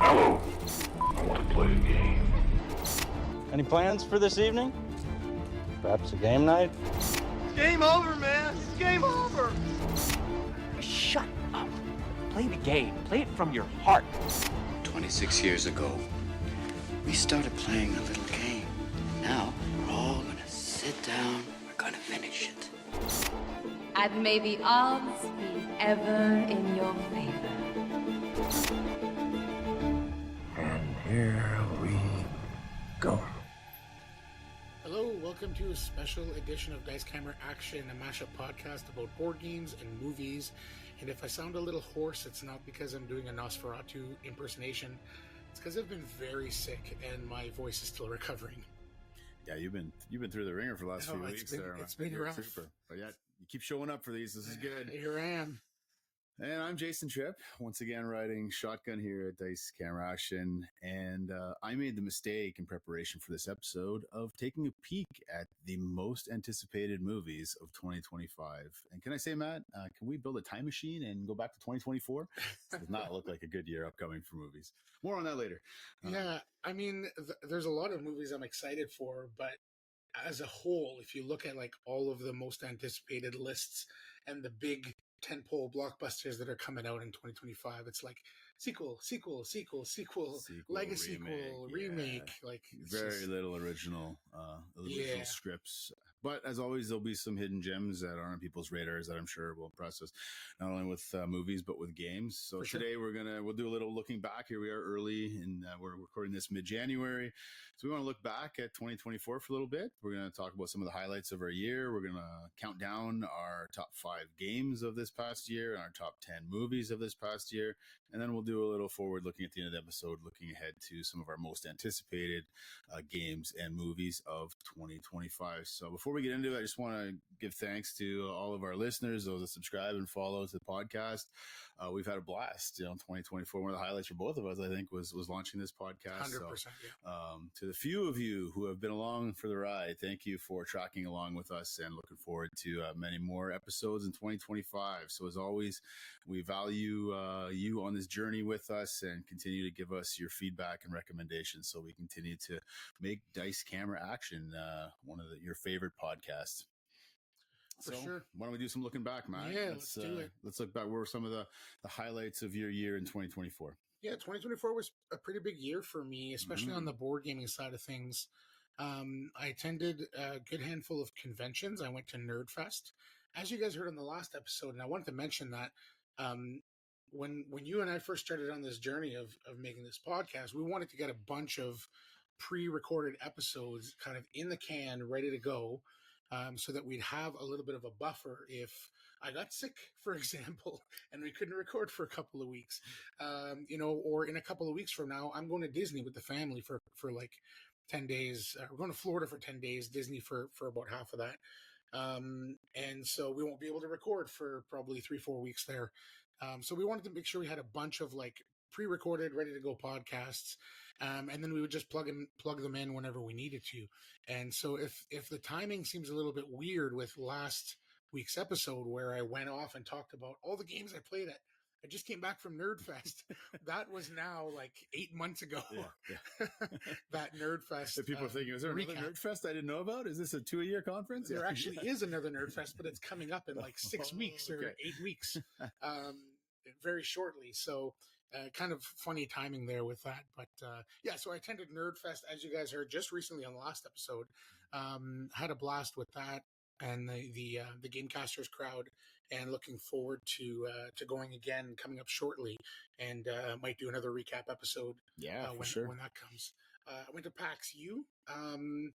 Hello. I want to play a game. Any plans for this evening? Perhaps a game night? Game over, man. It's game over. Shut up. Play the game. Play it from your heart. 26 years ago, we started playing a little game. Now, we're all gonna sit down, we're gonna finish it. And may the odds be ever in your favor. And here we go. Hello, welcome to a special edition of Dice Camera Action, a mashup podcast about board games and movies. And if I sound a little hoarse, it's not because I'm doing a Nosferatu impersonation. It's because I've been very sick and my voice is still recovering. Yeah, you've been through the ringer for the last few weeks. It's been rough. Super. But yeah, you keep showing up for these. This is good. Here I am. And I'm Jason Tripp, once again riding shotgun here at Dice Camera Action. And I made the mistake in preparation for this episode of taking a peek at the most anticipated movies of 2025. And can I say, Matt, can we build a time machine and go back to 2024? It does not look like a good year upcoming for movies. More on that later. Yeah, I mean, there's a lot of movies I'm excited for, but as a whole, if you look at like all of the most anticipated lists and the big tentpole blockbusters that are coming out in 2025, it's like sequel, legacy remake. Like very little original scripts. But as always, there'll be some hidden gems that aren't on people's radars that I'm sure will impress us, not only with movies but with games. So today we'll do a little looking back. Here we are early, and we're recording this mid-January, so we want to look back at 2024 for a little bit. We're going to talk about some of the highlights of our year. We're going to count down our top 5 games of this past year and our top 10 movies of this past year, and then we'll do a little forward looking at the end of the episode, looking ahead to some of our most anticipated games and movies of 2025. So before we get into it, I just want to give thanks to all of our listeners, those that subscribe and follow to the podcast. We've had a blast, in 2024. One of the highlights for both of us, I think, was launching this podcast. 100%. So, yeah. To the few of you who have been along for the ride, thank you for tracking along with us, and looking forward to many more episodes in 2025. So as always, we value you on this journey with us, and continue to give us your feedback and recommendations so we continue to make Dice Camera Action one of your favorite podcasts. For sure. Why don't we do some looking back, Matt? Yeah, let's do it. Let's look back. What were some of the highlights of your year in 2024? Yeah, 2024 was a pretty big year for me, especially on the board gaming side of things. I attended a good handful of conventions. I went to NerdFest. As you guys heard on the last episode, and I wanted to mention that when you and I first started on this journey of making this podcast, we wanted to get a bunch of pre-recorded episodes kind of in the can, ready to go, so that we'd have a little bit of a buffer if I got sick, for example, and we couldn't record for a couple of weeks, or in a couple of weeks from now, I'm going to Disney with the family for like 10 days. We're going to Florida for 10 days, Disney for about half of that. And so we won't be able to record for probably 3-4 weeks there. So we wanted to make sure we had a bunch of like pre-recorded, ready to go podcasts. And then we would just plug them in whenever we needed to. And so if the timing seems a little bit weird with last week's episode, where I went off and talked about all the games I played at, I just came back from NerdFest. That was now like 8 months ago. Yeah. That NerdFest. If people are thinking, is there another NerdFest I didn't know about? Is this a 2-a-year conference? There actually is another NerdFest, but it's coming up in like 6 weeks or 8 weeks, very shortly. So kind of funny timing there with that. But so I attended NerdFest, as you guys heard just recently on the last episode. Had a blast with that and the Gamecasters crowd, and looking forward to going again coming up shortly, and might do another recap episode when that comes. I went to PAX U and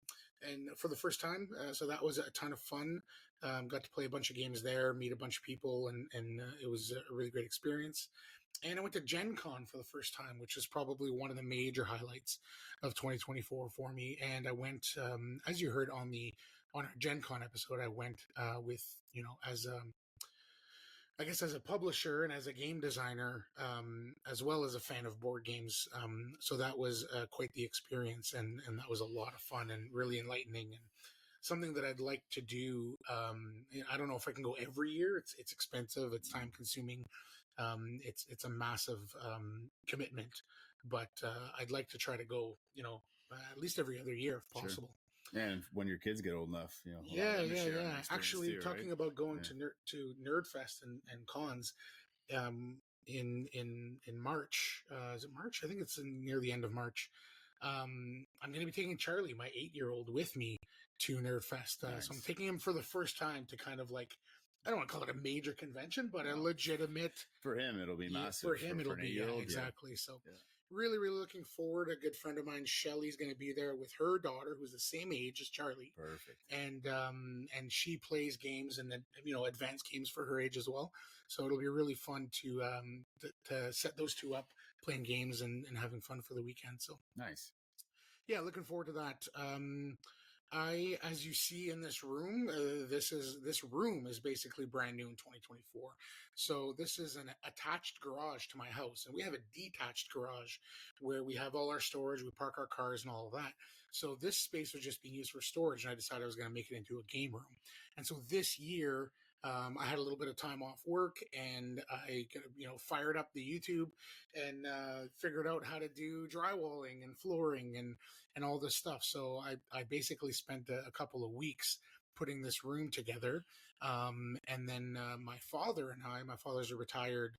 for the first time, so that was a ton of fun. Got to play a bunch of games there, meet a bunch of people, and it was a really great experience. And I went to Gen Con for the first time, which is probably one of the major highlights of 2024 for me. And I went, as you heard on our Gen Con episode, I went with, as a publisher and as a game designer, as well as a fan of board games. So that was quite the experience, and that was a lot of fun and really enlightening, and something that I'd like to do. I don't know if I can go every year. It's expensive. It's time consuming. It's a massive commitment. but I'd like to try to go, at least every other year if Sure. possible. And when your kids get old enough, a lot of Yeah, them to yeah, share an yeah. experience Actually, too, talking right? about going Yeah. to Nerdfest and cons, in March. Is it March? I think it's near the end of March. I'm going to be taking Charlie, my 8-year-old, with me to Nerdfest. So I'm Nice. taking him for the first time to kind of like, I don't want to call it a major convention, but a No. legitimate. For him, it'll be Yeah, massive. for him, it'll an be 8-year-old, exactly. So Yeah. really, really looking forward. A good friend of mine, Shelly's going to be there with her daughter, who's the same age as Charlie, Perfect. and she plays games and then advanced games for her age as well. So it'll be really fun to set those two up playing games and having fun for the weekend. So Nice. yeah, looking forward to that. As you see in this room, this room is basically brand new in 2024. So this is an attached garage to my house, and we have a detached garage where we have all our storage, we park our cars and all of that. So this space was just being used for storage, and I decided I was going to make it into a game room. And so this year, I had a little bit of time off work, and I fired up the YouTube and figured out how to do drywalling and flooring and all this stuff. So I basically spent a couple of weeks putting this room together. And then my father's a retired,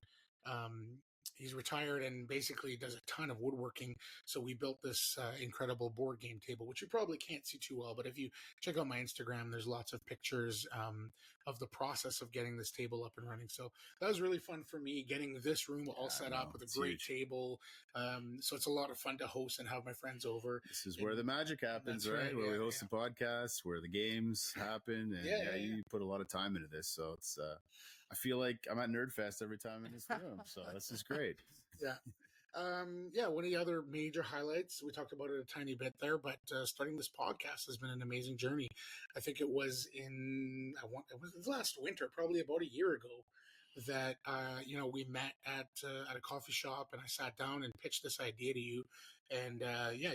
he's retired and basically does a ton of woodworking. So we built this incredible board game table, which you probably can't see too well, but if you check out my Instagram, there's lots of pictures of the process of getting this table up and running. So that was really fun for me, getting this room all set up with a great table. So it's a lot of fun to host and have my friends over. This is where the magic happens, right? Where we host the podcast, where the games happen, and you put a lot of time into this. So it's I feel like I'm at Nerdfest every time in this room. So this is great. Yeah. One of the other major highlights, we talked about it a tiny bit there, but starting this podcast has been an amazing journey. I think it was last winter, probably about a year ago, that we met at a coffee shop, and I sat down and pitched this idea to you, and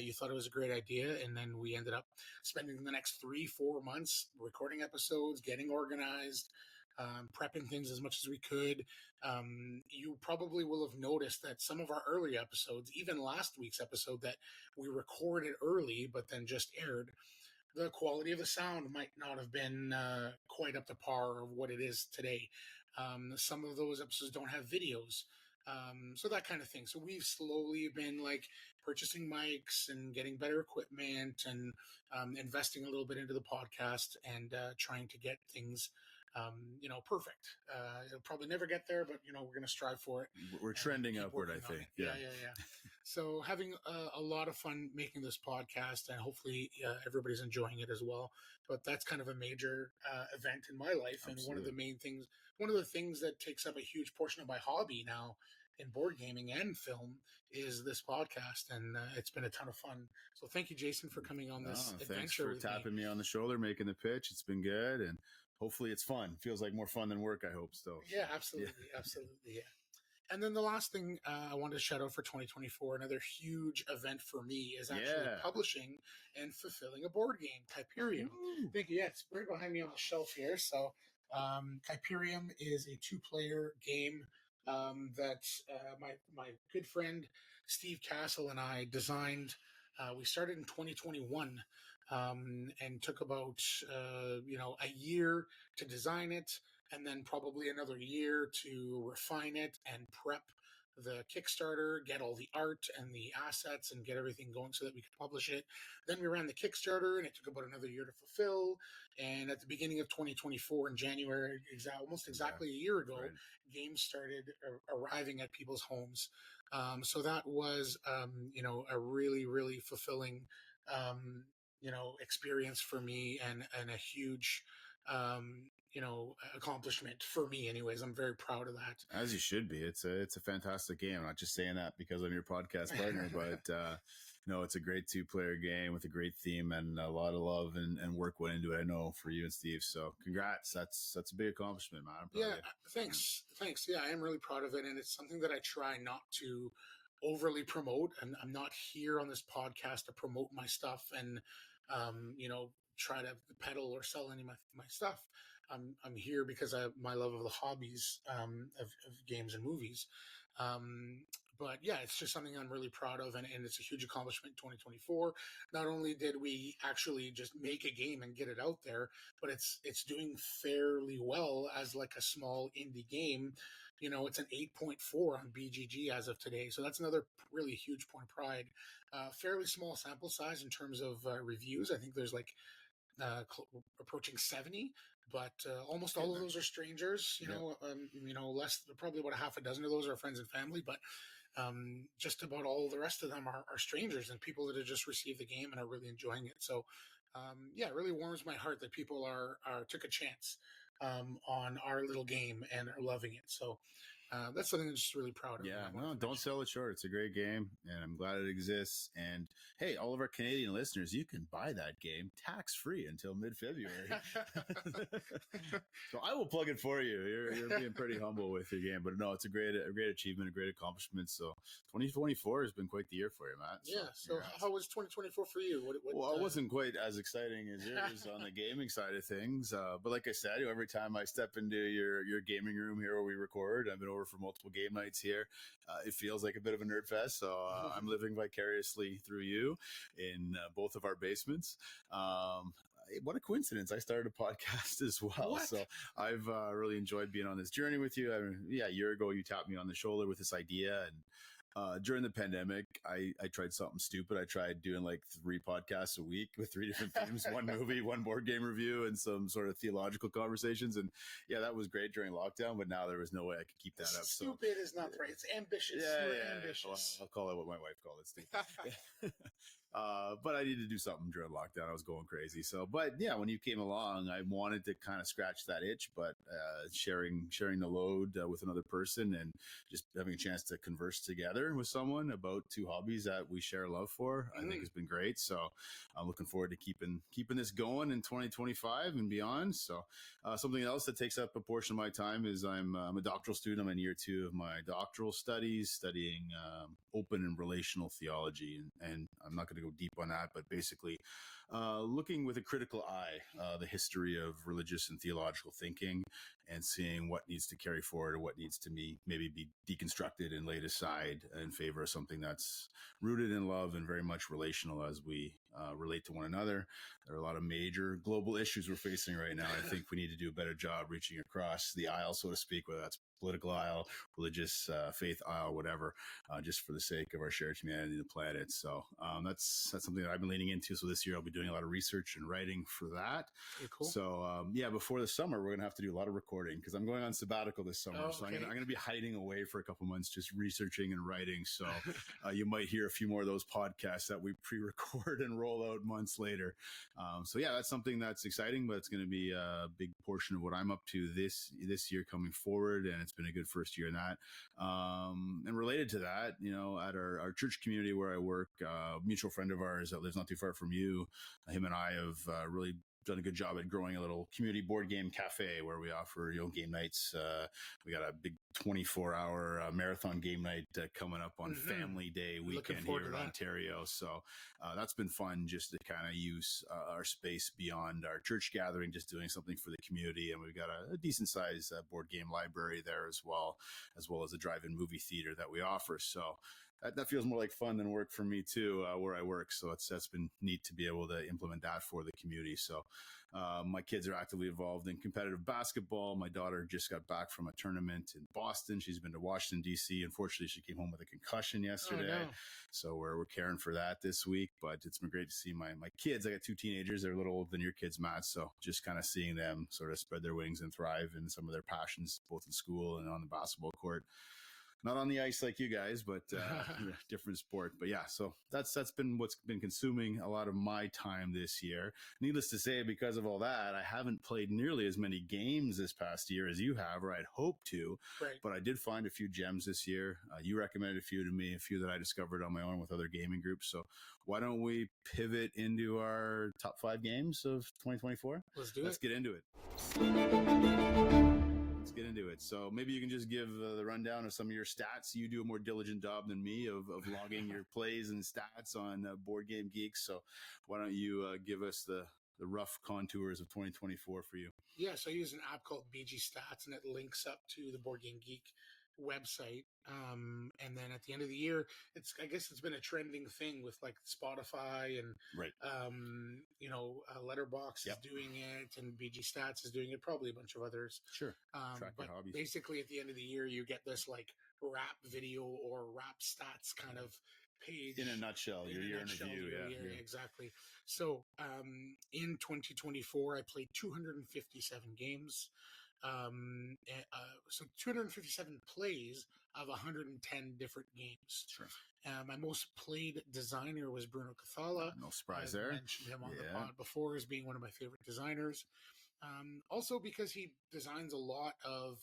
you thought it was a great idea, and then we ended up spending the next 3-4 months recording episodes, getting organized, prepping things as much as we could. You probably will have noticed that some of our early episodes, even last week's episode that we recorded early but then just aired, the quality of the sound might not have been quite up to par of what it is today. Some of those episodes don't have videos. So that kind of thing. So we've slowly been like purchasing mics and getting better equipment and investing a little bit into the podcast and trying to get things perfect. It'll probably never get there, but we're going to strive for it. We're trending upward, I think. Yeah. So having a lot of fun making this podcast, and hopefully everybody's enjoying it as well. But that's kind of a major event in my life. Absolutely. And one of the things that takes up a huge portion of my hobby now in board gaming and film is this podcast, and it's been a ton of fun. So thank you, Jason, for coming on this adventure. Thanks for tapping me on the shoulder, making the pitch. It's been good, and hopefully it's fun. Feels like more fun than work, I hope, still. Yeah, absolutely. Yeah. And then the last thing I wanted to shout out for 2024, another huge event for me, is actually publishing and fulfilling a board game, Kyperium. Thank you. Yeah, it's right behind me on the shelf here. So Kyperium is a 2-player game that my good friend Steve Castle and I designed. We started in 2021 and took about a year to design it, and then probably another year to refine it and prep the Kickstarter, get all the art and the assets and get everything going so that we could publish it. Then we ran the Kickstarter, and it took about another year to fulfill. And at the beginning of 2024, in January, almost exactly a year ago, games started arriving at people's homes. So that was, a really, really fulfilling, experience for me, and a huge, accomplishment for me anyways. I'm very proud of that. As you should be. It's a fantastic game. I'm not just saying that because I'm your podcast partner, but it's a great 2-player game with a great theme and a lot of love and work went into it, I know, for you and Steve. So congrats. That's a big accomplishment, man. I'm proud of you. Thanks. Yeah, I am really proud of it, and it's something that I try not to overly promote. And I'm not here on this podcast to promote my stuff and try to peddle or sell any of my stuff. I'm here because of my love of the hobbies of games and movies. But yeah, it's just something I'm really proud of, and it's a huge accomplishment in 2024. Not only did we actually just make a game and get it out there, but it's doing fairly well as like a small indie game. You know, it's an 8.4 on BGG as of today, so that's another really huge point of pride. Fairly small sample size in terms of reviews. I think there's like approaching 70, but almost all of those are strangers. You know, less probably about a half a dozen of those are friends and family, but just about all the rest of them are strangers and people that have just received the game and are really enjoying it. So yeah, it really warms my heart that people are took a chance on our little game and are loving it. So that's something I'm just really proud of. Yeah, no, don't sell it short. It's a great game, and I'm glad it exists. And hey, all of our Canadian listeners, you can buy that game tax-free until mid-February. So I will plug it for you. You're being pretty humble with your game, but no, it's a great achievement, a great accomplishment. So 2024 has been quite the year for you, Matt. Yeah. So how was 2024 for you? Well, it wasn't quite as exciting as yours on the gaming side of things, but like I said, every time I step into your gaming room here where we record, I've been over for multiple game nights here. It feels like a bit of a nerd fest, so I'm living vicariously through you in both of our basements. What a coincidence. I started a podcast as well. What? So I've really enjoyed being on this journey with you. A year ago, you tapped me on the shoulder with this idea, and during the pandemic, I tried something stupid. I tried doing like 3 podcasts a week with 3 different themes, 1 movie, 1 board game review, and some sort of theological conversations. And yeah, that was great during lockdown, but now there was no way I could keep that up. Stupid is not right. It's ambitious. Yeah, ambitious. Well, I'll call it what my wife called it, stupid. But I needed to do something during lockdown. I was going crazy. So, but yeah, when you came along, I wanted to kind of scratch that itch, but sharing the load with another person and just having a chance to converse together with someone about 2 hobbies that we share love for, I think has been great. So I'm looking forward to keeping this going in 2025 and beyond. So something else that takes up a portion of my time is I'm a doctoral student. I'm in year 2 of my doctoral studies, studying open and relational theology. And I'm not going to go deep on that, but basically looking with a critical eye the history of religious and theological thinking and seeing what needs to carry forward or what needs to maybe be deconstructed and laid aside in favor of something that's rooted in love and very much relational as we relate to one another. There are a lot of major global issues we're facing right now. I think we need to do a better job reaching across the aisle, so to speak, whether that's political aisle, religious faith aisle, whatever, just for the sake of our shared humanity and the planet. So that's something that I've been leaning into. So this year I'll be doing a lot of research and writing for that. Very cool. So yeah, before the summer, we're going to have to do a lot of recording because I'm going on sabbatical this summer. So I'm going to be hiding away for a couple months, just researching and writing. So you might hear a few more of those podcasts that we pre-record and roll out months later. So yeah, that's something that's exciting, but it's going to be a big portion of what I'm up to this year coming forward. And it's been a good first year in that. And related to that, you know, at our church community where I work, a mutual friend of ours that lives not too far from you, him and I have really done a good job at growing a little community board game cafe where we offer, you know, game nights. We got a big 24-hour marathon game night coming up on Family Day weekend here in Ontario. So that's been fun just to kind of use our space beyond our church gathering, just doing something for the community. And we've got a decent sized board game library there as well as a drive-in movie theater that we offer. So that feels more like fun than work for me too, where I work. So that's been neat to be able to implement that for the community. So my kids are actively involved in competitive basketball. My daughter just got back from a tournament in Boston. She's been to Washington, D.C. Unfortunately, she came home with a concussion yesterday. Oh, no. So we're caring for that this week. But it's been great to see my kids. I got 2 teenagers. They're a little older than your kids, Matt. So just kind of seeing them sort of spread their wings and thrive in some of their passions, both in school and on the basketball court. Not on the ice like you guys, but different sport. But yeah, so that's been what's been consuming a lot of my time this year. Needless to say, because of all that, I haven't played nearly as many games this past year as you have, or I'd hoped to. Right. But I did find a few gems this year. You recommended a few to me, a few that I discovered on my own with other gaming groups. So why don't we pivot into our top 5 games of 2024? Let's get into it. Get into it. So maybe you can just give the rundown of some of your stats. You do a more diligent job than me of logging your plays and stats on Board Game Geeks. So why don't you give us the rough contours of 2024 for you. Yeah, so I use an app called BG Stats, and it links up to the Board Game Geek website. And then at the end of the year, I guess it's been a trending thing with like Spotify and Right. Letterbox Yep. is doing it, and BG Stats is doing it. Probably a bunch of others. Sure. Track your But hobbies. basically, at the end of the year, you get this like rap video or rap stats kind of page. In a nutshell, your year in review. Yeah. Exactly. So in 2024, I played 257 games. So 257 plays of 110 different games. Sure. My most played designer was Bruno Cathala. No surprise I there. mentioned him on the pod before as being one of my favorite designers. Also because he designs a lot of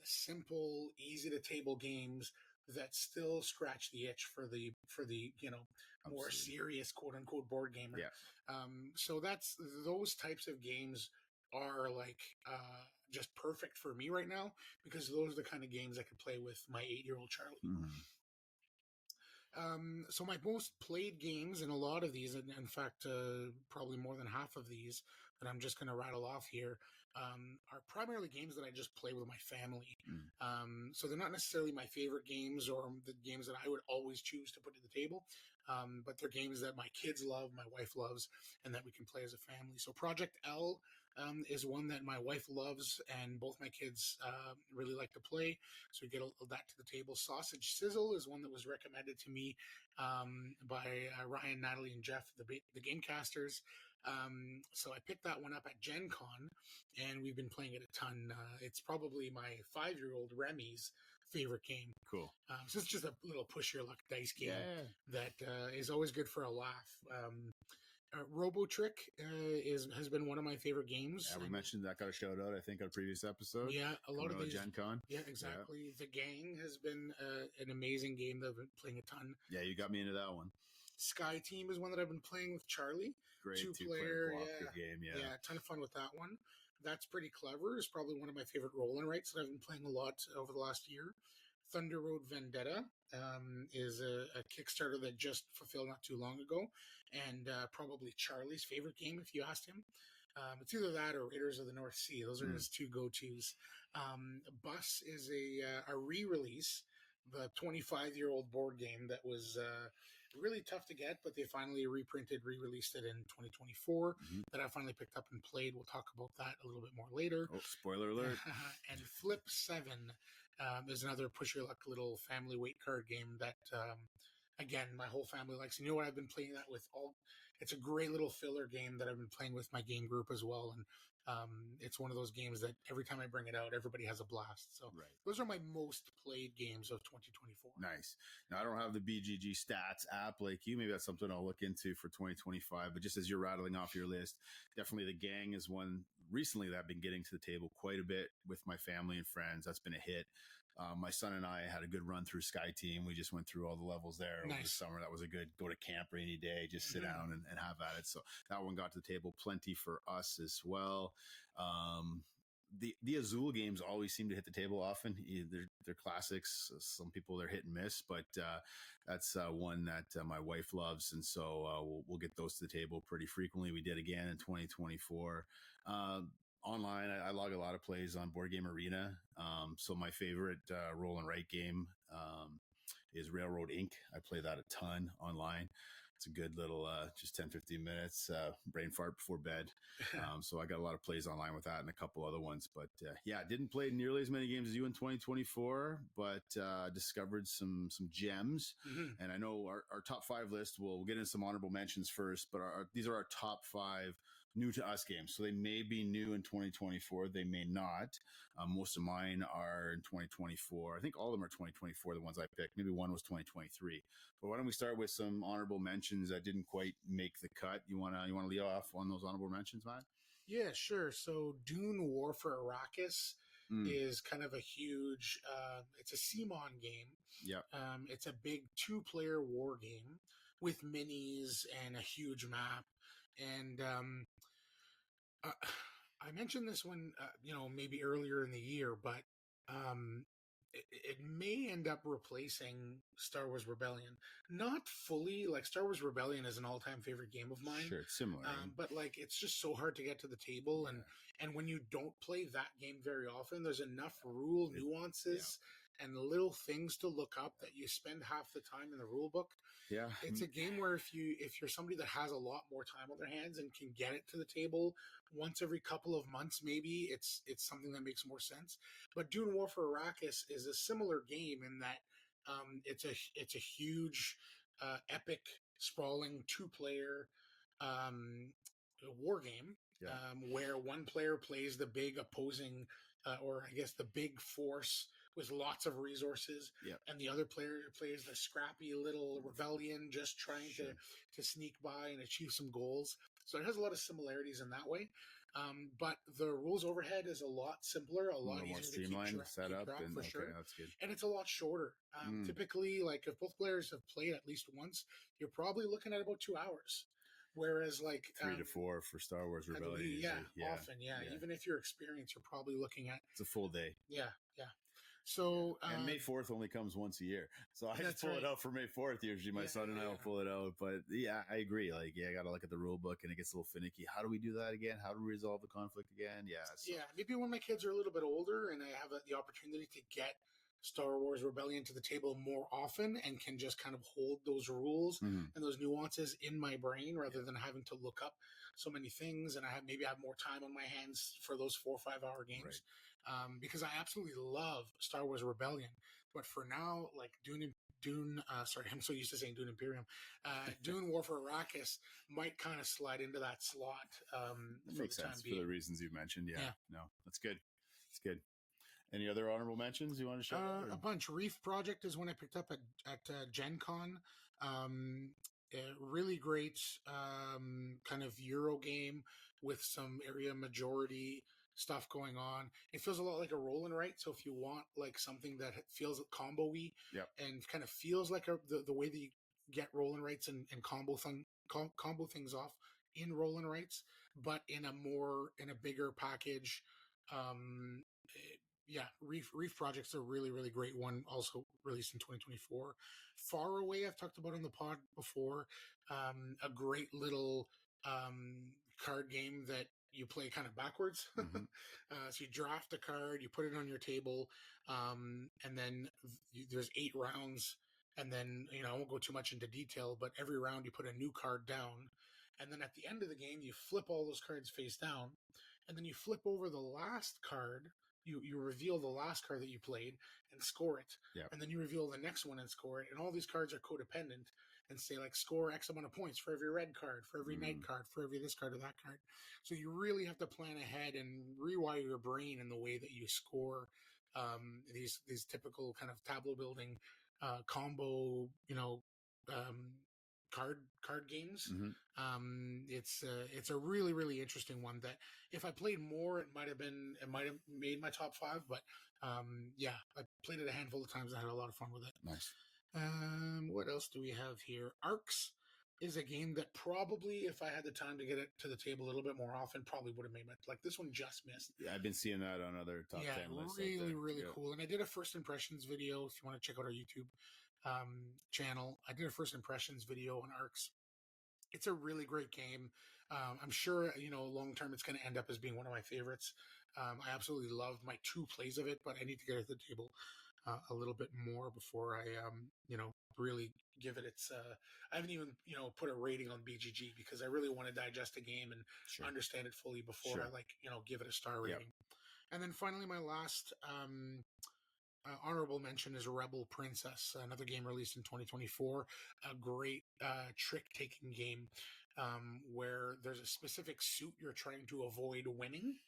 simple, easy to table games that still scratch the itch for the more serious quote unquote board gamer. Yeah. So those types of games are like just perfect for me right now, because those are the kind of games I could play with my 8-year-old Charlie. So my most played games, and a lot of these, and in fact, probably more than half of these that I'm just going to rattle off here, are primarily games that I just play with my family. So they're not necessarily my favorite games or the games that I would always choose to put to the table, but they're games that my kids love, my wife loves, and that we can play as a family. So Project L is one that my wife loves, and both my kids really like to play. So we get that to the table. Sausage Sizzle is one that was recommended to me by Ryan, Natalie, and Jeff, the Gamecasters. So I picked that one up at Gen Con, and we've been playing it a ton. It's probably my 5-year-old Remy's favorite game. Cool. So it's just a little push your luck dice game that is always good for a laugh. Robo Trick has been one of my favorite games. Yeah, we mentioned that, got a shout out, I think, on a previous episode. Yeah, a lot of these. Gen Con. Yeah, exactly. The Gang has been an amazing game that I've been playing a ton. Yeah, you got me into that one. Sky Team is one that I've been playing with Charlie. Great two-player game. Yeah, a ton of fun with that one. That's pretty clever. It's probably one of my favorite roll and writes that I've been playing a lot over the last year. Thunder Road Vendetta is a Kickstarter that just fulfilled not too long ago, and probably Charlie's favorite game if you asked him. It's either that or Raiders of the North Sea. Those are his two go-tos. Bus is a re-release, the 25-year-old board game that was really tough to get, but they finally re-released it in 2024 that I finally picked up and played. We'll talk about that a little bit more later. Oh, spoiler alert. And Flip 7 is another push your luck little family weight card game that, again, my whole family likes. You know what? I've been playing that with it's a great little filler game that I've been playing with my game group as well. And it's one of those games that every time I bring it out, everybody has a blast. So those are my most played games of 2024. Nice. Now, I don't have the BGG Stats app like you. Maybe that's something I'll look into for 2025. But just as you're rattling off your list, definitely The Gang is one recently that I've been getting to the table quite a bit with my family and friends. That's been a hit. My son and I had a good run through Sky Team. We just went through all the levels there over the summer. That was a good go to camp rainy day, just sit down and have at it. So that one got to the table plenty for us as well. The Azul games always seem to hit the table often. They're classics. Some people they're hit and miss, but that's one that my wife loves, and so we'll get those to the table pretty frequently. We did again in 2024. Online, I log a lot of plays on Board Game Arena. So my favorite roll and write game is Railroad Inc. I play that a ton online. It's a good little, just 10, 15 minutes, brain fart before bed. So I got a lot of plays online with that and a couple other ones. But yeah, didn't play nearly as many games as you in 2024, but discovered some gems. And I know our top 5 list, we'll get into some honorable mentions first, but these are our top 5 new to us games. So they may be new in 2024. They may not. Most of mine are in 2024. I think all of them are 2024, the ones I picked. Maybe one was 2023. But why don't we start with some honorable mentions that didn't quite make the cut? You want to lead off on those honorable mentions, Matt? Yeah, sure. So Dune War for Arrakis is kind of a huge, it's a CMON game. Yeah. It's a big 2-player war game with minis and a huge map. And I mentioned this one, maybe earlier in the year, but it may end up replacing Star Wars Rebellion. Not fully, like Star Wars Rebellion is an all-time favorite game of mine. Sure, it's similar. But like it's just so hard to get to the table, and when you don't play that game very often, there's enough rule nuances and little things to look up that you spend half the time in the rule book. Yeah, It's a game where if you're somebody that has a lot more time on their hands and can get it to the table once every couple of months, maybe it's something that makes more sense. But Dune War for Arrakis is a similar game in that it's a huge, epic, sprawling 2-player war game. Where one player plays the big opposing, or I guess the big force with lots of resources, and the other player plays the scrappy little rebellion just trying to sneak by and achieve some goals. So it has a lot of similarities in that way. But the rules overhead is a lot simpler, a lot more easier streamlined to keep setup, track, and for sure. that's good. And it's a lot shorter. Typically, like if both players have played at least once, you're probably looking at about 2 hours. Whereas like 3 to 4 for Star Wars Rebellion. Often. Even if you're experienced, you're probably looking at it's a full day. Yeah. So and May 4th only comes once a year, so I just pull it out for May 4th. Usually, my son and I will pull it out. But I agree. Like, I got to look at the rule book, and it gets a little finicky. How do we do that again? How do we resolve the conflict again? Maybe when my kids are a little bit older and I have the opportunity to get Star Wars Rebellion to the table more often and can just kind of hold those rules and those nuances in my brain rather than having to look up so many things, and I have more time on my hands for those 4 or 5 hour games. Because I absolutely love Star Wars Rebellion, but for now, like I'm so used to saying Dune Imperium. Dune War for Arrakis might kind of slide into that slot. That makes sense for the reasons you mentioned. No, that's good. It's good. Any other honorable mentions you want to show? A bunch. Reef Project is one I picked up at Gen Con. Really great kind of Euro game with some area majority stuff going on. It feels a lot like a roll and write. So if you want like something that feels combo-y and kind of feels like the way that you get roll and writes and combo things off in roll and writes, but in a bigger package. Reef Project's a really, really great one, also released in 2024. Far Away, I've talked about on the pod before. A great little card game that you play kind of backwards. So you draft a card, you put it on your table, and then there's 8 rounds. And then, I won't go too much into detail, but every round you put a new card down. And then at the end of the game, you flip all those cards face down. And then you flip over the last card. You reveal the last card that you played and score it. And then you reveal the next one and score it. And all these cards are codependent and say like score X amount of points for every red card, for every night card, for every this card or that card. So you really have to plan ahead and rewire your brain in the way that you score these typical kind of tableau building combo, card games. It's a really, really interesting one that if I played more, it might have made my top 5, but I played it a handful of times and I had a lot of fun with it. Nice. What else do we have here? Arcs is a game that probably, if I had the time to get it to the table a little bit more often, probably would have made this one just missed. I've been seeing that on other top 10 lists. Really cool. And I did a first impressions video. If you want to check out our YouTube channel, I did a first impressions video on Arcs. It's a really great game. I'm sure, long term it's going to end up as being one of my favorites. I absolutely loved my 2 plays of it, but I need to get it to the table a little bit more before I, really give it its, I haven't even, put a rating on BGG because I really want to digest a game and understand it fully before I give it a star rating. And then finally, my last, honorable mention is Rebel Princess, another game released in 2024, a great trick-taking game where there's a specific suit you're trying to avoid winning,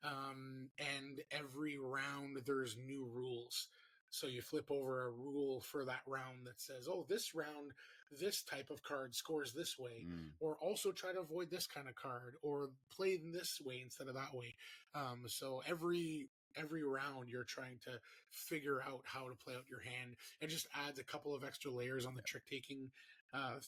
and every round there's new rules. So you flip over a rule for that round that says, oh, this round, this type of card scores this way, or also try to avoid this kind of card, or play in this way instead of that way. So every round you're trying to figure out how to play out your hand. It just adds a couple of extra layers on the trick taking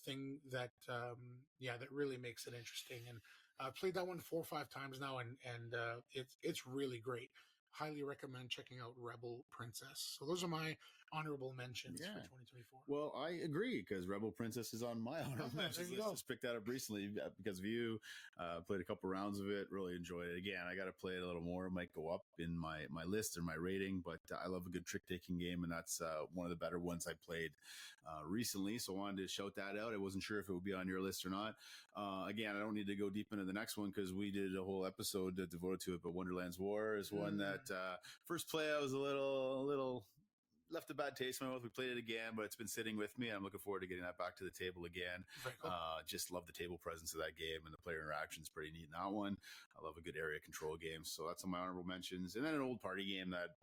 thing that that really makes it interesting. And I've played that one 4 or 5 times now, and it's really great. highly recommend checking out Rebel Princess. So those are my honorable mentions Yeah. for 2024. Well, I agree because Rebel Princess is on my honorable there mentions you list. go. Just picked that up recently because of you. Played a couple rounds of it. Really enjoyed it. Again, I got to play it a little more. It might go up in my list or my rating, but I love a good trick taking game, and that's one of the better ones I played recently. So I wanted to shout that out. I wasn't sure if it would be on your list or not. Again, I don't need to go deep into the next one because we did a whole episode devoted to it. But Wonderland's War is one that first play I was a little left a bad taste in my mouth. We played it again, but it's been sitting with me. I'm looking forward to getting that back to the table again. Very cool. Just love the table presence of that game, and the player interaction is pretty neat in that one. I love a good area control game, so that's on my honorable mentions. And then an old party game that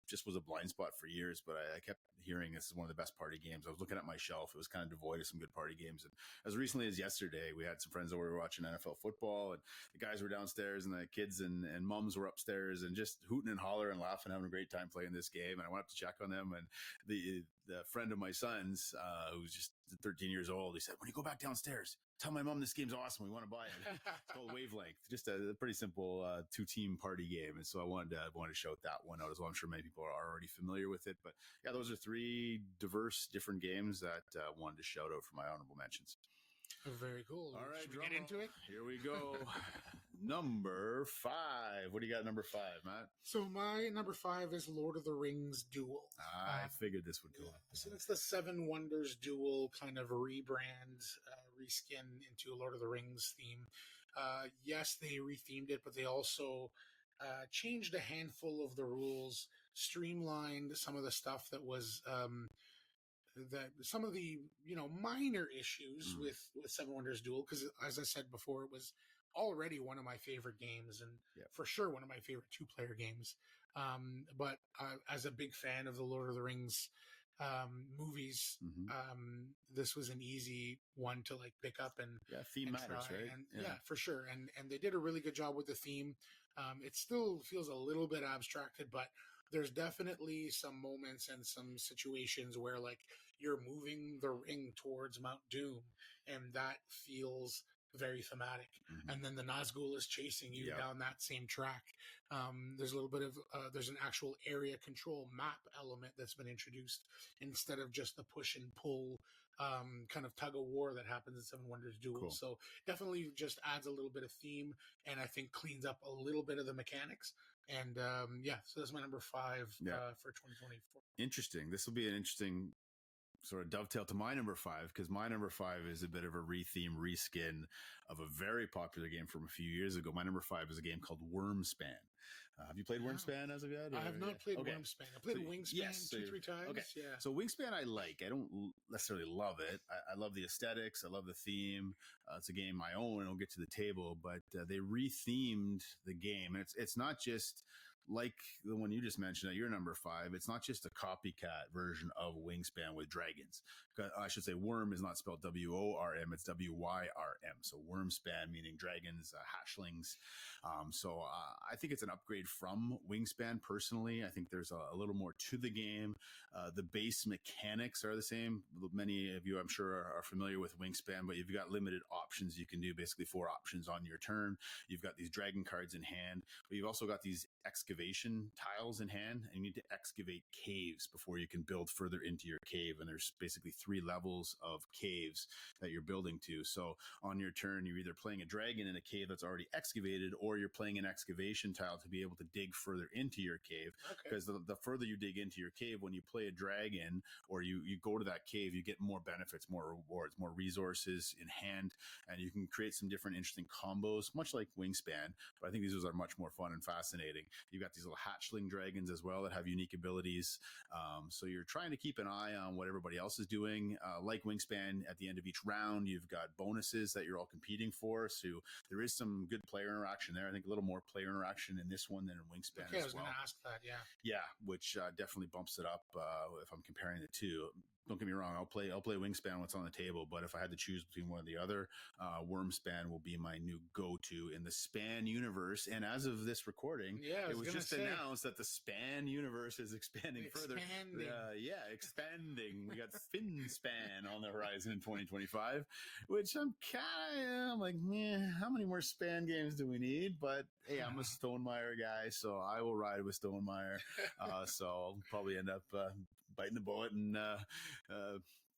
just was a blind spot for years, but I kept hearing this is one of the best party games. I was looking at my shelf. It was kind of devoid of some good party games. And as recently as yesterday, we had some friends over watching NFL football, and the guys were downstairs, and the kids and moms were upstairs, and just hooting and hollering and laughing, having a great time playing this game. And I went up to check on them, and the friend of my son's, who's just 13 years old, he said, when you go back downstairs, tell my mom this game's awesome. We want to buy it. It's called Wavelength. Just a pretty simple 2-team party game. And so I wanted to shout that one out as well. I'm sure many people are already familiar with it. But yeah, those are 3 diverse different games that I wanted to shout out for my honorable mentions. Very cool. All right, Should we get into it? Here we go. Number 5. What do you got? Number 5, Matt? So my number 5 is Lord of the Rings Duel. I figured this would go. So it's the Seven Wonders Duel kind of rebrand, reskin into a Lord of the Rings theme. Yes, they rethemed it, but they also changed a handful of the rules, streamlined some of the stuff that was that some of the minor issues with Seven Wonders Duel, because as I said before, it was already one of my favorite games, and for sure one of my favorite 2-player games. But as a big fan of the Lord of the Rings movies, this was an easy one to like pick up and theme matters, try. right? And for sure. And they did a really good job with the theme. It still feels a little bit abstracted, but there's definitely some moments and some situations where like you're moving the ring towards Mount Doom, and that feels very thematic. And then the Nazgul is chasing you down that same track. There's a little bit of there's an actual area control map element that's been introduced instead of just the push and pull kind of tug of war that happens in Seven Wonders Duel. Cool. So definitely just adds a little bit of theme, and I think cleans up a little bit of the mechanics. And so that's my number 5 for 2024. Interesting. This will be an interesting sort of dovetail to my number 5, because my number 5 is a bit of a retheme, reskin of a very popular game from a few years ago. My number 5 is a game called Wormspan. Have you played Wormspan as of yet? I have not played Wormspan. I played Wingspan 2-3 times. Okay. Yeah. So Wingspan I like. I don't necessarily love it. I love the aesthetics. I love the theme. It's a game I own and I'll get to the table, but they rethemed the game. And it's not just like the one you just mentioned at your number 5. It's not just a copycat version of Wingspan with dragons. I should say Worm is not spelled W-O-R-M. It's W-Y-R-M. So Wormspan, meaning dragons, hatchlings. So I think it's an upgrade from Wingspan personally. I think there's a little more to the game. The base mechanics are the same. Many of you, I'm sure, are familiar with Wingspan, but you've got limited options. You can do basically 4 options on your turn. You've got these dragon cards in hand, but you've also got these excavation tiles in hand, and you need to excavate caves before you can build further into your cave. And there's basically 3 levels of caves that you're building to. So on your turn, you're either playing a dragon in a cave that's already excavated, or you're playing an excavation tile to be able to dig further into your cave. Because the further you dig into your cave, when you play a dragon or you go to that cave, you get more benefits, more rewards, more resources in hand, and you can create some different interesting combos, much like Wingspan. But I think these are much more fun and fascinating. You've got these little hatchling dragons as well that have unique abilities. So you're trying to keep an eye on what everybody else is doing. Like Wingspan, at the end of each round, you've got bonuses that you're all competing for. So there is some good player interaction there. I think a little more player interaction in this one than in Wingspan. Okay, I was going to ask that. Yeah, which definitely bumps it up if I'm comparing the two. Don't get me wrong, I'll play Wingspan what's on the table, but if I had to choose between one or the other, Wormspan will be my new go-to in the Span universe. And as of this recording, it was just announced that the Span universe is expanding further. Expanding. We got Fin Span on the horizon in 2025, which I'm like, how many more Span games do we need? But hey, I'm a Stonemaier guy, so I will ride with Stonemaier. So I'll probably end up biting the bullet and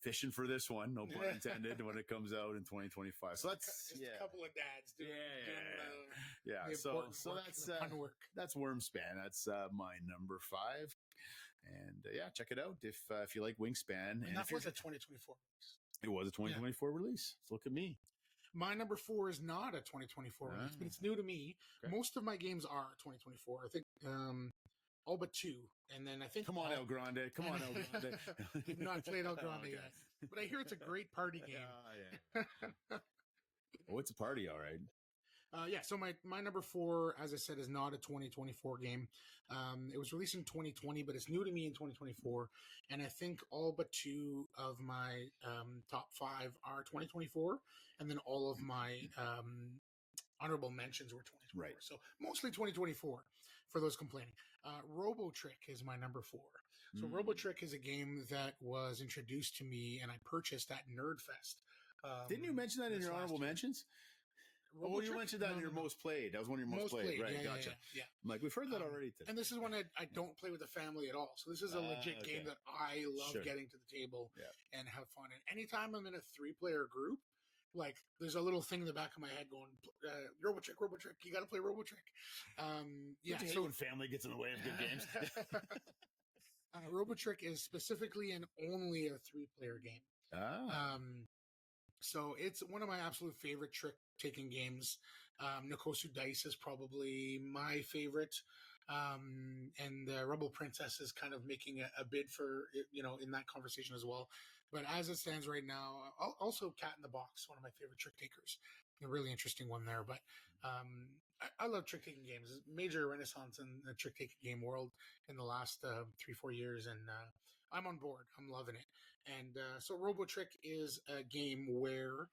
fishing for this one, no pun intended, when it comes out in 2025. So that's just a couple of dads doing So fun work. That's Wormspan. That's my number 5. And check it out if you like Wingspan. And that was a 2024 release. It was a 2024 release. So look at me. My number 4 is not a 2024 release, but it's new to me. Okay. Most of my games are 2024. I think all but 2. And then I think... Come on, El Grande. Come on, El Grande. I've not played El Grande yet. But I hear it's a great party game. Oh, it's a party, all right. So my number 4, as I said, is not a 2024 game. It was released in 2020, but it's new to me in 2024. And I think all but 2 of my top 5 are 2024. And then all of my honorable mentions were 2024. Right. So mostly 2024 for those complaining. Robotrick is my number 4. So Robotrick is a game that was introduced to me and I purchased at Nerdfest. Didn't you mention that in your honorable mentions? Oh, you mentioned that in your most played. That was one of your most played. Right, gotcha. Yeah. I'm like, we've heard that already today. And this is one I don't play with the family at all. So this is a legit game that I love getting to the table and have fun. And anytime I'm in a 3-player group, like there's a little thing in the back of my head going, Robotrick, you got to play Robotrick. So when family gets in the way of good games. Robotrick is specifically and only a 3-player game. So it's one of my absolute favorite trick-taking games. Nikosu Dice is probably my favorite. And Rebel Princess is kind of making a bid for, in that conversation as well. But as it stands right now, also Cat in the Box, one of my favorite trick takers. A really interesting one there. But I love trick taking games. Major renaissance in the trick taking game world in the last 3-4 years. And I'm on board. I'm loving it. And so Robotrick is a game where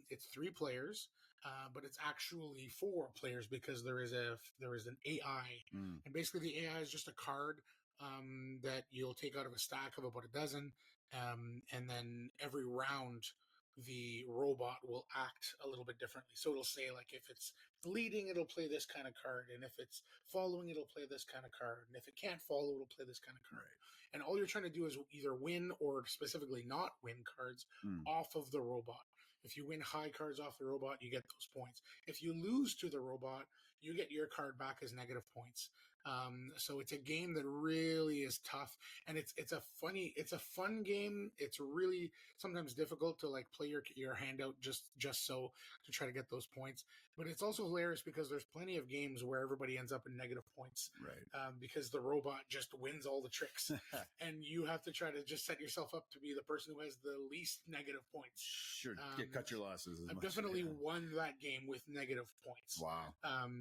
it's 3 players. But it's actually 4 players because there is an AI, and basically the AI is just a card that you'll take out of a stack of about a dozen, and then every round the robot will act a little bit differently. So it'll say, like, if it's leading, it'll play this kind of card, and if it's following, it'll play this kind of card, and if it can't follow, it'll play this kind of card. Right. And all you're trying to do is either win or specifically not win cards off of the robot. If you win high cards off the robot, you get those points. If you lose to the robot, you get your card back as negative points. So it's a game that really is tough, and it's a fun game. It's really sometimes difficult to like play your hand out just so to try to get those points. But it's also hilarious because there's plenty of games where everybody ends up in negative points, right? Because the robot just wins all the tricks, and you have to try to just set yourself up to be the person who has the least negative points. Sure, cut your losses. I've definitely won that game with negative points. Wow.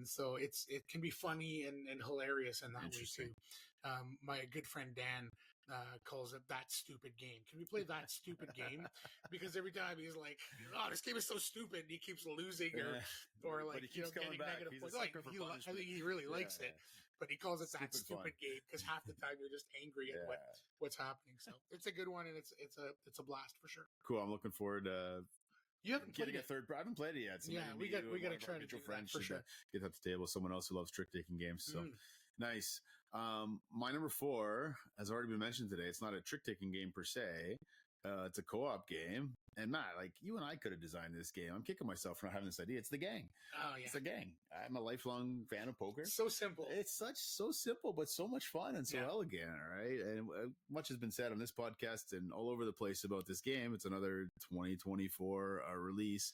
So it can be funny and hilarious in that way too. My good friend Dan calls it That Stupid Game. Can we play That Stupid Game? Because every time he's like, "Oh, this game is so stupid," and he keeps losing or like getting negative points. Like I think he really likes it, but he calls it That Stupid Game because half the time you're just angry at what's happening. So it's a good one, and it's a blast for sure. Cool. I'm looking forward to. You haven't played it. I haven't played it yet. So we got to try to do that for sure. Get up to the table with someone else who loves trick taking games. So nice. My number 4 has already been mentioned today. It's not a trick taking game per se. It's a co-op game. And Matt, like you and I could have designed this game. I'm kicking myself for not having this idea. It's The Gang. Oh yeah, it's The Gang. I'm a lifelong fan of poker. So simple. It's so simple, but so much fun and so elegant. Right, and much has been said on this podcast and all over the place about this game. It's another 2024 release.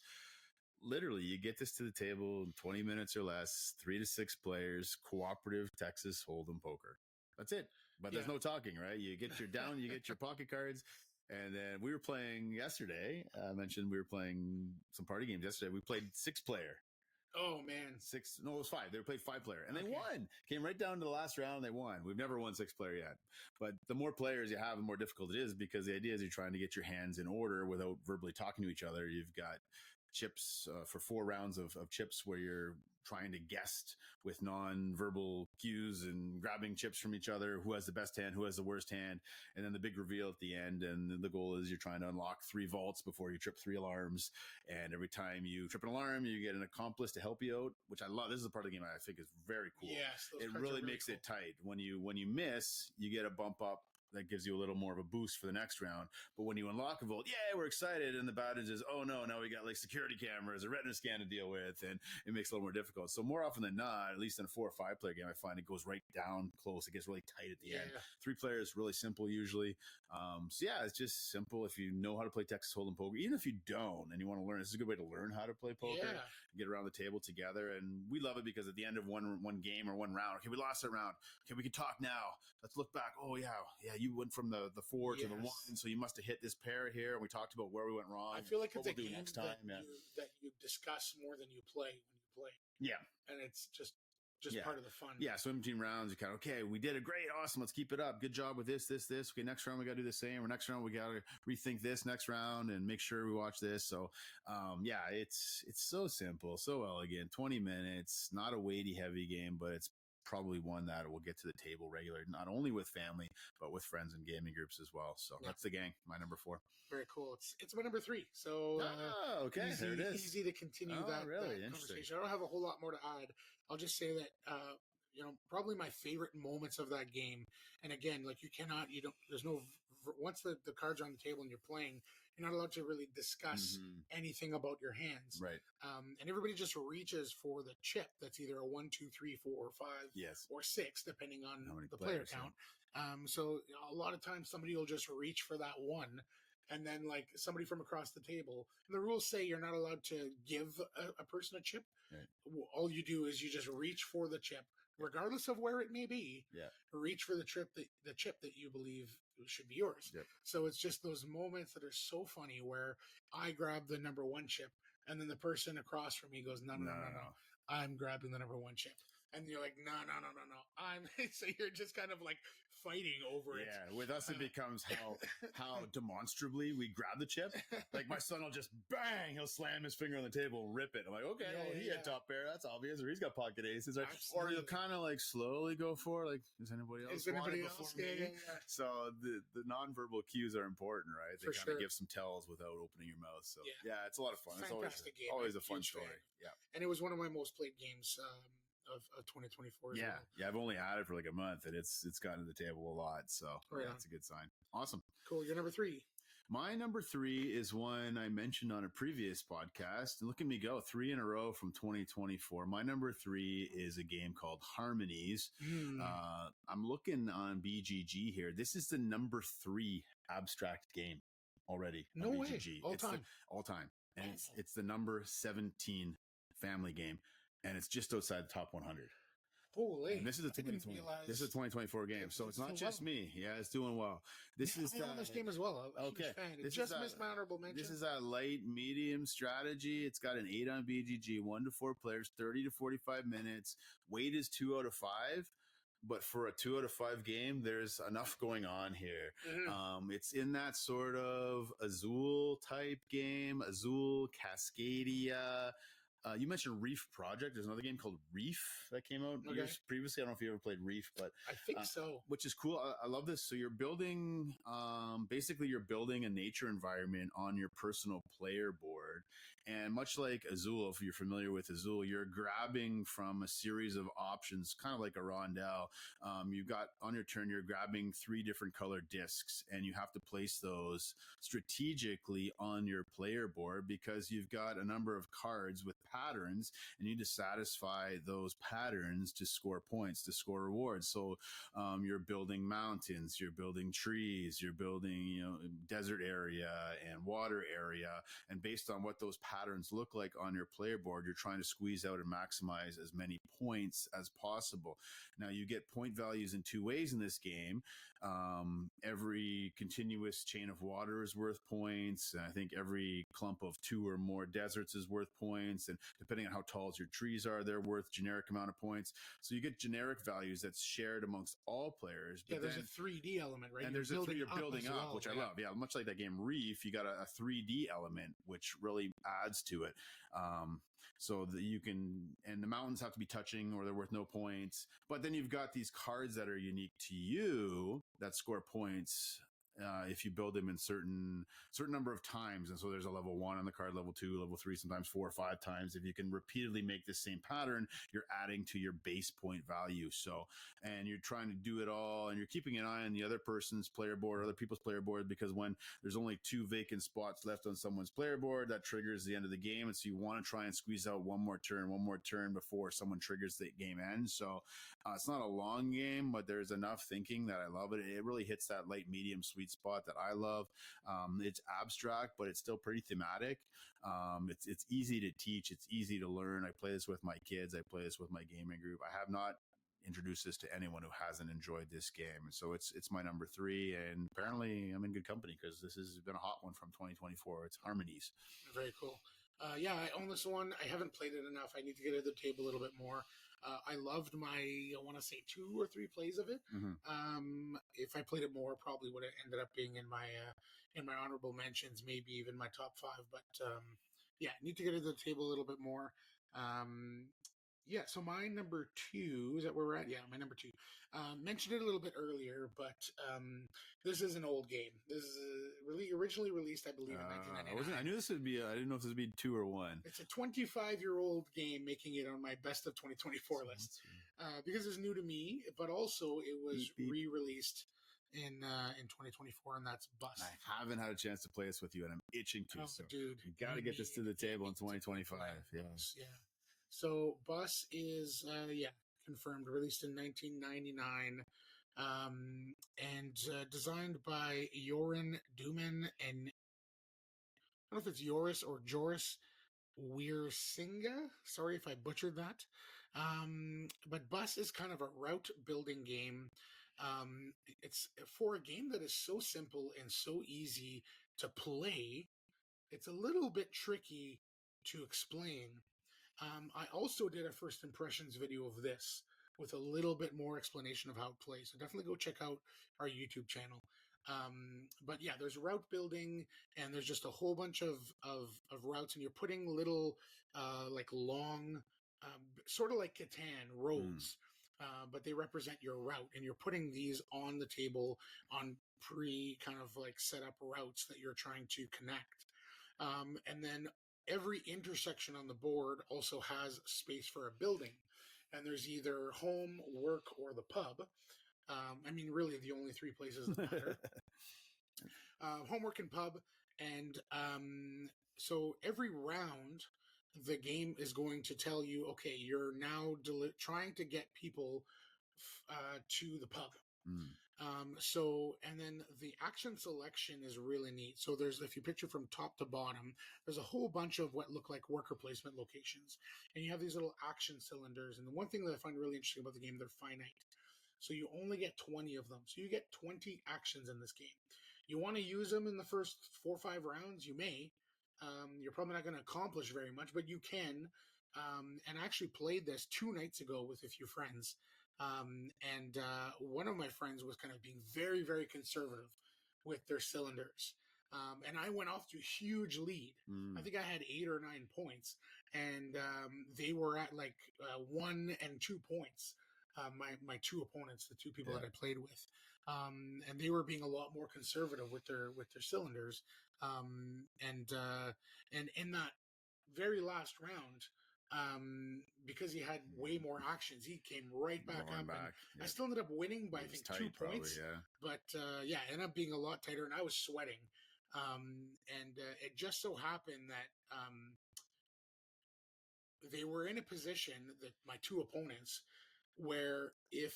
Literally, you get this to the table in 20 minutes or less, 3 to 6 players, cooperative Texas Hold'em poker. That's it. But there's no talking, right? You get your you get your pocket cards. And then we were playing yesterday. I mentioned we were playing some party games yesterday. We played 6-player. Oh, man. 6. No, it was 5. They played 5-player. And they won. Came right down to the last round. They won. We've never won 6-player yet. But the more players you have, the more difficult it is because the idea is you're trying to get your hands in order without verbally talking to each other. You've got chips for 4 rounds of chips where you're trying to guess with non-verbal cues and grabbing chips from each other, who has the best hand, who has the worst hand, and then the big reveal at the end. And the goal is you're trying to unlock 3 vaults before you trip 3 alarms. And every time you trip an alarm, you get an accomplice to help you out, which I love. This is a part of the game I think is very cool. Yes, it really makes it tight. When you miss, you get a bump up that gives you a little more of a boost for the next round. But when you unlock a vault, yeah, we're excited. And the bad news is, oh no, now we got like security cameras, a retina scan to deal with, and it makes it a little more difficult. So more often than not, at least in a 4 or 5 player game, I find it goes right down close. It gets really tight at the end. 3 players, really simple usually. So yeah, it's just simple. If you know how to play Texas Hold'em poker, even if you don't and you want to learn, this is a good way to learn how to play poker. Get around the table together, and we love it because at the end of one game or one round, okay, we lost that round. Okay, we can talk now. Let's look back. Oh yeah, you went from the 4 to the 1, so you must have hit this pair here. And we talked about where we went wrong. I feel like it's a game next time that you discuss more than you play when you play. Yeah, and it's just part of the fun. Yeah, so in between rounds, you kind of, okay, we did it great, awesome, let's keep it up. Good job with this. Okay, next round we got to do the same. Or next round we got to rethink this next round and make sure we watch this. So, yeah, it's so simple, so elegant. 20 minutes, not a weighty, heavy game, but it's probably one that will get to the table regularly, not only with family, but with friends and gaming groups as well. So that's the gang, my number 4. Very cool. It's my number 3. So okay, easy, there it is. Easy to continue that conversation. I don't have a whole lot more to add. I'll just say that probably my favorite moments of that game. And again, like once the cards are on the table and you're playing, you're not allowed to really discuss anything about your hands. Right. And everybody just reaches for the chip. That's either a 1, 2, 3, 4, or 5, or 6, depending on the player count. So a lot of times somebody will just reach for that one. And then like somebody from across the table, and the rules say you're not allowed to give a person a chip. Right. All you do is you just reach for the chip, regardless of where it may be. Reach for the chip that you believe should be yours. So it's just those moments that are so funny where I grab the number 1 chip and then the person across from me goes, no, I'm grabbing the number 1 chip. And you're like, no. So you're just kind of like fighting over it. Yeah, with us it becomes how demonstrably we grab the chip. Like my son will just bang, he'll slam his finger on the table and rip it. I'm like, okay, he had top pair, that's obvious, or he's got pocket aces, or he'll kind of like slowly go for like, is anybody else? So the nonverbal cues are important, right? They kind of give some tells without opening your mouth. So yeah, it's a lot of fun. Fantastic it's always a fun story. Yeah, and it was one of my most played games. Of 2024 as well. Yeah, I've only had it for like a month, and it's gotten to the table a lot, so that's a good sign. Awesome. Cool. Your number 3. My number 3 is one I mentioned on a previous podcast, and look at me go, 3 in a row from 2024. My number 3 is a game called Harmonies. I'm looking on BGG here. This is the number 3 abstract game already. No way. BGG. All time. And it's the number 17 family game. And it's just outside the top 100. Holy! And this is a 2024 game, so it's not just me. Yeah, it's doing well. This is on this game as well. Okay, it's just missed my honorable mention. This is a light medium strategy. It's got an 8 on BGG, 1 to 4 players, 30 to 45 minutes. Weight is 2 out of 5. But for a 2 out of 5 game, there's enough going on here. It's in that sort of Azul type game, Azul Cascadia. You mentioned Reef Project. There's another game called Reef that came out years previously. I don't know if you ever played Reef, but I think so. Which is cool. I love this. So you're building, basically you're building a nature environment on your personal player board. And much like Azul, if you're familiar with Azul, you're grabbing from a series of options, kind of like a rondel. You've got on your turn, you're grabbing 3 different colored discs, and you have to place those strategically on your player board because you've got a number of cards with patterns, and you need to satisfy those patterns to score points, to score rewards. So you're building mountains, you're building trees, you're building desert area and water area, and based on what those patterns look like on your player board, you're trying to squeeze out and maximize as many points as possible. Now you get point values in 2 ways in this game. Every continuous chain of water is worth points, and I think every clump of 2 or more deserts is worth points, and depending on how tall your trees are, they're worth generic amount of points. So you get generic values that's shared amongst all players. But there's a 3D element, right? And you're building up, well, which I love. Yeah, much like that game Reef, you got a 3D element, which really adds to it. So that you can, and the mountains have to be touching or they're worth no points. But then you've got these cards that are unique to you that score points if you build them in certain number of times. And so there's a level 1 on the card, level 2, level 3, sometimes 4 or 5 times. If you can repeatedly make the same pattern, you're adding to your base point value. So, and you're trying to do it all, and you're keeping an eye on the other person's player board, other people's player board, because when there's only 2 vacant spots left on someone's player board, that triggers the end of the game. And so you want to try and squeeze out one more turn before someone triggers the game end. So it's not a long game, but there's enough thinking that I love it. It really hits that light, medium, sweet spot that I love. It's abstract, but it's still pretty thematic. It's easy to teach. It's easy to learn. I play this with my kids. I play this with my gaming group. I have not introduced this to anyone who hasn't enjoyed this game. And so it's my number 3. And apparently I'm in good company because this has been a hot one from 2024. It's Harmonies. Very cool. Yeah, I own this one. I haven't played it enough. I need to get to the table a little bit more. I loved I want to say 2 or 3 plays of it. Mm-hmm. If I played it more, probably would have ended up being in my honorable mentions, maybe even my top 5. But yeah, need to get to the table a little bit more. Yeah, so my number 2, is that where we're at? Yeah, my number 2. Mentioned it a little bit earlier, but this is an old game. This is originally released, I believe, in 1999. I knew this would be, I didn't know if this would be 2 or 1. It's a 25-year-old game, making it on my best of 2024 list. Because it's new to me, but also it was re-released in 2024, and that's Bus. I haven't had a chance to play this with you, and I'm itching to. So dude, you got to get this to the table in 2025. Yeah. So Bus is confirmed, released in 1999, and designed by Joran Duman and I don't know if it's Joris or Joris Wiersinga. Sorry if I butchered that. But Bus is kind of a route building game. It's for a game that is so simple and so easy to play. It's a little bit tricky to explain. I also did a first impressions video of this with a little bit more explanation of how it plays. So definitely go check out our YouTube channel. But yeah, there's route building, and there's just a whole bunch of routes, and you're putting little like long, sort of like Catan roads, but they represent your route, and you're putting these on the table on kind of like set up routes that you're trying to connect. And then every intersection on the board also has space for a building, and there's either home, work, or the pub. I mean, really the only 3 places that matter. Homework and pub. And so every round, the game is going to tell you, okay, you're now trying to get people to the pub. And then the action selection is really neat. So if you picture from top to bottom, there's a whole bunch of what look like worker placement locations, and you have these little action cylinders. And the one thing that I find really interesting about the game, they're finite. So you only get 20 of them. So you get 20 actions in this game. You want to use them in the first 4 or 5 rounds, you may. You're probably not going to accomplish very much, but you can. And I actually played this 2 nights ago with a few friends. And one of my friends was kind of being very, very conservative with their cylinders. And I went off to a huge lead. I think I had 8 or 9 points, and they were at like 1 and 2 points. My 2 opponents, the 2 people that I played with, and they were being a lot more conservative with their cylinders. And in that very last round, because he had way more actions, he came right back up. I still ended up winning by I think 2 points. But it ended up being a lot tighter, and I was sweating. And it just so happened that they were in a position, that my 2 opponents, where if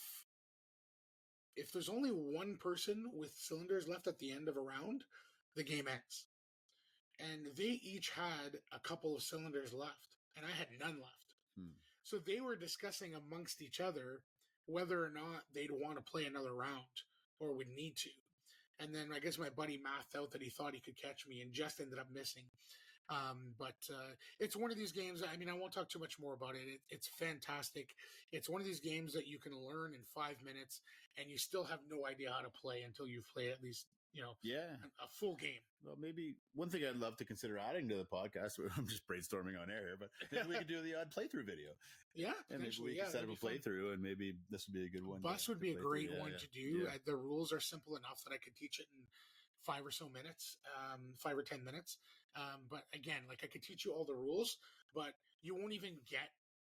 there's only one person with cylinders left at the end of a round, the game ends. And they each had a couple of cylinders left, and I had none left. So they were discussing amongst each other whether or not they'd want to play another round or would need to. And then I guess my buddy mathed out that he thought he could catch me and just ended up missing. But it's one of these games. I mean, I won't talk too much more about it. It's fantastic. It's one of these games that you can learn in 5 minutes, and you still have no idea how to play until you've played at least, Yeah. a full game. Well, maybe one thing I'd love to consider adding to the podcast, I'm just brainstorming on air, but maybe we could do the odd playthrough video. Yeah, And maybe we could set up a playthrough, and maybe this would be a good one. Bus would be a great one to do. Yeah. The rules are simple enough that I could teach it in 5 or so minutes, 5 or 10 minutes. But again, like I could teach you all the rules, but you won't even get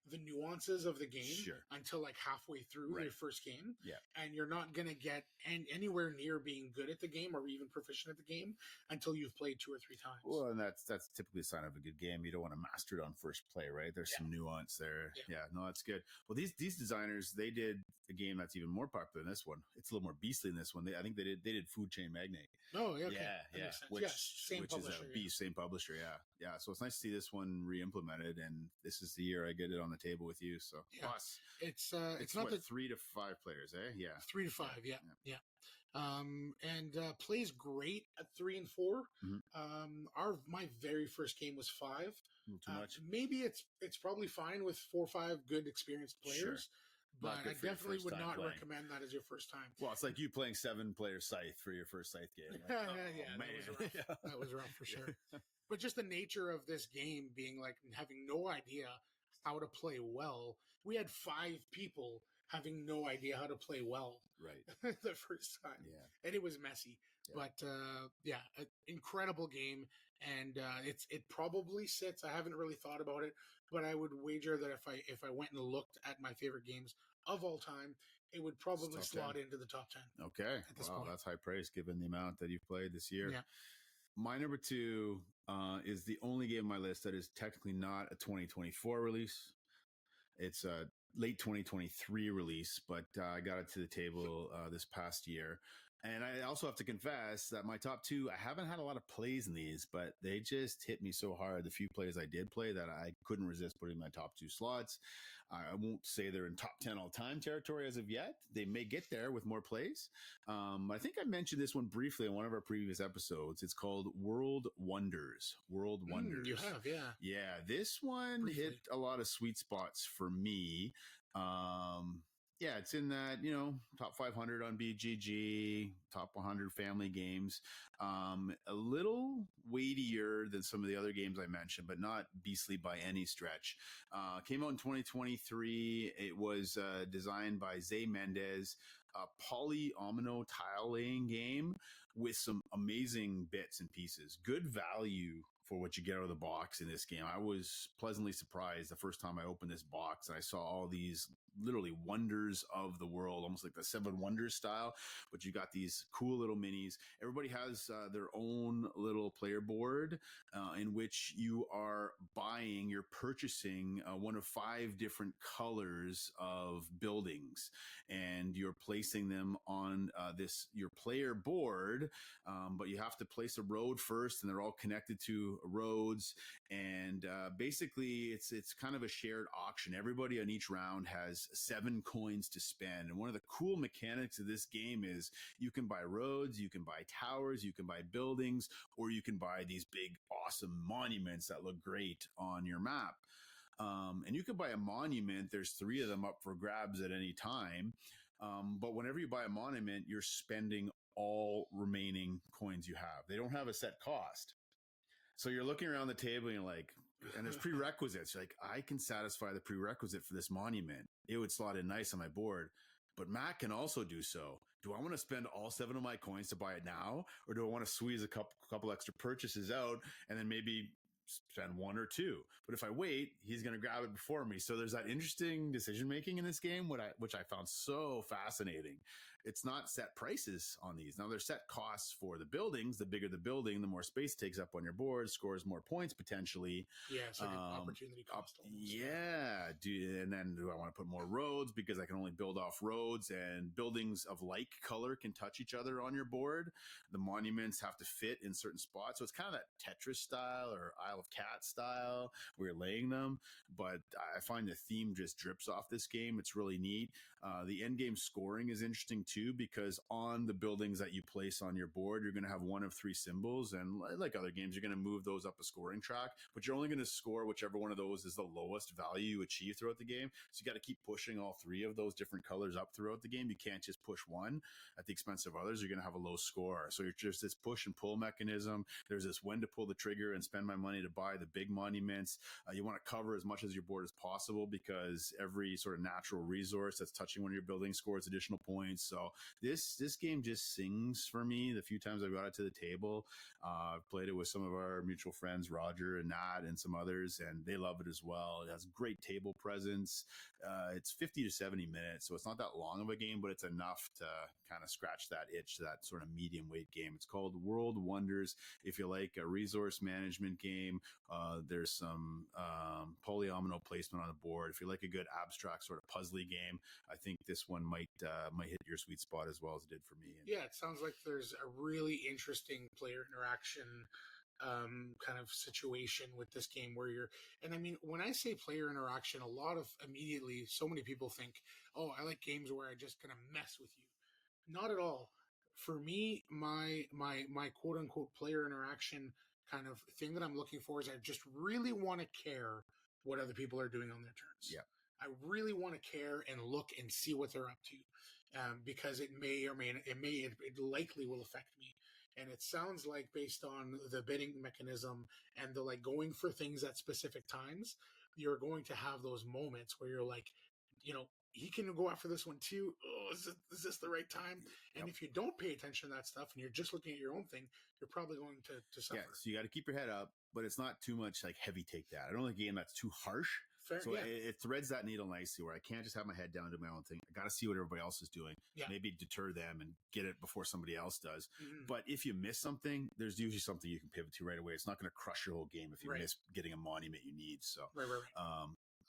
the nuances of the game until like halfway through your first game. Yeah. And you're not going to get anywhere near being good at the game or even proficient at the game until you've played 2 or 3 times. Well, and that's typically a sign of a good game. You don't want to master it on first play, right? There's some nuance there. Yeah, no, that's good. Well, these designers, they did a game that's even more popular than this one. It's a little more beastly than this one. I think they did Food Chain Magnate. Oh, yeah. Okay. Yeah. Same publisher. Is a beast, same publisher. Yeah. So it's nice to see this one re-implemented, and this is the year I get it on the table with you. So plus, it's not 3 to 5 players, eh? Yeah, 3 to 5. Yeah. And plays great at 3 and 4. My very first game was 5. A little too much. Maybe it's probably fine with 4 or 5 good experienced players. But I definitely would not recommend that as your first time. Well, it's like you playing 7-player Scythe for your first Scythe game. Like, that was rough for sure. But just the nature of this game being like having no idea how to play well. We had 5 people having no idea how to play well. Right. The first time. Yeah. And it was messy. Yeah. But an incredible game. And it probably sits. I haven't really thought about it, but I would wager that if I went and looked at my favorite games of all time, it would probably slot into the top 10. Okay. Wow, that's high praise given the amount that you've played this year. Yeah. My number 2 is the only game on my list that is technically not a 2024 release. It's a late 2023 release, but I got it to the table this past year. And I also have to confess that my top 2, I haven't had a lot of plays in these, but they just hit me so hard, the few plays I did play, that I couldn't resist putting my top 2 slots. I won't say they're in top 10 all-time territory as of yet. They may get there with more plays. I think I mentioned this one briefly in one of our previous episodes. It's called World Wonders. World Wonders. You have, yeah. Yeah, this one hit a lot of sweet spots for me. Yeah, it's in that, top 500 on BGG, top 100 family games. A little weightier than some of the other games I mentioned, but not beastly by any stretch. Came out in 2023. It was designed by Zay Mendez, a polyomino tile laying game with some amazing bits and pieces. Good value for what you get out of the box in this game. I was pleasantly surprised the first time I opened this box and I saw all these literally wonders of the world, almost like the 7 Wonders style, but you got these cool little minis. Everybody has their own little player board in which you're purchasing one of 5 different colors of buildings, and you're placing them on your player board, but you have to place a road first, and they're all connected to roads, and basically it's kind of a shared auction. Everybody on each round has 7 coins to spend. And one of the cool mechanics of this game is you can buy roads, you can buy towers, you can buy buildings, or you can buy these big, awesome monuments that look great on your map. And you can buy a monument. There's 3 of them up for grabs at any time. But whenever you buy a monument, you're spending all remaining coins you have. They don't have a set cost. So you're looking around the table and you're like, and there's prerequisites. You're like, I can satisfy the prerequisite for this monument. It would slot in nice on my board, but Matt can also do so. Do I want to spend all 7 of my coins to buy it now? Or do I want to squeeze a couple extra purchases out and then maybe spend 1 or 2? But if I wait, he's going to grab it before me. So there's that interesting decision-making in this game, which I found so fascinating. It's not set prices on these. Now there's set costs for the buildings. The bigger the building, the more space it takes up on your board, scores more points potentially. Yeah, it's like an opportunity cost. Yeah. And then do I want to put more roads because I can only build off roads, and buildings of like color can touch each other on your board. The monuments have to fit in certain spots. So it's kind of that Tetris style or Isle of Cat style where you're laying them. But I find the theme just drips off this game. It's really neat. The end game scoring is interesting too, because on the buildings that you place on your board, you're going to have one of three symbols. And like other games, you're going to move those up a scoring track, but you're only going to score whichever one of those is the lowest value you achieve throughout the game. So you got to keep pushing all three of those different colors up throughout the game. You can't just push one at the expense of others. You're going to have a low score. So you're just this push and pull mechanism. There's this when to pull the trigger and spend my money to buy the big monuments. You want to cover as much as your board as possible, because every sort of natural resource that's touching one of your buildings scores additional points. So this game just sings for me. The few times I've got it to the table, I've played it with some of our mutual friends, Roger and Nat and some others, and they love it as well. It has great table presence. It's 50 to 70 minutes, so it's not that long of a game, but it's enough to kind of scratch that itch, that sort of medium weight game. It's called World Wonders. If you like a resource management game, there's some polyomino placement on the board. If you like a good abstract sort of puzzly game, I think this one might hit your sweet spot as well as it did for me. Yeah, it sounds like there's a really interesting player interaction kind of situation with this game where you're, and I mean, when I say player interaction, a lot of immediately, so many people think, oh, I like games where I just kind of mess with you. Not at all. For me, my quote unquote player interaction kind of thing that I'm looking for is I just really want to care what other people are doing on their turns. Yeah. I really want to care and look and see what they're up to, because it may or may not, it likely will affect me. And it sounds like, based on the bidding mechanism and the like going for things at specific times, you're going to have those moments where you're like, you know, he can go after this one too. Oh, is this the right time? And Yep. if you don't pay attention to that stuff and you're just looking at your own thing, you're probably going to suffer. Yeah, so you got to keep your head up, but it's not too much like heavy take that. I don't like a game that's too harsh. Fair, So yeah. it threads that needle nicely, where I can't just have my head down and do my own thing. I got to see what everybody else is doing. Yeah. Maybe deter them and get it before somebody else does. Mhm. But if you miss something, there's usually something you can pivot to right away. It's not going to crush your whole game if you Right. miss getting a monument you need. So Right.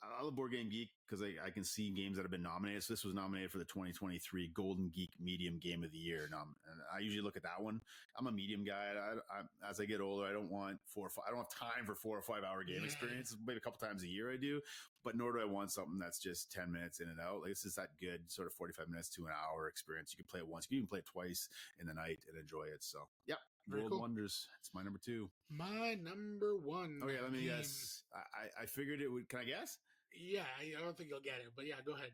I love Board Game Geek because I can see games that have been nominated. So this was nominated for the 2023 Golden Geek Medium Game of the Year. And I usually look at that one. I'm a medium guy. I as I get older, I don't want I don't have time for 4 or 5 hour game experience. Maybe a couple times a year I do, but nor do I want something that's just 10 minutes in and out. Like, this is that good sort of 45 minutes to an hour experience. You can play it once. You can even play it twice in the night and enjoy it. So yeah. Very World cool. Wonders. It's my number 2. My number one. Oh yeah, let me game. guess. I figured it would. Can I guess? Yeah, I don't think you'll get it, but yeah, go ahead.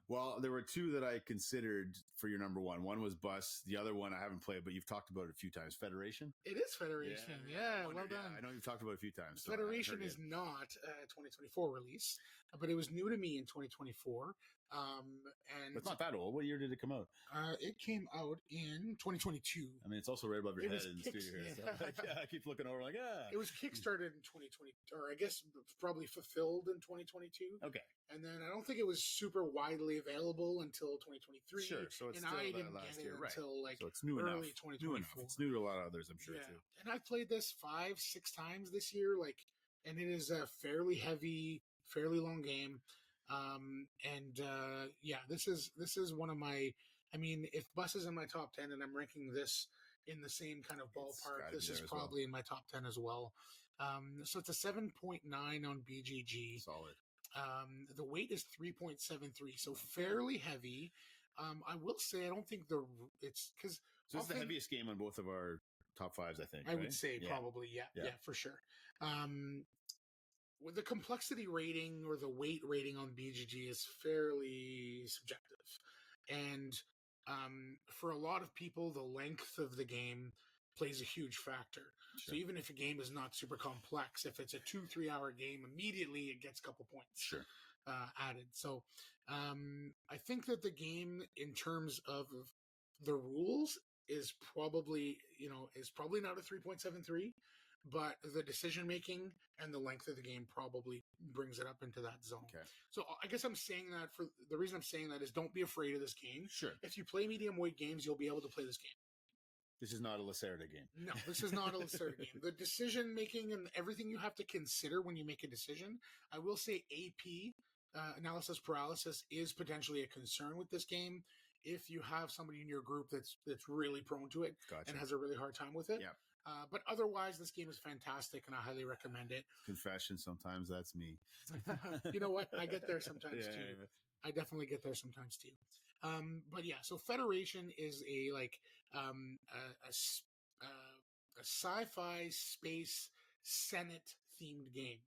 Well, there were 2 that I considered for your number 1. One was Bus. The other one I haven't played, but you've talked about it a few times. Federation. It is Federation. Yeah, well done. I know you've talked about it a few times. so I Federation heard is it. not a 2024 release, but it was new to me in 2024. And But it's not that old. What year did it come out? it came out in 2022. I mean, it's also right above your It head was in the kick- studio here. yeah. So like, I keep looking over like, It was kickstarted in 2020, or I guess probably fulfilled in 2022. okay. And then I don't think it was super widely available until 2023. Sure, so it's and still I that didn't last get year, it right. until like So it's new early enough. 2024. New enough. It's new to a lot of others, I'm sure, too. And I've played this 5-6 times this year, and it is a fairly heavy, fairly long game. This is one of my. I mean, if Bus is in my top 10, and I'm ranking this in the same kind of It's ballpark, gotta this be is there as well. probably in my top 10 as well. So it's a 7.9 on BGG. Solid. The weight is 3.73, so fairly heavy. I will say I don't think it's because So it's the heaviest game on both of our top 5s, I think. I right? would say Yeah. probably, yeah, Yeah. for sure. With the complexity rating or the weight rating on BGG is fairly subjective, and for a lot of people, the length of the game plays a huge factor. So Sure. even if a game is not super complex, if it's a 2-3 hour game, immediately it gets a couple points Sure. added. So I think that the game, in terms of the rules, is probably not a 3.73, but the decision making and the length of the game probably brings it up into that zone. Okay. So I guess I'm saying that for the reason I'm saying that is, don't be afraid of this game. Sure. If you play medium weight games, you'll be able to play this game. This is not a Lacerda game. No, this is not a Lacerda game. The decision making and everything you have to consider when you make a decision, I will say AP, analysis paralysis, is potentially a concern with this game if you have somebody in your group that's really prone to it Gotcha. and has a really hard time with it. Yeah. But otherwise, this game is fantastic, and I highly recommend it. Confession, sometimes that's me. You know what? I get there sometimes Yeah, too. yeah. I definitely get there sometimes too. But yeah, so Federation is a sci-fi space Senate themed game.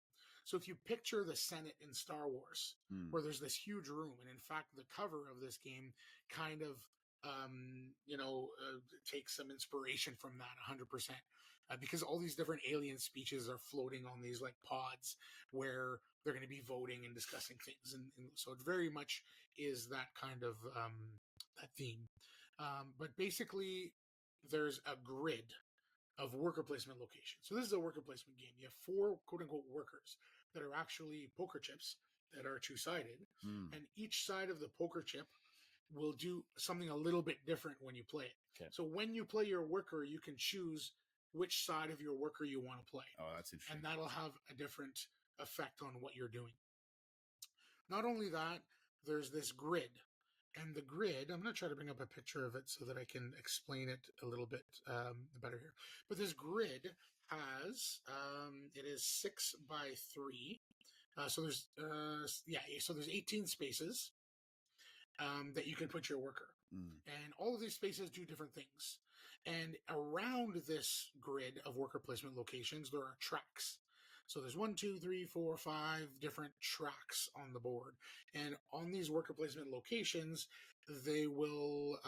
So if you picture the Senate in Star Wars, where there's this huge room, and in fact, the cover of this game kind of takes some inspiration from that 100%, because all these different alien species are floating on these like pods where they're going to be voting and discussing things, and so it very much is that kind of that theme. But basically, there's a grid of worker placement locations. So this is a worker placement game. You have 4 quote-unquote workers that are actually poker chips that are two-sided, and each side of the poker chip will do something a little bit different when you play it. Okay. So when you play your worker, you can choose which side of your worker you want to play. Oh, that's interesting. And that'll have a different effect on what you're doing. Not only that, there's this grid. And the grid, I'm going to try to bring up a picture of it so that I can explain it a little bit better here. But this grid has, it is 6 by 3. So there's 18 spaces that you can put your worker. And all of these spaces do different things. And around this grid of worker placement locations, there are tracks. So there's 1, 2, 3, 4, 5 different tracks on the board. And on these worker placement locations, they will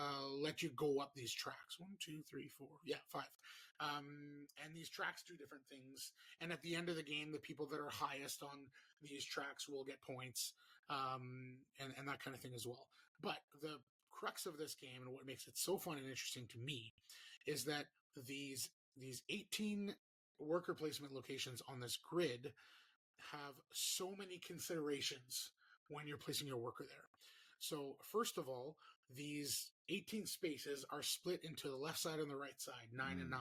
let you go up these tracks. 1, 2, 3, 4, 5. And these tracks do different things. And at the end of the game, the people that are highest on these tracks will get points, and that kind of thing as well. But the crux of this game, and what makes it so fun and interesting to me, is that these 18 worker placement locations on this grid have so many considerations when you're placing your worker there. So first of all, these 18 spaces are split into the left side and the right side, 9 and 9.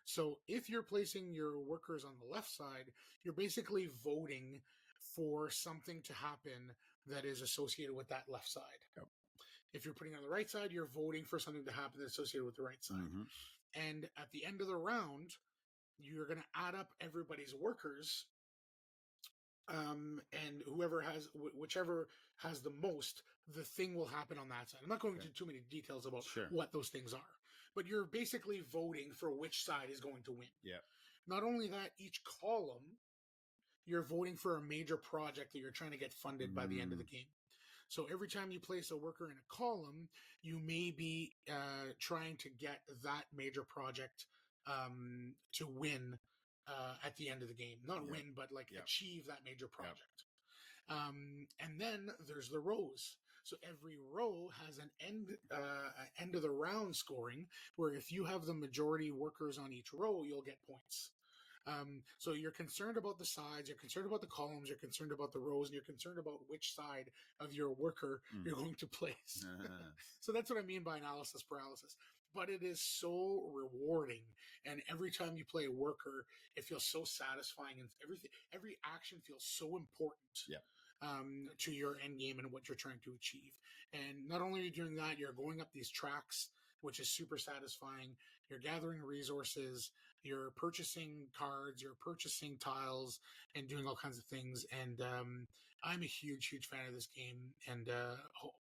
So if you're placing your workers on the left side, you're basically voting for something to happen that is associated with that left side. Yep. If you're putting on the right side, you're voting for something to happen that's associated with the right side. And at the end of the round, you're going to add up everybody's workers, and whichever has the most, the thing will happen on that side. I'm not going into too many details about what those things are, but you're basically voting for which side is going to win. Yeah. Not only that, each column, you're voting for a major project that you're trying to get funded by the end of the game. So every time you place a worker in a column, you may be trying to get that major project to win at the end of the game. Not win, but achieve that major project. And then there's the rows. So every row has an end of the round scoring, where if you have the majority workers on each row, you'll get points. So you're concerned about the sides, you're concerned about the columns, you're concerned about the rows, and you're concerned about which side of your worker you're going to place. So that's what I mean by analysis paralysis. But it is so rewarding, and every time you play a worker, it feels so satisfying, and every action feels so important to your end game and what you're trying to achieve. And not only are you doing that, you're going up these tracks, which is super satisfying. You're gathering resources, you're purchasing cards, you're purchasing tiles, and doing all kinds of things. And I'm a huge fan of this game, and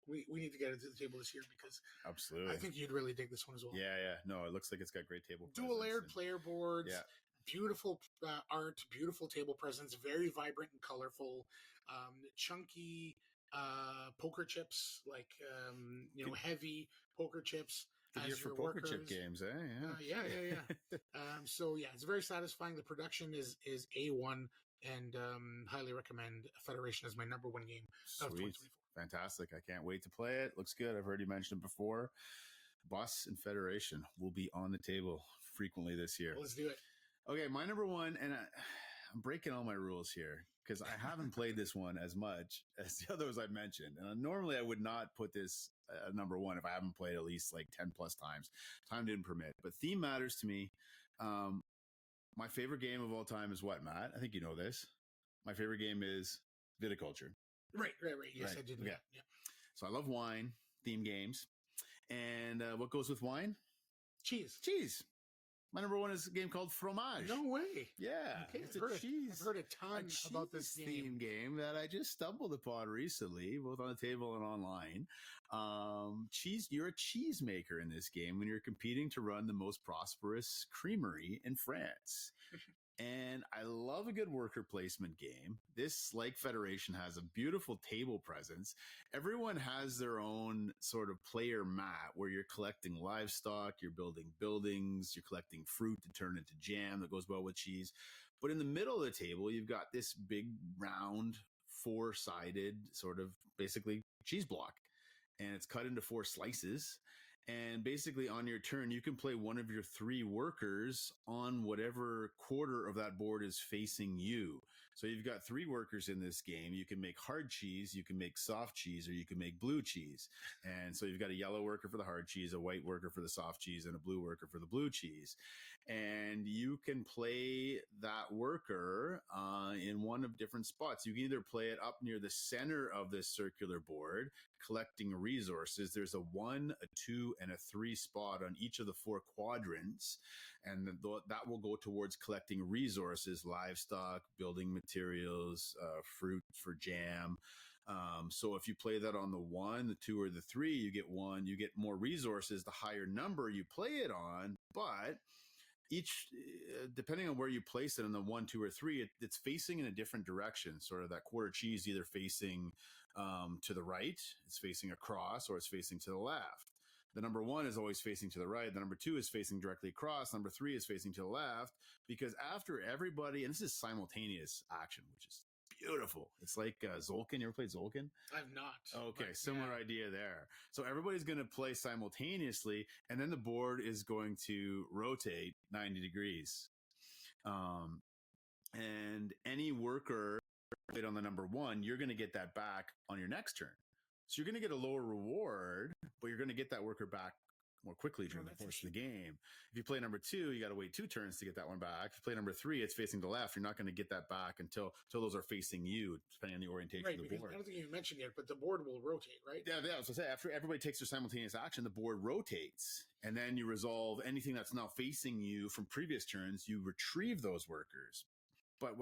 we need to get it to the table this year, because absolutely, I think you'd really dig this one as well. Yeah. No, it looks like it's got great table presence. Dual layered player boards. Yeah. Beautiful art, beautiful table presence, very vibrant and colorful, chunky poker chips, like heavy poker chips. Good year for poker chip games, eh? Yeah. So yeah, it's very satisfying. The production is A1, and highly recommend Federation as my number 1 game of 2024. Fantastic! I can't wait to play it. Looks good. I've heard you mention it before. Boss and Federation will be on the table frequently this year. Let's do it. Okay, my number 1, and I'm breaking all my rules here because I haven't played this one as much as the others I've mentioned. And normally I would not put this number 1 if I haven't played at least like 10 plus times. Time didn't permit. But theme matters to me. My favorite game of all time is what, Matt? I think you know this. My favorite game is Viticulture. Right. Yes, I did know that. Yeah. So I love wine, theme games. And what goes with wine? Cheese. My number one is a game called Fromage. No way. Yeah, Okay, it's I've heard a ton about this theme game that I just stumbled upon recently, both on the table and online. You're a cheesemaker in this game when you're competing to run the most prosperous creamery in France. And I love a good worker placement game. This, like Federation, has a beautiful table presence. Everyone has their own sort of player map where you're collecting livestock, you're building buildings, you're collecting fruit to turn into jam that goes well with cheese. But in the middle of the table, you've got this big, round, four-sided sort of basically cheese block. And it's cut into 4 slices. And basically on your turn, you can play one of your 3 workers on whatever quarter of that board is facing you. So you've got 3 workers in this game. You can make hard cheese, you can make soft cheese, or you can make blue cheese. And so you've got a yellow worker for the hard cheese, a white worker for the soft cheese, and a blue worker for the blue cheese. And you can play that worker in one of different spots. You can either play it up near the center of this circular board, collecting resources. There's a 1, a 2, and a 3 spot on each of the 4 quadrants, and that will go towards collecting resources, livestock, building materials, fruit for jam. So if you play that on the 1, the 2, or the 3, you get more resources the higher number you play it on. But each, depending on where you place it in the 1, 2, or 3, it's facing in a different direction. Sort of that quarter cheese either facing to the right, it's facing across, or it's facing to the left. The number 1 is always facing to the right. The number 2 is facing directly across. Number 3 is facing to the left, because after everybody, and this is simultaneous action, which is beautiful. It's like Zolkin. You ever played Zolkin? I've not. Okay, similar idea there. So everybody's going to play simultaneously, and then the board is going to rotate 90 degrees. And any worker played on the number 1, you're going to get that back on your next turn. So you're going to get a lower reward, but you're going to get that worker back more quickly during the course of the game. If you play number 2, you got to wait 2 turns to get that one back. If you play number 3, it's facing the left. You're not going to get that back until those are facing you, depending on the orientation of the board. I don't think you mentioned yet, but the board will rotate, right? Yeah. I was going to say, after everybody takes their simultaneous action, the board rotates, and then you resolve anything that's now facing you from previous turns. You retrieve those workers. But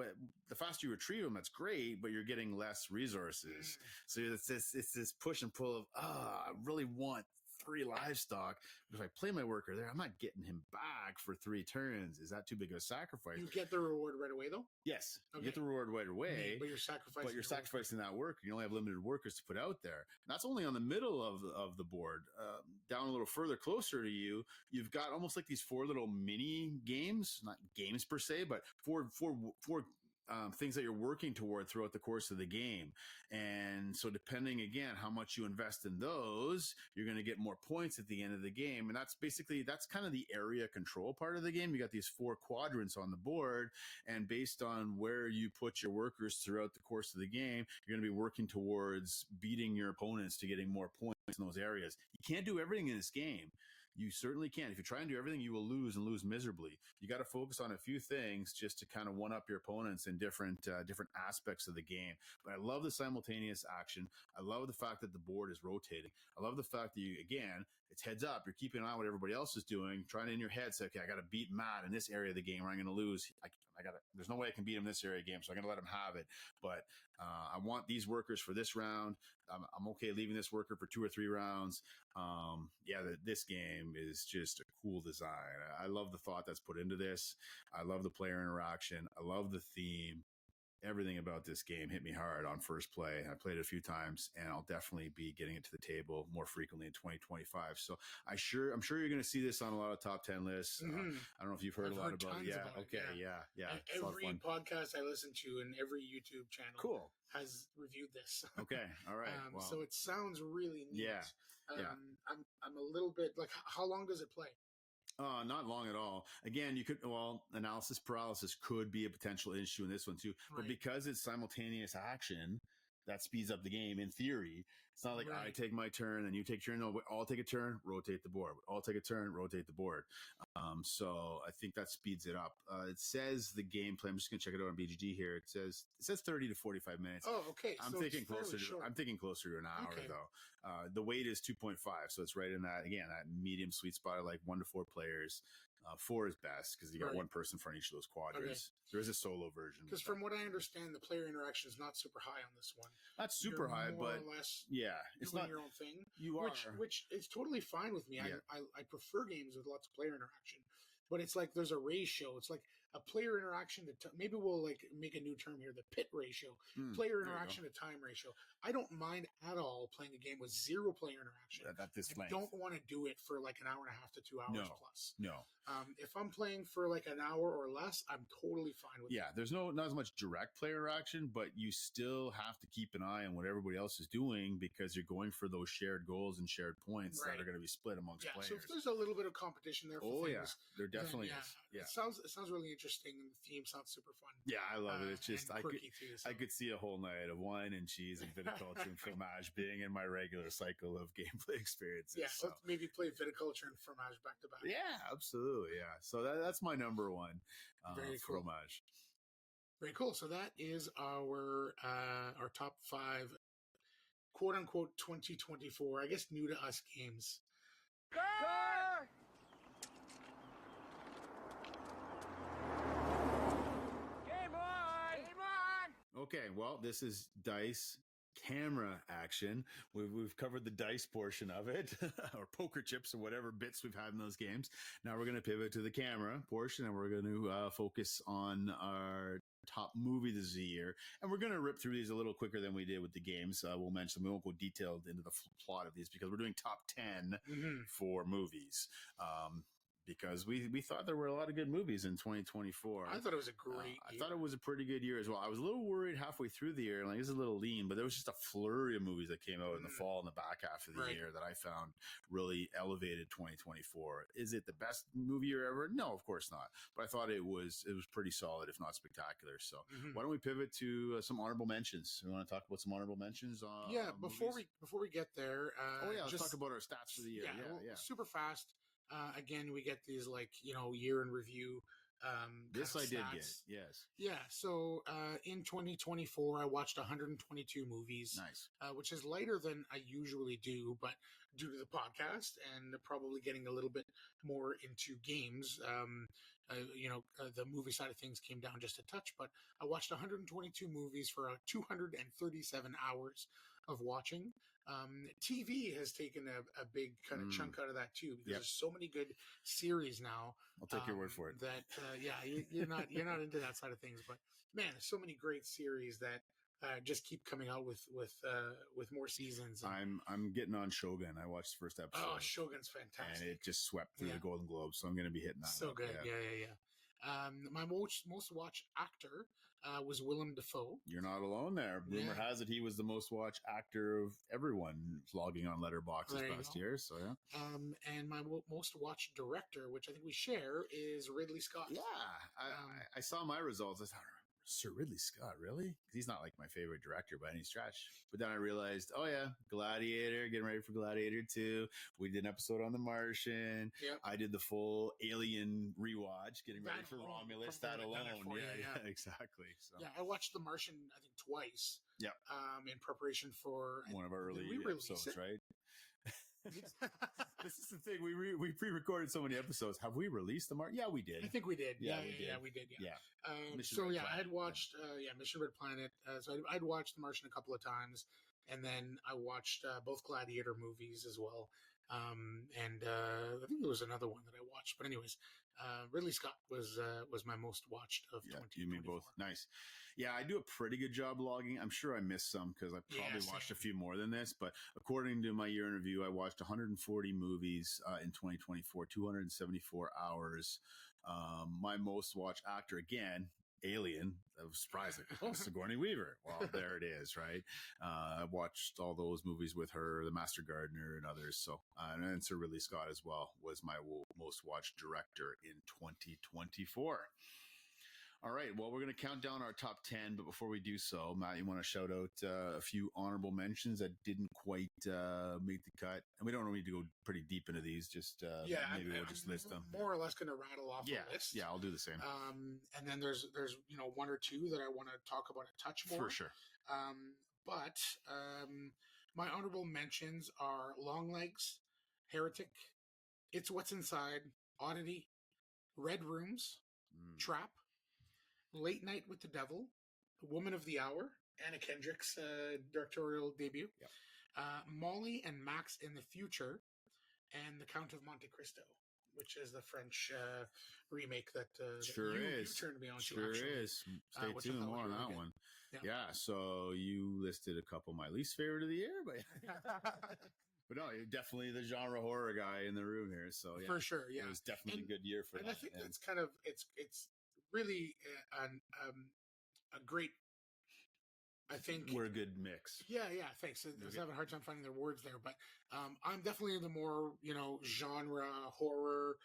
the faster you retrieve them, that's great, but you're getting less resources. So it's this push and pull of, I really want 3 livestock. But if I play my worker there, I'm not getting him back for 3 turns. Is that too big of a sacrifice? You get the reward right away, though? Yes. Okay. You get the reward right away. But you're sacrificing that worker. You only have limited workers to put out there. And that's only on the middle of the board. Down a little further, closer to you, you've got almost like these 4 little mini games, not games per se, but four things that you're working toward throughout the course of the game. And so depending, again, how much you invest in those, you're going to get more points at the end of the game. And that's kind of the area control part of the game. You got these 4 quadrants on the board, and based on where you put your workers throughout the course of the game, you're going to be working towards beating your opponents to getting more points in those areas. You can't do everything in this game. You certainly can. If you try and do everything, you will lose, and lose miserably. You got to focus on a few things just to kind of one up your opponents in different aspects of the game. But I love the simultaneous action. I love the fact that the board is rotating. I love the fact that it's heads up. You're keeping an eye on what everybody else is doing, trying to in your head say, okay, I got to beat Matt in this area of the game, or I'm going to lose. There's no way I can beat him in this area of the game, so I'm going to let him have it. But I want these workers for this round. I'm okay leaving this worker for 2 or 3 rounds. This game is just a cool design. I love the thought that's put into this. I love the player interaction. I love the theme. Everything about this game hit me hard on first play. I played it a few times, and I'll definitely be getting it to the table more frequently in 2025. So I'm sure you're going to see this on a lot of top 10 lists. I don't know if you've heard a lot about it. Yeah. Okay. Yeah. Every podcast I listen to and every YouTube channel has reviewed this. Okay. All right. So it sounds really neat. Yeah. I'm a little bit like, how long does it play? Not long at all. Again, analysis paralysis could be a potential issue in this one too. Right. But because it's simultaneous action, that speeds up the game in theory. It's not like I take my turn and you take your turn. No, we all take a turn, rotate the board. We all take a turn, rotate the board. So I think that speeds it up. It says the gameplay. I'm just going to check it out on BGG here. It says 30 to 45 minutes. Oh, okay. I'm thinking closer to an hour though. The weight is 2.5, so it's right in that medium sweet spot of like 1 to 4 players. 4 is best because you got Right. one person for each of those quadrants. There is a solo version. Because from what I understand, the player interaction is not super high on this one. not super You're high, more but or less yeah, it's doing not. your own thing. You are. Which is totally fine with me. Yeah. I prefer games with lots of player interaction, but it's like there's a ratio. It's like a player interaction to maybe we'll like make a new term here, the pit ratio, player there you interaction to time ratio. I don't mind at all playing a game with 0 player interaction. At this I length. don't want to do it for like an hour and a half to 2 hours No. plus. No. If I'm playing for like an hour or less, I'm totally fine with Yeah, there's not as much direct player interaction, but you still have to keep an eye on what everybody else is doing because you're going for those shared goals and shared points Right. that are going to be split amongst Yeah, players. so if there's a little bit of competition there for Oh things, yeah, there then, definitely yeah, is. Yeah, it sounds really interesting, and the theme sounds super fun. yeah, I love it. It's just and I could quirky too, so. I could see a whole night of wine and cheese and viticulture and fromage being in my regular cycle of gameplay experiences. Yeah, so. let's maybe play viticulture and fromage back to back. Yeah, absolutely. Yeah, so that's my number one. Very cool. Fromage. Very cool. So that is our top 5, quote unquote 2024. I guess new to us games. Okay, well, this is dice camera action. We've covered the dice portion of it, or poker chips, or whatever bits we've had in those games. Now we're going to pivot to the camera portion, and we're going to focus on our top movies of the year. And we're going to rip through these a little quicker than we did with the games. We'll mention, we won't go detailed into the plot of these because we're doing top 10 for movies. Because we thought there were a lot of good movies in 2024. I thought it was a great I year. thought it was a pretty good year as well. I was a little worried halfway through the year, like it's a little lean, but there was just a flurry of movies that came out in the fall and the back half of the Right. year that I found really elevated 2024. Is it the best movie year ever? No, of course not. But I thought it was pretty solid, if not spectacular. So why don't we pivot to some honorable mentions? We want to talk about some honorable mentions? Yeah, on before movies? we get there, let's talk about our stats for the year. Yeah. super fast. Again, we get these year in review. This I did get. stats. Yes. Yeah. So in 2024, I watched 122 movies. Nice. Which is lighter than I usually do, but due to the podcast and probably getting a little bit more into games, the movie side of things came down just a touch. But I watched 122 movies for 237 hours of watching. TV has taken a big kind of chunk out of that too, because there's so many good series now. I'll take your word for it. That you're not into that side of things, but man, there's so many great series that just keep coming out with more seasons. And, I'm getting on Shogun. I watched the first episode. oh, Shogun's fantastic. And it just swept through the Golden Globes, so I'm going to be hitting that. So up. good. Yeah. My most watched actor was Willem Dafoe. You're not alone there. Rumor has it he was the most watched actor of everyone logging on Letterboxd this past year. So yeah. And my most watched director, which I think we share, is Ridley Scott. Yeah, I saw my results. I thought, Sir Ridley Scott, really? He's not like my favorite director by any stretch. But then I realized, oh yeah, Gladiator, getting ready for Gladiator 2. We did an episode on The Martian. Yep. I did the full Alien rewatch, getting ready That for alone, Romulus. probably That done it alone. for you, Yeah, yeah. exactly. So. Yeah, I watched The Martian, I think, twice. Yeah. In preparation for One of our did early we release episodes, it? right? This is the thing. We pre-recorded so many episodes. Have we released the mark? Yeah, we did. I think we did. Yeah, Yeah, we we did. did. Yeah. Mission So Red yeah, I Planet, had watched Mission Red Planet. So I'd watched The Martian a couple of times, and then I watched both Gladiator movies as well. And I think there was another one that I watched. But anyways, Ridley Scott was my most watched of 2024. You mean both? Nice. Yeah, I do a pretty good job logging. I'm sure I missed some because I probably watched a few more than this. But according to my year in review, I watched 140 movies in 2024, 274 hours. My most watched actor, again, Alien. That was surprising. Oh, Sigourney Weaver. Well, there it is, right? I watched all those movies with her, The Master Gardener and others. So, and then Sir Ridley Scott as well was my most watched director in 2024. All right. Well, we're going to count down our top 10, but before we do so, Matt, you want to shout out a few honorable mentions that didn't quite make the cut? And we don't need to go pretty deep into these. Just maybe we'll just list them. More or less going to rattle off the list. Yeah, I'll do the same. And then there's one or two that I want to talk about a touch more. For sure. But my honorable mentions are Longlegs, Heretic, It's What's Inside, Oddity, Red Rooms, Trap, Late Night with the Devil, Woman of the Hour, Anna Kendrick's directorial debut, Molly and Max in the Future, and The Count of Monte Cristo, which is the French remake that, Sure you is. turned me on to. Sure actually. is. Stay which I tuned thought more was on really that good. one. Yeah. Yeah. So you listed a couple of my least favorite of the year, but but no, you're definitely the genre horror guy in the room here. So yeah, For sure, yeah. it was definitely a good year for And that. I think that's kind of it's really a great. I think we're a good mix. Yeah, thanks. I was having a hard time finding the words there, but I'm definitely in the more genre horror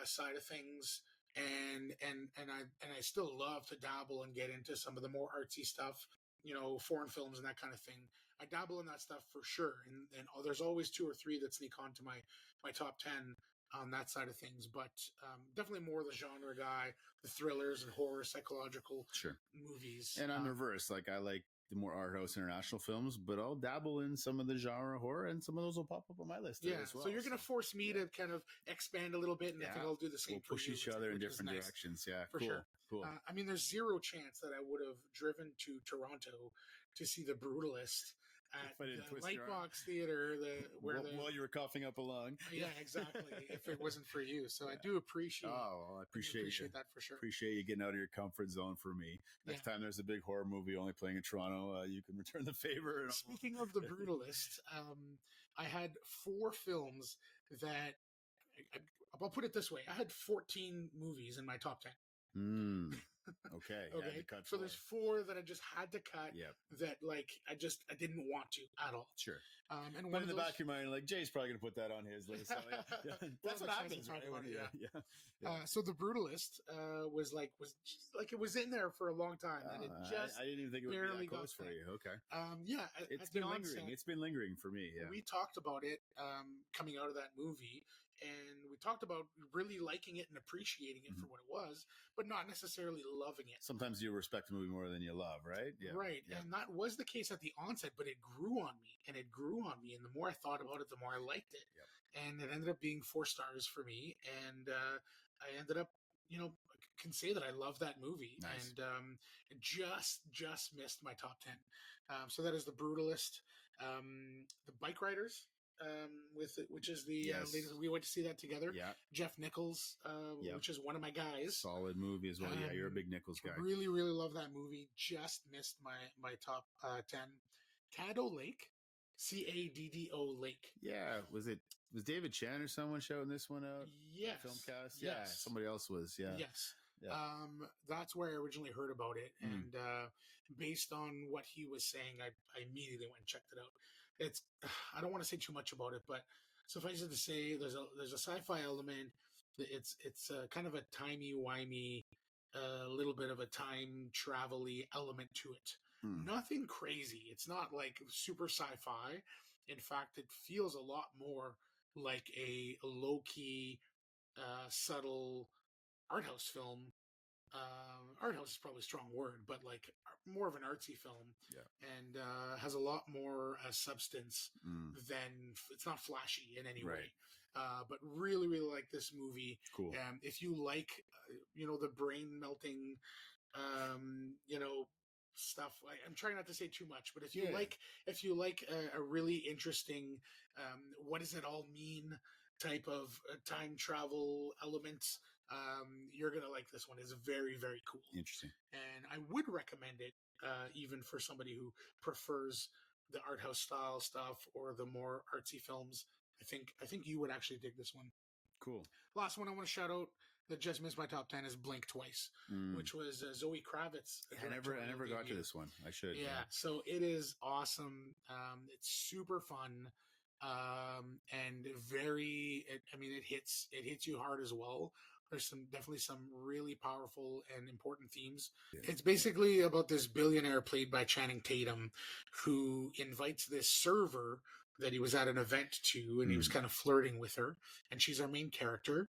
side of things, and I still love to dabble and get into some of the more artsy stuff, foreign films and that kind of thing. I dabble in that stuff for sure, and there's always 2 or 3 that sneak onto my top 10 on that side of things, but definitely more the genre guy, the thrillers and horror psychological movies. And I'm reverse. Like I like the more art house international films, but I'll dabble in some of the genre horror, and some of those will pop up on my list. Yeah, as well. So you're going to force me to kind of expand a little bit, and I think I'll do the same. We'll for push you, each other in which is different nice. directions. Yeah, for sure. Cool. I mean, there's zero chance that I would have driven to Toronto to see The Brutalist at the Lightbox Theater, while you were coughing up a lung. Yeah, exactly. If it wasn't for you, so I do appreciate. I appreciate that for sure. Appreciate you getting out of your comfort zone for me. Next time there's a big horror movie only playing in Toronto, you can return the favor. Speaking of The Brutalist, I had 4 films that. I'll put it this way: I had 14 movies in my top 10. Okay. So there's 4 that I just had to cut. Yep. That I didn't want to at all. Sure. And but in the back of your mind, like Jay's probably gonna put that on his list. So, that's what happens, right? So The Brutalist was it was in there for a long time, and it just I didn't even think it would be that close for you. Okay. It's been lingering. It's been lingering for me. Yeah. We talked about it coming out of that movie. And we talked about really liking it and appreciating it for what it was, but not necessarily loving it. Sometimes you respect a movie more than you love, right? Yeah. Right. Yeah. And that was the case at the onset, but it grew on me and it grew on me. And the more I thought about it, the more I liked it. Yep. And it ended up being 4 stars for me. And I ended up, can say that I love that movie. Nice. And just missed my top 10. So that is The Brutalist. The Bike Riders. Which is the latest. We went to see that together. Yeah. Jeff Nichols, which is one of my guys. Solid movie as well. Yeah, you're a big Nichols guy. Really, really love that movie. Just missed my top 10. Caddo Lake, Caddo Lake. Yeah, was David Chan or someone shouting this one out? Yes. Film cast. Yes. Yeah, somebody else was. Yeah. Yes. Yeah. That's where I originally heard about it, and based on what he was saying, I immediately went and checked it out. I don't want to say too much about it, but suffice it to say, there's a sci-fi element. It's kind of a timey-wimey, little bit of a time travel-y element to it. Nothing crazy. It's not like super sci-fi. In fact, it feels a lot more like a low-key, subtle art house film. Art house is probably a strong word, but like more of an artsy film, and has a lot more substance than it's not flashy in any way. But really, really like this movie. Cool. If you like, the brain melting, stuff. I'm trying not to say too much, but if you like a really interesting, what does it all mean type of time travel elements. You're gonna like this one. It's very, very cool. Interesting. And I would recommend it, even for somebody who prefers the art house style stuff or the more artsy films. I think you would actually dig this one. Cool. Last one I want to shout out that just missed my top 10 is Blink Twice, which was Zoe Kravitz. I never got to this one. I should. Yeah. So it is awesome. It's super fun. And it hits you hard as well. There's definitely some really powerful and important themes. Yeah. It's basically about this billionaire played by Channing Tatum who invites this server that he was at an event to, and he was kind of flirting with her. And she's our main character,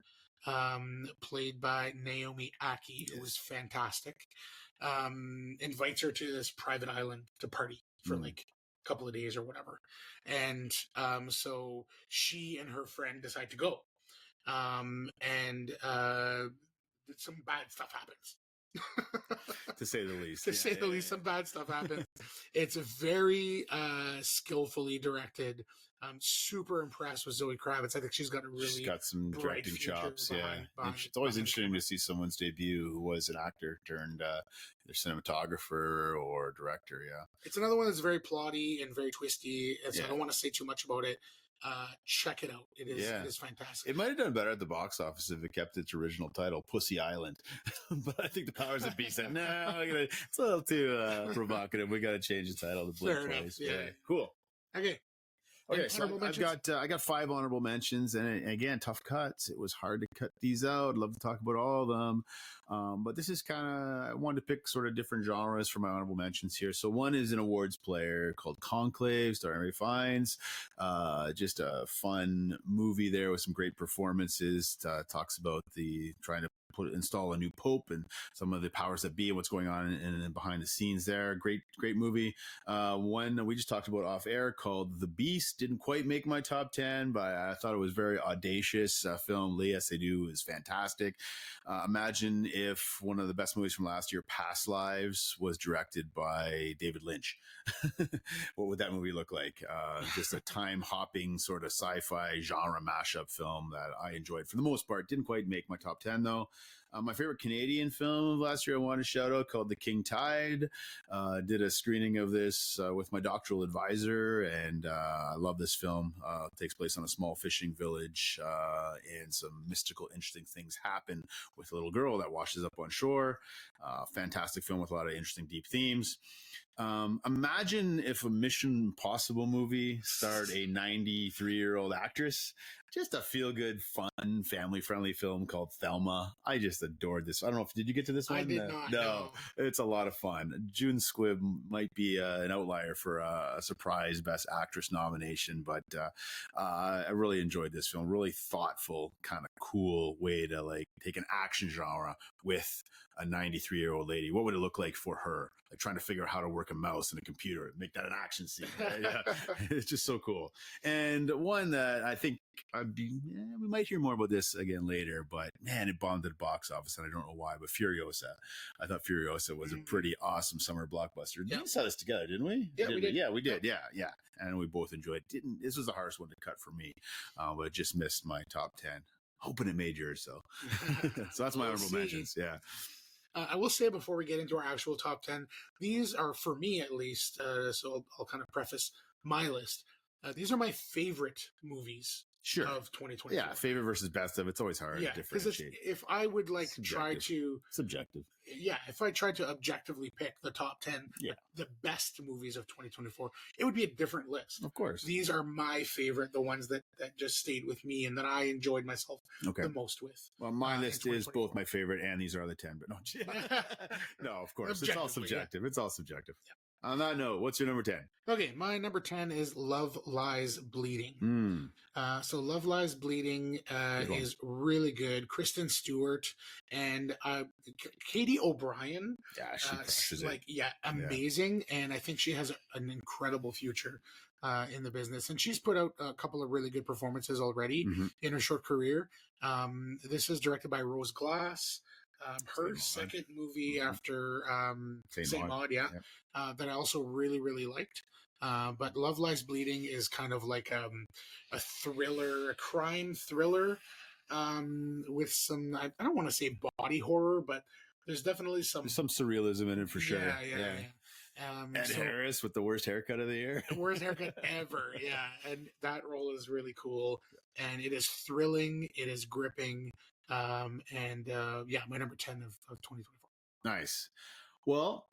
played by Naomi Aki, who was fantastic. Invites her to this private island to party for like a couple of days or whatever. And so she and her friend decide to go. and some bad stuff happens. To say the least. To say the least, some bad stuff happens. It's very skillfully directed. I'm super impressed with Zoe Kravitz. I think she's got a really She's got some bright directing future chops. behind It's always the interesting camera. to see someone's debut who was an actor turned either cinematographer or director. Yeah. It's another one that's very plotty and very twisty, and so Yeah. I don't want to say too much about it. Check it out. It is fantastic. It might have done better at the box office if it kept its original title, Pussy Island. But I think the powers that be said, no, it's a little too provocative. We got to change the title to Blue Fair enough, Place. yeah. Cool. Okay. Okay, Any so honorable I got 5 honorable mentions, and again, tough cuts. It was hard to cut these out. I'd love to talk about all of them, but this is kind of, I wanted to pick sort of different genres for my honorable mentions here. So one is an awards player called Conclave, starring Ray Fiennes. Just a fun movie there with some great performances. Talks about the trying to install a new pope and some of the powers that be and what's going on in behind the scenes there. Great movie. One we just talked about off air called The Beast didn't quite make my top 10, but I thought it was very audacious film. Léa Seydoux is fantastic. Imagine if one of the best movies from last year, Past Lives, was directed by David Lynch. What would that movie look like? Just a time hopping sort of sci-fi genre mashup film that I enjoyed for the most part. Didn't quite make my top 10 though. My favorite Canadian film of last year I want to shout out called The King Tide. Did a screening of this with my doctoral advisor, and I love this film. It takes place on a small fishing village, and some mystical, interesting things happen with a little girl that washes up on shore. Fantastic film with a lot of interesting, deep themes. Imagine if a Mission Impossible movie starred a 93-year-old actress. Just a feel-good, fun, family-friendly film called Thelma. I just adored this. I don't know if did you get to this one? I did not. No, it's a lot of fun. June Squibb might be an outlier for a surprise Best Actress nomination, but I really enjoyed this film. Really thoughtful, kind of cool way to like take an action genre with a 93-year-old lady. What would it look like for her? Like trying to figure out how to work a mouse and a computer, make that an action scene. Yeah. It's just so cool. And one that I think we might hear more about this again later, but man, it bombed at the box office, and I don't know why. But Furiosa, I thought Furiosa was a pretty awesome summer blockbuster. Yeah. We saw this together, didn't we? Yeah, we did. Yeah, we did. Yeah, and we both enjoyed it. This was the hardest one to cut for me, but it just missed my top 10. Hoping it made yours, so so that's my honorable mentions. Yeah. I will say before we get into our actual top 10, these are, for me at least, so I'll kind of preface my list. These are my favorite movies Sure. of 2024. Yeah, favorite versus best of. It's always hard Yeah, to because differentiate. if I would like try Subjective. to, Subjective. yeah, if I tried to objectively pick the top 10, Yeah. the best movies of 2024, it would be a different list. Of course. These are my favorite, the ones that just stayed with me and that I enjoyed myself Okay. the most with. Well, my in list is 2024. both my favorite, and these are the 10. But no, no, of course, it's all Objectively, subjective. It's all subjective. On that note, what's your number 10? Okay, my number 10 is Love Lies Bleeding. So Love Lies Bleeding Good one. is really good. Kristen Stewart and Katie O'Brien, Yeah, she crushes it. amazing. And I think she has an incredible future in the business. And she's put out a couple of really good performances already Mhm. in her short career. This is directed by Rose Glass. Her Saint Maud. second movie after Saint Saint Maud, Maud, that I also really, really liked. But Love Lies Bleeding is kind of like a thriller, a crime thriller, with some, I don't want to say body horror, but there's definitely some There's some surrealism in it for sure. Yeah. Ed Harris with the worst haircut of the year. Worst haircut ever, yeah. And that role is really cool, and it is thrilling. It is gripping, my number 10 of 2024. Nice. Well,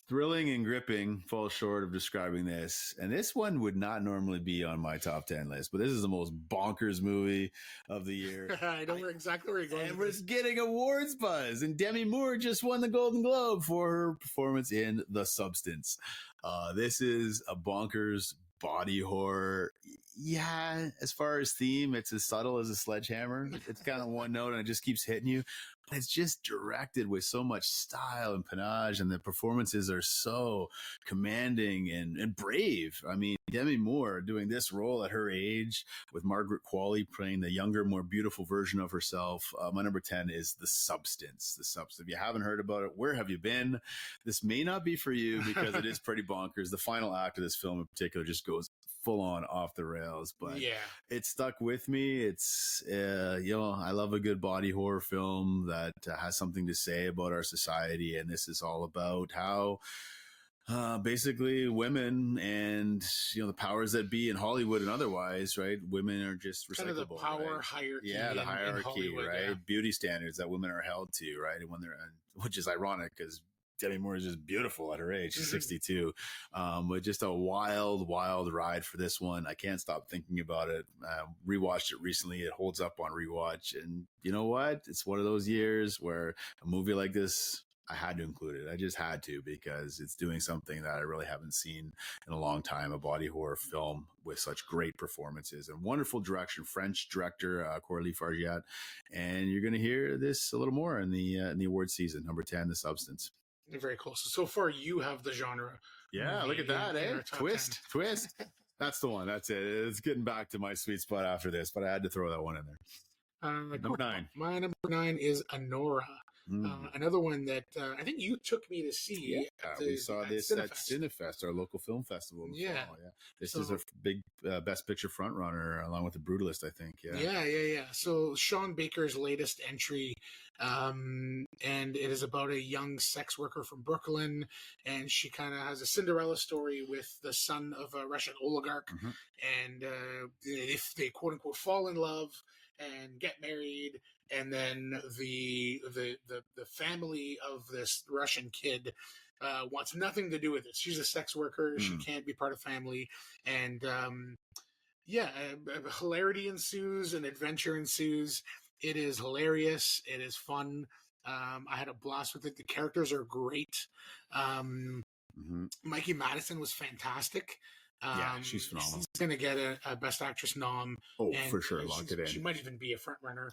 thrilling and gripping falls short of describing this. And this one would not normally be on my top 10 list, but this is the most bonkers movie of the year. I know exactly where you're going. And with we're this. getting awards buzz. And Demi Moore just won the Golden Globe for her performance in The Substance. This is a bonkers body horror. Yeah, as far as theme, it's as subtle as a sledgehammer. It's kind of one note and it just keeps hitting you. It's just directed with so much style and panache, and the performances are so commanding and brave. I mean, Demi Moore doing this role at her age with Margaret Qualley playing the younger, more beautiful version of herself. My number 10 is The Substance. The Substance. If you haven't heard about it, where have you been? This may not be for you because it is pretty bonkers. The final act of this film in particular just goes full on off the rails, but it stuck with me. It's I love a good body horror film that has something to say about our society, and this is all about how basically women and the powers that be in Hollywood and otherwise, right? Women are just recyclable, kind of the power right? hierarchy. The hierarchy, right? Yeah. Beauty standards that women are held to, right? And when they're, which is ironic because Demi Moore is just beautiful at her age. She's 62. But just a wild, wild ride for this one. I can't stop thinking about it. Rewatched it recently. It holds up on rewatch. And you know what? It's one of those years where a movie like this, I had to include it. I just had to because it's doing something that I really haven't seen in a long time, a body horror film with such great performances and wonderful direction. French director, Coralie Fargiat. And you're going to hear this a little more in the award season. Number 10, The Substance. Very cool. So far, you have the genre. Yeah, look at that, Twist. That's the one. That's it. It's getting back to my sweet spot after this, but I had to throw that one in there. Number 9. My number 9 is Anora. Another one that I think you took me to see. We saw this at Cinefest, our local film festival. Fall. This is a big Best Picture frontrunner, along with The Brutalist, I think. Yeah. So Sean Baker's latest entry, and it is about a young sex worker from Brooklyn, and she kind of has a Cinderella story with the son of a Russian oligarch, and if they quote unquote fall in love and get married, and then the family of this Russian kid wants nothing to do with it. She's a sex worker. She can't be part of family. And hilarity ensues and adventure ensues. It is hilarious. It is fun. I had a blast with it. The characters are great. Mikey Madison was fantastic. She's phenomenal. She's going to get a Best Actress nom. Oh, for sure. Lock it in. She might even be a front runner.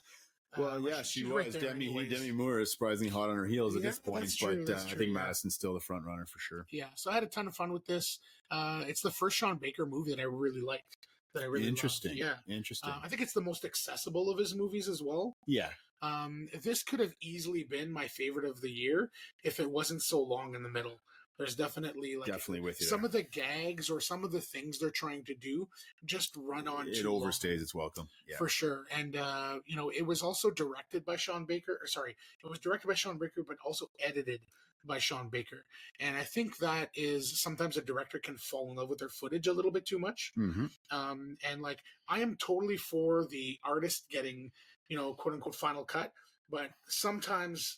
Well, she was. Right Demi Moore is surprisingly hot on her heels at this point, but I think Madison's still the front runner for sure. Yeah, so I had a ton of fun with this. It's the first Sean Baker movie that I really liked. That I really interesting. Loved. Yeah, interesting. I think it's the most accessible of his movies as well. Yeah. This could have easily been my favorite of the year if it wasn't so long in the middle. There's definitely with you. Some of the gags or some of the things they're trying to do just run on. It overstays its welcome. Yeah. For sure. And it was also directed by Sean Baker. It was directed by Sean Baker, but also edited by Sean Baker. And I think that is sometimes a director can fall in love with their footage a little bit too much. And I am totally for the artist getting, quote unquote final cut, but sometimes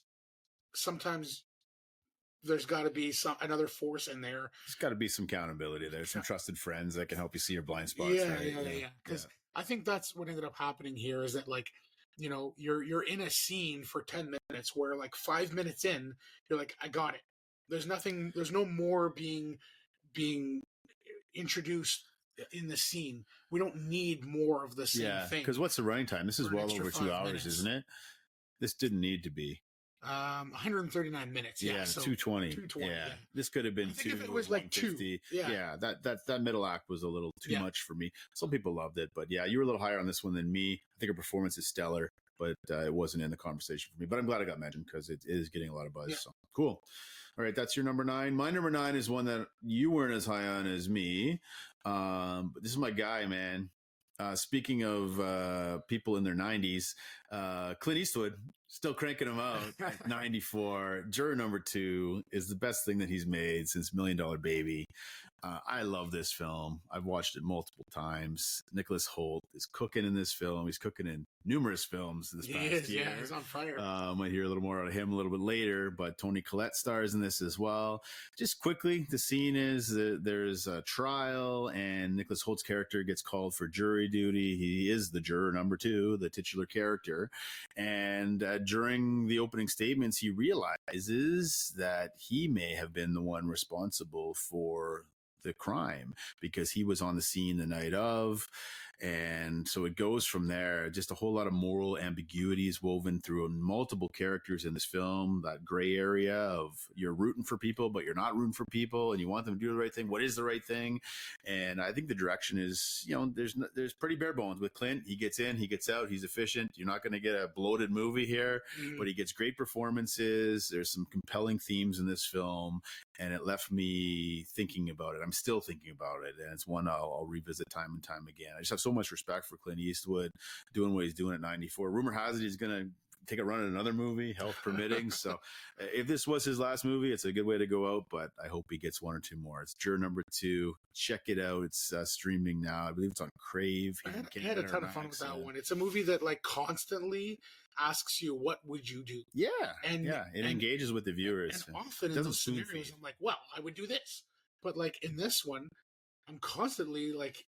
there's got to be another force in there. There's got to be some accountability there. Some trusted friends that can help you see your blind spots. Yeah. Because I think that's what ended up happening here is that you're in a scene for 10 minutes where 5 minutes in, you're like, I got it. There's no more being introduced in the scene. We don't need more of the same thing. Because what's the running time? This is well over 2 hours, minutes. Isn't it? This didn't need to be. 139 minutes. Yeah, so 220. Yeah. This could have been I think if it was 2. That middle act was a little too much for me. Some people loved it, but you were a little higher on this one than me. I think her performance is stellar, but it wasn't in the conversation for me. But I'm glad I got mentioned because it is getting a lot of buzz. Yeah. So cool. All right, that's your number 9. My number 9 is one that you weren't as high on as me. But this is my guy, man. Speaking of people in their 90s, Clint Eastwood, still cranking him out at 94. Juror number 2 is the best thing that he's made since $1 Million Baby. I love this film. I've watched it multiple times. Nicholas Hoult is cooking in this film. He's cooking in numerous films this past year. Yeah, he's on fire. Might hear a little more out of him a little bit later, but Toni Collette stars in this as well. Just quickly, the scene is that there's a trial and Nicholas Hoult's character gets called for jury duty. He is the juror number 2, the titular character. And during the opening statements, he realizes that he may have been the one responsible for the crime because he was on the scene the night of. And so it goes from there. Just a whole lot of moral ambiguity is woven through multiple characters in this film. That gray area of you're rooting for people, but you're not rooting for people, and you want them to do the right thing. What is the right thing? And I think the direction is, there's pretty bare bones with Clint. He gets in, he gets out, he's efficient. You're not going to get a bloated movie here, but he gets great performances. There's some compelling themes in this film, and it left me thinking about it. I'm still thinking about it, and it's one I'll revisit time and time again. I just have so much respect for Clint Eastwood doing what he's doing at 94. Rumor has it he's going to take a run at another movie, health permitting. So if this was his last movie, it's a good way to go out, but I hope he gets one or two more. It's Juror number 2. Check it out. It's streaming now. I believe it's on Crave. I had a ton of fun with that one. It's a movie that like constantly asks you, what would you do? Yeah. It engages with the viewers. And often in those scenarios, I'm like, well, I would do this. But like in this one, I'm constantly like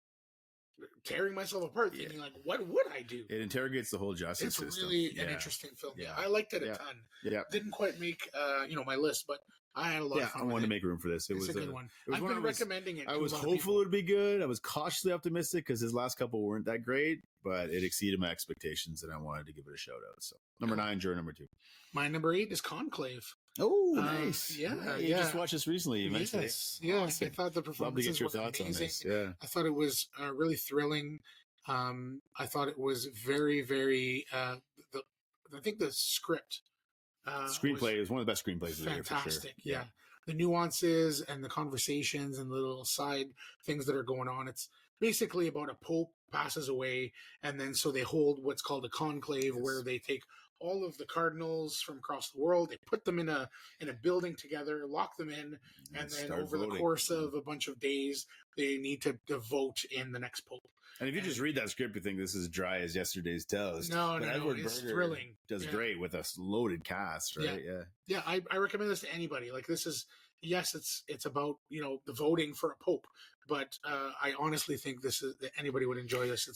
tearing myself apart, thinking like, what would I do? It interrogates the whole justice system. It's really an interesting film. Yeah, I liked it a ton. Yeah, didn't quite make my list, but I had a lot of fun. I wanted to make room for this. It was a good one. I've been recommending it. I was hopeful it would be good. I was cautiously optimistic because his last couple weren't that great, but it exceeded my expectations, and I wanted to give it a shout out. So number 9, Juror number 2. My number 8 is Conclave. Oh, nice! You just watched this recently. Yes, awesome. I thought the performances were amazing. Yeah, I thought it was really thrilling. I thought it was very, very. I think the script, screenplay is one of the best screenplays of the year for sure. Fantastic, yeah. The nuances and the conversations and the little side things that are going on. It's basically about a pope passes away, and then so they hold what's called a conclave, where they take all of the cardinals from across the world, they put them in a building together, lock them in, and then over the course of a bunch of days, they need to vote in the next pope. And if you just read that script, you think this is dry as yesterday's toast. No, it's thrilling. Does great with a loaded cast, right? Yeah. I recommend this to anybody. Like this is, yes, it's about the voting for a pope, but I honestly think that anybody would enjoy this.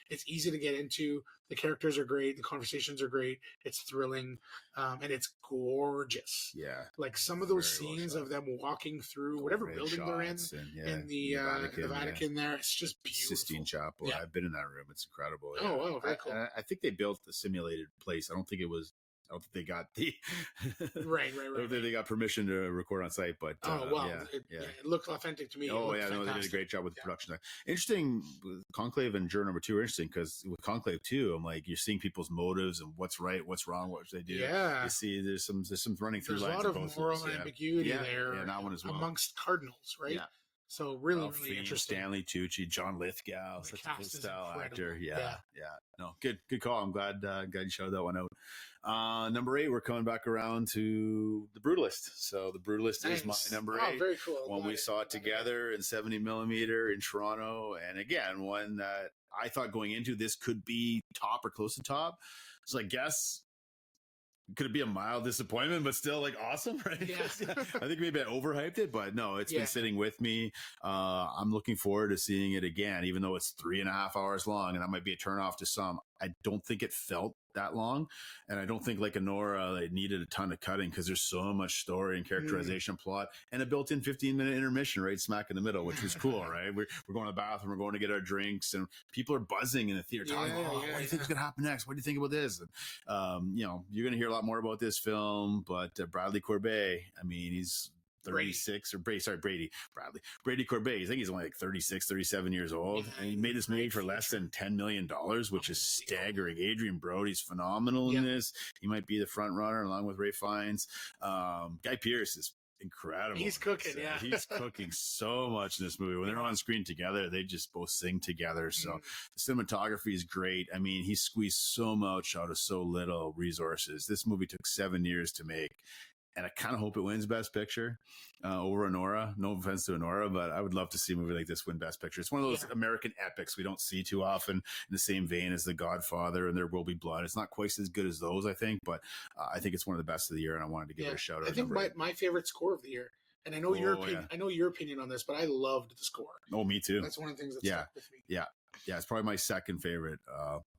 It's easy to get into. The characters are great. The conversations are great. It's thrilling, and it's gorgeous. Yeah, like some of those scenes of them walking through whatever building they're in the Vatican. There, it's just beautiful. Sistine Chapel. Yeah. I've been in that room. It's incredible. Yeah. Oh, very cool. I think they built the simulated place. I don't think they got the right. I don't think they got permission to record on site, but it looked authentic to me. They did a great job with the production. Interesting. Conclave and Juror number 2 are interesting because with Conclave 2, I'm like, you're seeing people's motives and what's right, what's wrong, what should they do. Yeah, you see, there's some running through. There's a lot of moral ambiguity there. Yeah, that one as well. Amongst cardinals, right? Yeah. So really interesting. Stanley Tucci, John Lithgow, such a versatile actor. Yeah. No, good call. I'm glad you showed that one out. Number 8, we're coming back around to The Brutalist. So The Brutalist is my number 8. Very cool. When we saw it together in 70 millimeter in Toronto, and again, one that I thought going into this could be top or close to top. So I guess. Could it be a mild disappointment, but still like awesome, right? Yeah. I think maybe I overhyped it, but no, it's been sitting with me. I'm looking forward to seeing it again, even though it's 3.5 hours long, and that might be a turnoff to some. I don't think it felt that long, and I don't think like Anora they needed a ton of cutting because there's so much story and characterization plot and a built-in 15-minute intermission right smack in the middle, which was cool. Right, we're going to the bathroom, we're going to get our drinks, and people are buzzing in the theater talking about what do you think is going to happen next, what do you think about this, and you're going to hear a lot more about this film, but Bradley Corbet, I mean, he's 36 Brady Corbet. I think he's only like 36, 37 years old. And he made this movie for less than $10 million, which is staggering. Adrian Brody's phenomenal in this. He might be the front runner along with Ray Fiennes. Guy Pearce is incredible. He's cooking, He's cooking so much in this movie. When they're on screen together, they just both sing together. So the cinematography is great. I mean, he squeezed so much out of so little resources. This movie took 7 years to make. And I kind of hope it wins Best Picture over Anora. No offense to Anora, but I would love to see a movie like this win Best Picture. It's one of those American epics we don't see too often in the same vein as The Godfather and There Will Be Blood. It's not quite as good as those, I think, but I think it's one of the best of the year, and I wanted to give it a shout out. I think my favorite score of the year, and I know your opinion. I know your opinion on this, but I loved the score. Oh, me too. That's one of the things that stuck with me. Yeah, it's probably my second favorite.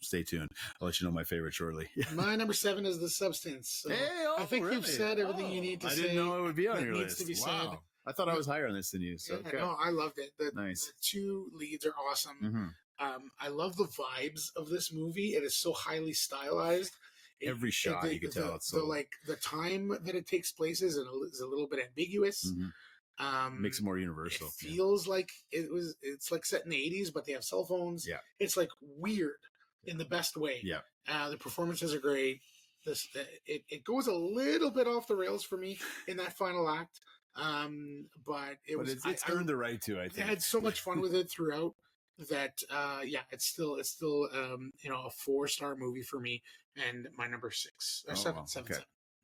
Stay tuned. I'll let you know my favorite shortly. My number 7 is The Substance. So I think you've said everything you need to say. I didn't know it would be on your list. To be said. I thought I was higher on this than you. So no, I loved it. The 2 leads are awesome. I love the vibes of this movie. It is so highly stylized. Every shot, you can tell it's so... the time that it takes place is a little bit ambiguous. Makes it more universal. It feels like it's like set in the 80s, but they have cell phones. Yeah. It's like weird in the best way. Yeah. The performances are great. It goes a little bit off the rails for me in that final act. But it's earned the right to, I think. I had so much fun with it throughout that, it's still, a 4-star movie for me, and my number 6 or 7.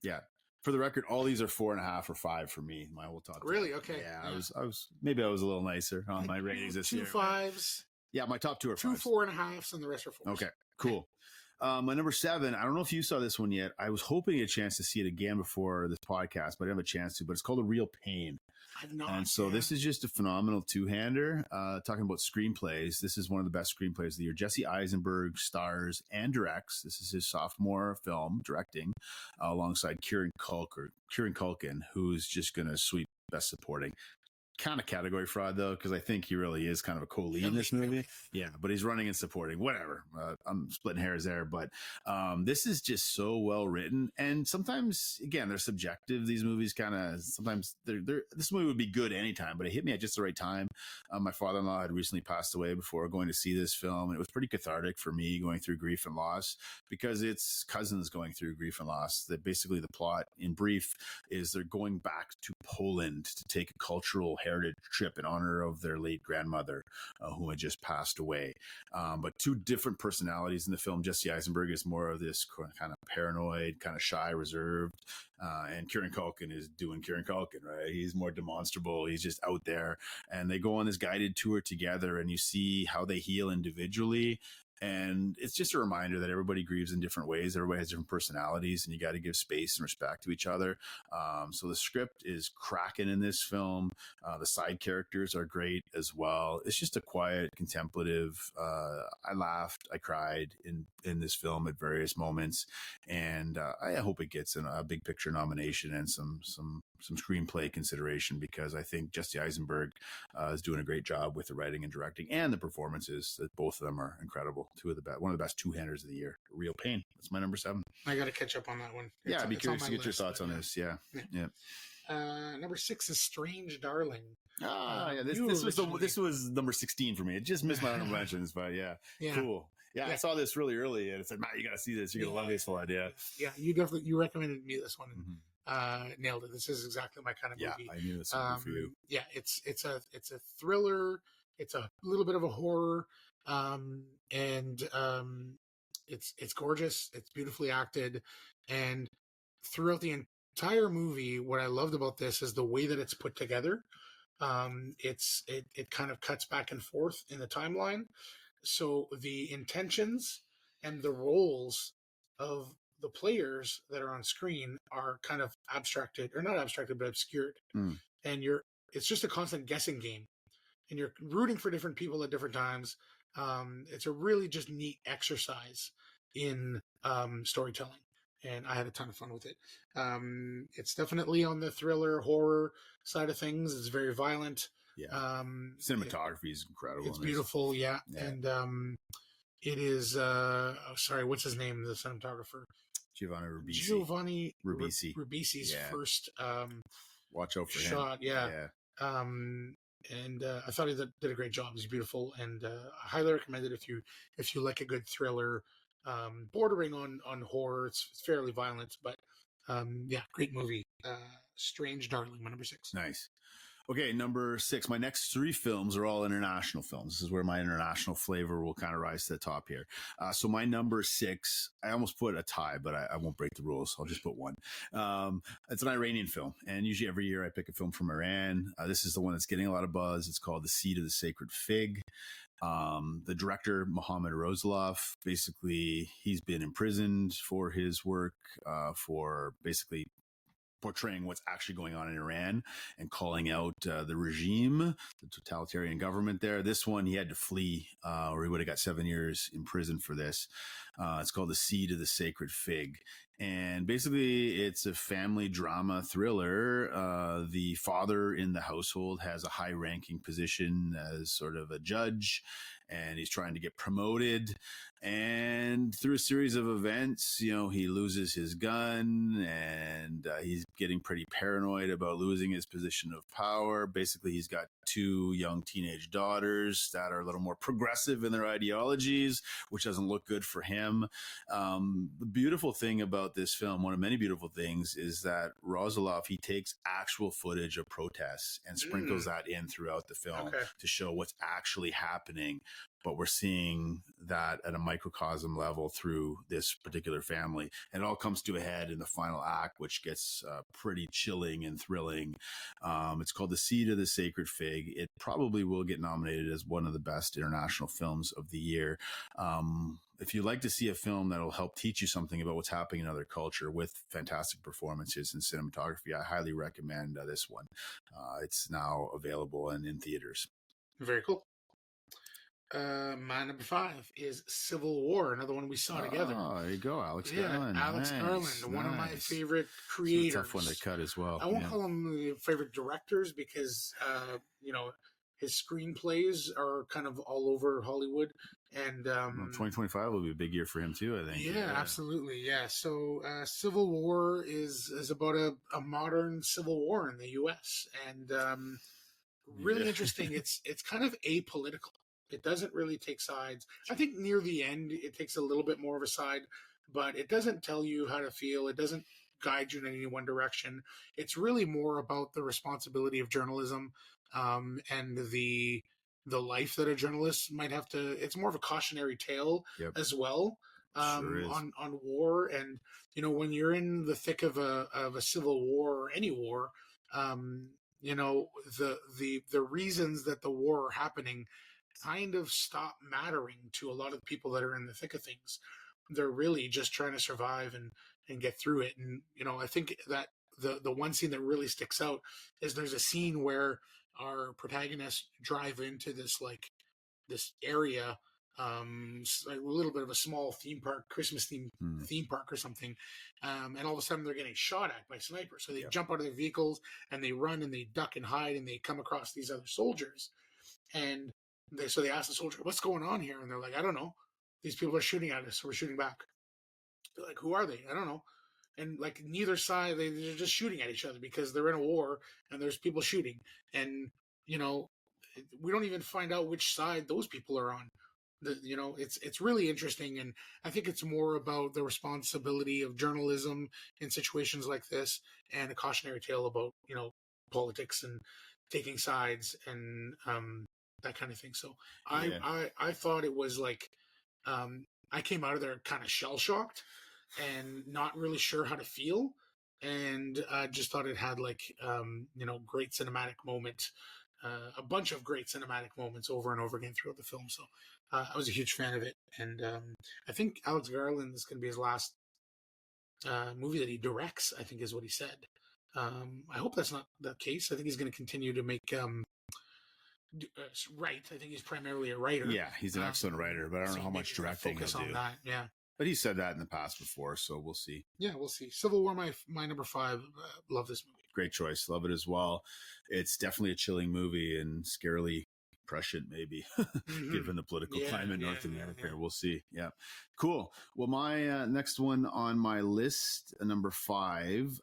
Yeah. For the record, all these are 4.5 or 5 for me. My whole top 10. Really? Okay. Yeah, I was maybe I was a little nicer on my ratings this year. 2 5s. Yeah, my top 2 are 2 5s. 4.5s, and the rest are 4s. Okay, cool. My number 7, I don't know if you saw this one yet. I was hoping a chance to see it again before this podcast, but I didn't have a chance to. But it's called A Real Pain. I've not. And so this is just a phenomenal two-hander. Talking about screenplays, this is one of the best screenplays of the year. Jesse Eisenberg stars and directs. This is his sophomore film directing, alongside Kieran Culkin, who's just going to sweep Best Supporting. Kind of category fraud though, because I think he really is kind of a co-lead in this movie. Yeah, but he's running and supporting. Whatever. I'm splitting hairs there, but this is just so well written. And sometimes, again, they're subjective. These movies kind of sometimes this movie would be good anytime, but it hit me at just the right time. My father-in-law had recently passed away before going to see this film, and it was pretty cathartic for me going through grief and loss, because it's cousins going through grief and loss. That basically the plot, in brief, is they're going back to Poland to take a cultural heritage trip in honor of their late grandmother, who had just passed away. But two different personalities in the film. Jesse Eisenberg is more of this kind of paranoid, kind of shy, reserved, and Kieran Culkin is doing Kieran Culkin, right? He's more demonstrable. He's just out there, and they go on this guided tour together, and you see how they heal individually. And it's just a reminder that everybody grieves in different ways. Everybody has different personalities, and you got to give space and respect to each other. So the script is cracking in this film. The side characters are great as well. It's just a quiet, contemplative. I laughed, I cried in this film at various moments, and I hope it gets a Big Picture nomination and some screenplay consideration, because I think Jesse Eisenberg is doing a great job with the writing and directing and the performances. That both of them are incredible. One of the best two-handers of the year. Real Pain. That's my number 7. I got to catch up on that one. I'd be curious to get your thoughts on this. Yeah. Number 6 is Strange Darling. This was number 16 for me. It just missed my honorable mentions, but cool. Yeah, I saw this really early, and it said, Matt, you got to see this. You're gonna love this one. Yeah, you recommended me this one. Nailed it. This is exactly my kind of movie. I knew this would be for you. Yeah, it's a thriller. It's a little bit of a horror, and it's gorgeous. It's beautifully acted, and throughout the entire movie, what I loved about this is the way that it's put together. It kind of cuts back and forth in the timeline, so the intentions and the roles of the players that are on screen are kind of abstracted, or not abstracted, but obscured. And it's just a constant guessing game, and you're rooting for different people at different times. It's a really just neat exercise in storytelling, and I had a ton of fun with it. It's definitely on the thriller horror side of things. It's very violent. Cinematography is incredible. It's beautiful. And it is what's his name, the cinematographer? Giovanni Ribisi. Ribisi's first watch out for shot. him. And I thought he did a great job. He's beautiful, and I highly recommend it if you like a good thriller, bordering on horror. It's fairly violent, but great movie. Strange Darling, my number 6. Nice. Okay, number 6. My next 3 films are all international films. This is where my international flavor will kind of rise to the top here. So my number 6, I almost put a tie, but I won't break the rules. I'll just put one. It's an Iranian film, and usually every year I pick a film from Iran. This is the one that's getting a lot of buzz. It's called The Seed of the Sacred Fig. The director, Mohammad Rozalov, basically, he's been imprisoned for his work, for basically portraying what's actually going on in Iran and calling out the regime, the totalitarian government there. This one, he had to flee, or he would have got 7 years in prison for this. It's called The Seed of the Sacred Fig. And basically, it's a family drama thriller. The father in the household has a high ranking position as sort of a judge, and he's trying to get promoted. And through a series of events, he loses his gun, and he's getting pretty paranoid about losing his position of power. Basically, he's got 2 young teenage daughters that are a little more progressive in their ideologies, which doesn't look good for him. The beautiful thing about this film, one of many beautiful things, is that Rozalov, he takes actual footage of protests and sprinkles that in throughout the film to show what's actually happening. But we're seeing that at a microcosm level through this particular family. And it all comes to a head in the final act, which gets pretty chilling and thrilling. It's called The Seed of the Sacred Fig. It probably will get nominated as one of the best international films of the year. If you'd like to see a film that'll help teach you something about what's happening in other culture with fantastic performances and cinematography, I highly recommend this one. It's now available and in theaters. Very cool. My number 5 is Civil War, another one we saw together. Oh, there you go, Alex Garland. Alex Garland, one of my favorite creators. It's a tough one to cut as well. I won't call him favorite directors because, his screenplays are kind of all over Hollywood. And 2025 will be a big year for him too, I think. Yeah, absolutely. Yeah. So Civil War is about a modern civil war in the U.S. And really interesting. It's kind of apolitical. It doesn't really take sides. I think near the end, it takes a little bit more of a side, but it doesn't tell you how to feel. It doesn't guide you in any one direction. It's really more about the responsibility of journalism and the life that a journalist might have to. It's more of a cautionary tale as well on war. And when you're in the thick of a civil war or any war, the reasons that the war are happening kind of stop mattering to a lot of people that are in the thick of things. They're really just trying to survive and get through it. And, I think that the one scene that really sticks out is there's a scene where our protagonists drive into this area, a little bit of a small theme park, Christmas theme park or something. And all of a sudden they're getting shot at by snipers. So they jump out of their vehicles and they run and they duck and hide and they come across these other soldiers. And so they ask the soldier, "What's going on here?" And they're like, "I don't know. These people are shooting at us, so we're shooting back." They're like, "Who are they?" "I don't know." And neither side, they're just shooting at each other because they're in a war and there's people shooting. And, we don't even find out which side those people are on. It's really interesting. And I think it's more about the responsibility of journalism in situations like this and a cautionary tale about, politics and taking sides and, that kind of thing. So I thought it was I came out of there kind of shell shocked and not really sure how to feel. And I just thought it had great cinematic moments, a bunch of great cinematic moments over and over again throughout the film. So I was a huge fan of it. And I think Alex Garland is going to be his last movie that he directs, I think is what he said. I hope that's not the case. I think he's going to continue to make write. I think he's primarily a writer. Yeah, he's an excellent writer, but I don't know how much directing he'll do. That. Yeah, but he said that in the past before, so we'll see. Yeah, we'll see. Civil War, my number 5. Love this movie. Great choice. Love it as well. It's definitely a chilling movie and scarily prescient, maybe, given the political climate in North America. We'll see. Yeah. Cool. Well, my next one on my list, number 5,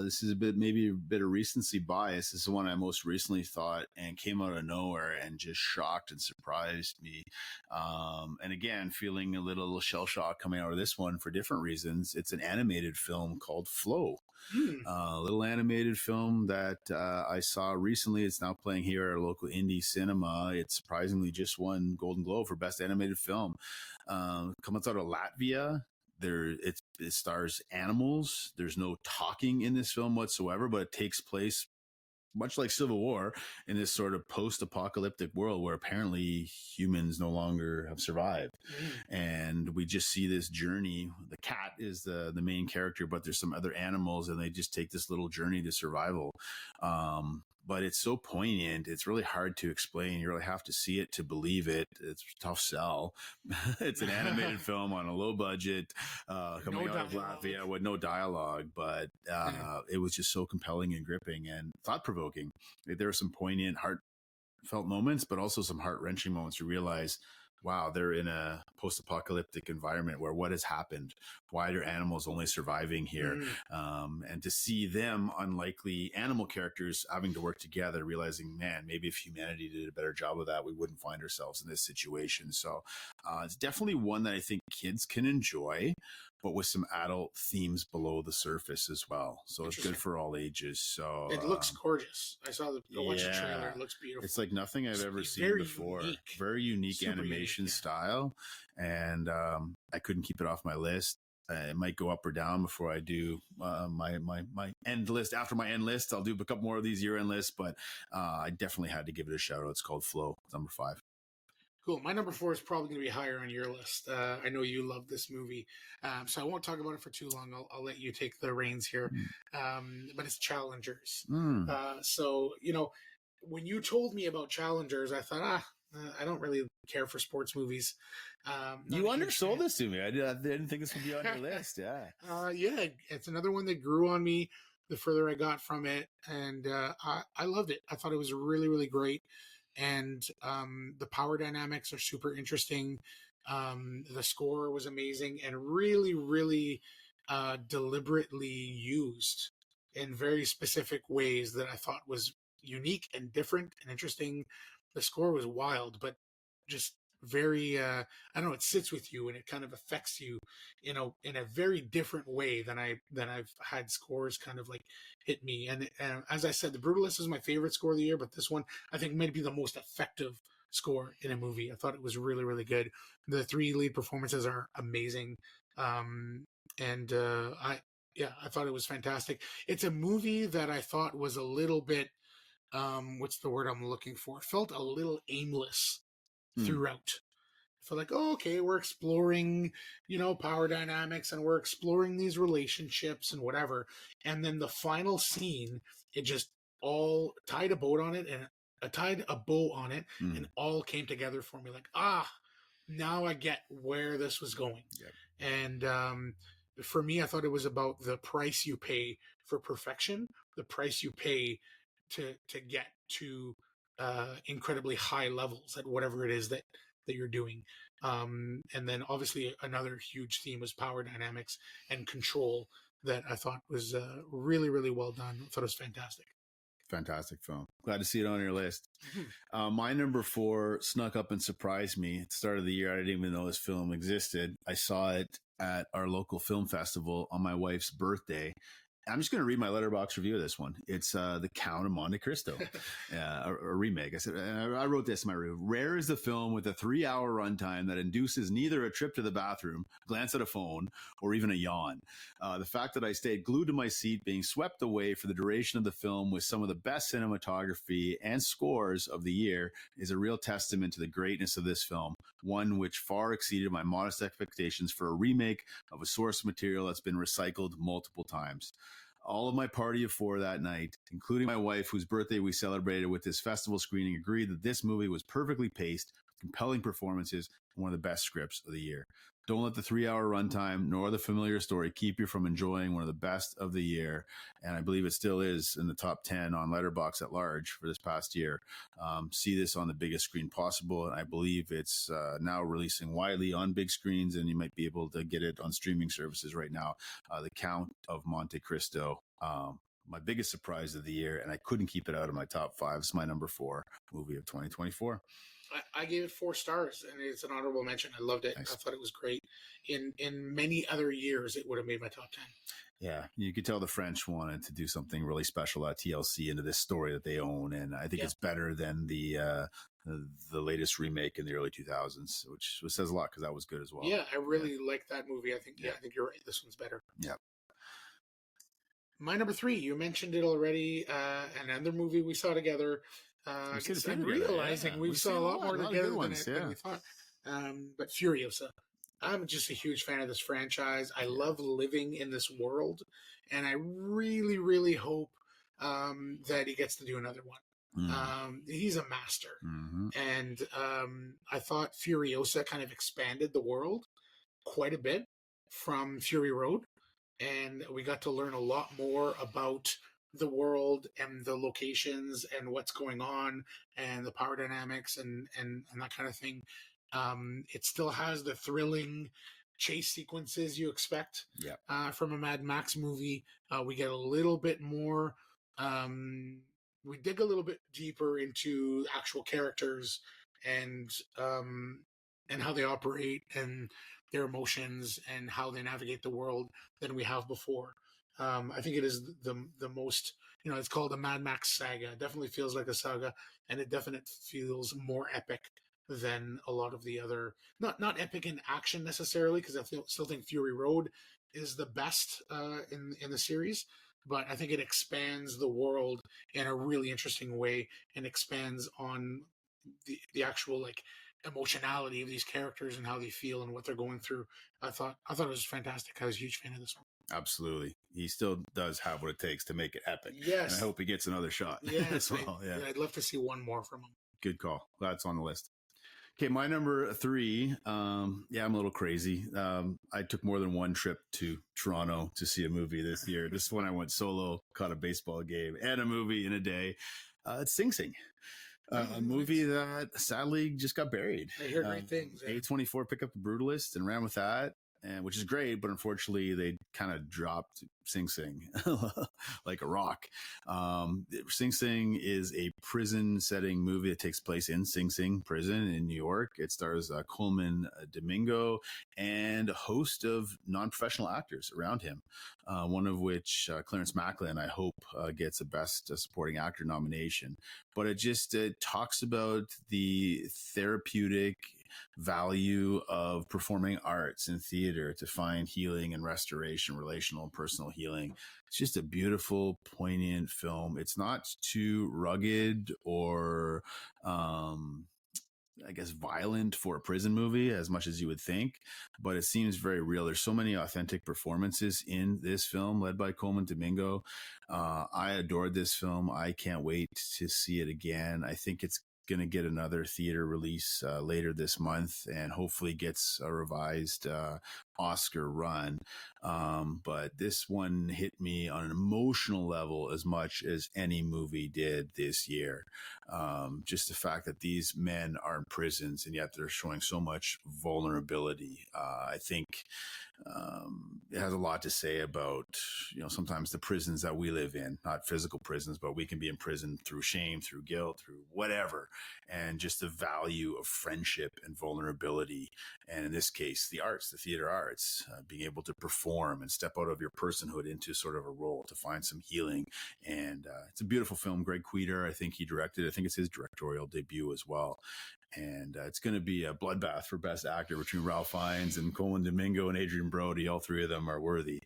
this is maybe a bit of recency bias. This is the one I most recently thought and came out of nowhere and just shocked and surprised me. And again, feeling a little shell shock coming out of this one for different reasons. It's an animated film called Flow. A little animated film that I saw recently. It's now playing here at a local indie cinema. It surprisingly just won Golden Globe for Best Animated Film. Comes out of Latvia. It stars animals. There's no talking in this film whatsoever, but it takes place much like Civil War in this sort of post-apocalyptic world where apparently humans no longer have survived. And we just see this journey. The cat is the main character, but there's some other animals and they just take this little journey to survival. but it's so poignant. It's really hard to explain. You really have to see it to believe it. It's a tough sell. It's an animated film on a low budget, coming out of Latvia with no dialogue, but it was just so compelling and gripping and thought-provoking. There were some poignant, heartfelt moments, but also some heart-wrenching moments. You realize, wow, they're in a post-apocalyptic environment where what has happened? Why are animals only surviving here? And to see them, unlikely animal characters, having to work together, realizing, man, maybe if humanity did a better job of that, we wouldn't find ourselves in this situation. So it's definitely one that I think kids can enjoy, but with some adult themes below the surface as well. So it's good for all ages. So it looks gorgeous. I saw the trailer. It looks beautiful. It's like nothing I've ever seen before. Unique. Very unique Super animation unique, style. And I couldn't keep it off my list. It might go up or down before I do my end list. After my end list, I'll do a couple more of these year-end lists, but I definitely had to give it a shout out. It's called Flow, number 5. Cool. My number 4 is probably going to be higher on your list. I know you love this movie, so I won't talk about it for too long. I'll let you take the reins here. But it's Challengers. So, when you told me about Challengers, I thought, I don't really care for sports movies. You undersold this to me. I didn't think this would be on your list. Yeah. Yeah, it's another one that grew on me the further I got from it. And I loved it. I thought it was really, really great. And the power dynamics are super interesting. The score was amazing and really, really deliberately used in very specific ways that I thought was unique and different and interesting. The score was wild, but just very I don't know, it sits with you and it kind of affects you in a very different way than I've had scores kind of like hit me. And as I said, The Brutalist is my favorite score of the year, but this one I think might be the most effective score in a movie. I thought it was really, really good. The 3 lead performances are amazing. I thought it was fantastic. It's a movie that I thought was a little bit what's the word I'm looking for? It felt a little aimless throughout. I felt like, okay, we're exploring, power dynamics and we're exploring these relationships and whatever. And then the final scene, it just all tied a bow on it and all came together for me. Like, now I get where this was going. Yep. And for me, I thought it was about the price you pay for perfection, the price you pay to get to incredibly high levels at whatever it is that you're doing. And then obviously another huge theme was power dynamics and control that I thought was really, really well done. I thought it was fantastic. Fantastic film. Glad to see it on your list. My number 4 snuck up and surprised me. At the start of the year, I didn't even know this film existed. I saw it at our local film festival on my wife's birthday. I'm just going to read my Letterboxd review of this one. It's The Count of Monte Cristo, a remake. I wrote this in my review. Rare is the film with a 3-hour runtime that induces neither a trip to the bathroom, glance at a phone, or even a yawn. The fact that I stayed glued to my seat, being swept away for the duration of the film with some of the best cinematography and scores of the year is a real testament to the greatness of this film, one which far exceeded my modest expectations for a remake of a source material that's been recycled multiple times. All of my party of 4 that night, including my wife, whose birthday we celebrated with this festival screening, agreed that this movie was perfectly paced, compelling performances, and one of the best scripts of the year. Don't let the 3-hour runtime nor the familiar story keep you from enjoying one of the best of the year. And I believe it still is in the top 10 on Letterboxd at large for this past year. See this on the biggest screen possible. And I believe it's now releasing widely on big screens, and you might be able to get it on streaming services right now. The Count of Monte Cristo. My biggest surprise of the year, and I couldn't keep it out of my top 5. It's my number 4 movie of 2024. I gave it 4 stars, and it's an honorable mention. I loved it. Nice. I thought it was great. In many other years, it would have made my top 10. Yeah, you could tell the French wanted to do something really special at TLC into this story that they own, and I think it's better than the latest remake in the early 2000s, which says a lot because that was good as well. Yeah, I really like that movie. I think I think you're right. This one's better. Yeah. My number 3, you mentioned it already. Another movie we saw together. I'm realizing we saw a lot more together than we thought. But Furiosa. I'm just a huge fan of this franchise. I love living in this world, and I really, really hope that he gets to do another one. He's a master. And I thought Furiosa kind of expanded the world quite a bit from Fury Road, and we got to learn a lot more about the world and the locations and what's going on and the power dynamics and that kind of thing. It still has the thrilling chase sequences you expect from a Mad Max movie. We get a little bit more. We dig a little bit deeper into actual characters and how they operate and their emotions and how they navigate the world than we have before. I think it is the most, it's called a Mad Max saga. It definitely feels like a saga, and it definitely feels more epic than a lot of the other, not epic in action necessarily, because I still think Fury Road is the best in the series, but I think it expands the world in a really interesting way and expands on the actual like emotionality of these characters and how they feel and what they're going through. I thought it was fantastic. I was a huge fan of this one. Absolutely. He still does have what it takes to make it epic. Yes. And I hope he gets another shot as well. Yeah. I'd love to see one more from him. Good call. Glad it's on the list. Okay, my number 3. I'm a little crazy. I took more than one trip to Toronto to see a movie this year. This one I went solo, caught a baseball game and a movie in a day. It's Sing Sing. A movie that sadly just got buried. I hear great things. Yeah. A24 picked up The Brutalist and ran with that, which is great, but unfortunately they kind of dropped Sing Sing like a rock. Sing Sing is a prison setting movie that takes place in Sing Sing prison in New York. It stars Colman Domingo and a host of non-professional actors around him, one of which, Clarence Macklin, I hope gets a Best Supporting Actor nomination. But it talks about the therapeutic value of performing arts and theater to find healing and restoration, relational and personal healing. It's just a beautiful, poignant film. It's not too rugged or, violent for a prison movie as much as you would think, but it seems very real. There's so many authentic performances in this film led by Colman Domingo. I adored this film. I can't wait to see it again. I think it's going to get another theater release later this month and hopefully gets a revised Oscar run. But this one hit me on an emotional level as much as any movie did this year. Just the fact that these men are in prisons and yet they're showing so much vulnerability. I think it has a lot to say about, sometimes the prisons that we live in, not physical prisons, but we can be in prison through shame, through guilt, through whatever. And just the value of friendship and vulnerability. And in this case, the arts, the theater arts, being able to perform and step out of your personhood into sort of a role to find some healing. And it's a beautiful film. Greg Queter, I think he directed. I think it's his directorial debut as well. And it's going to be a bloodbath for Best Actor between Ralph Fiennes and Colman Domingo and Adrian Brody. All three of them are worthy.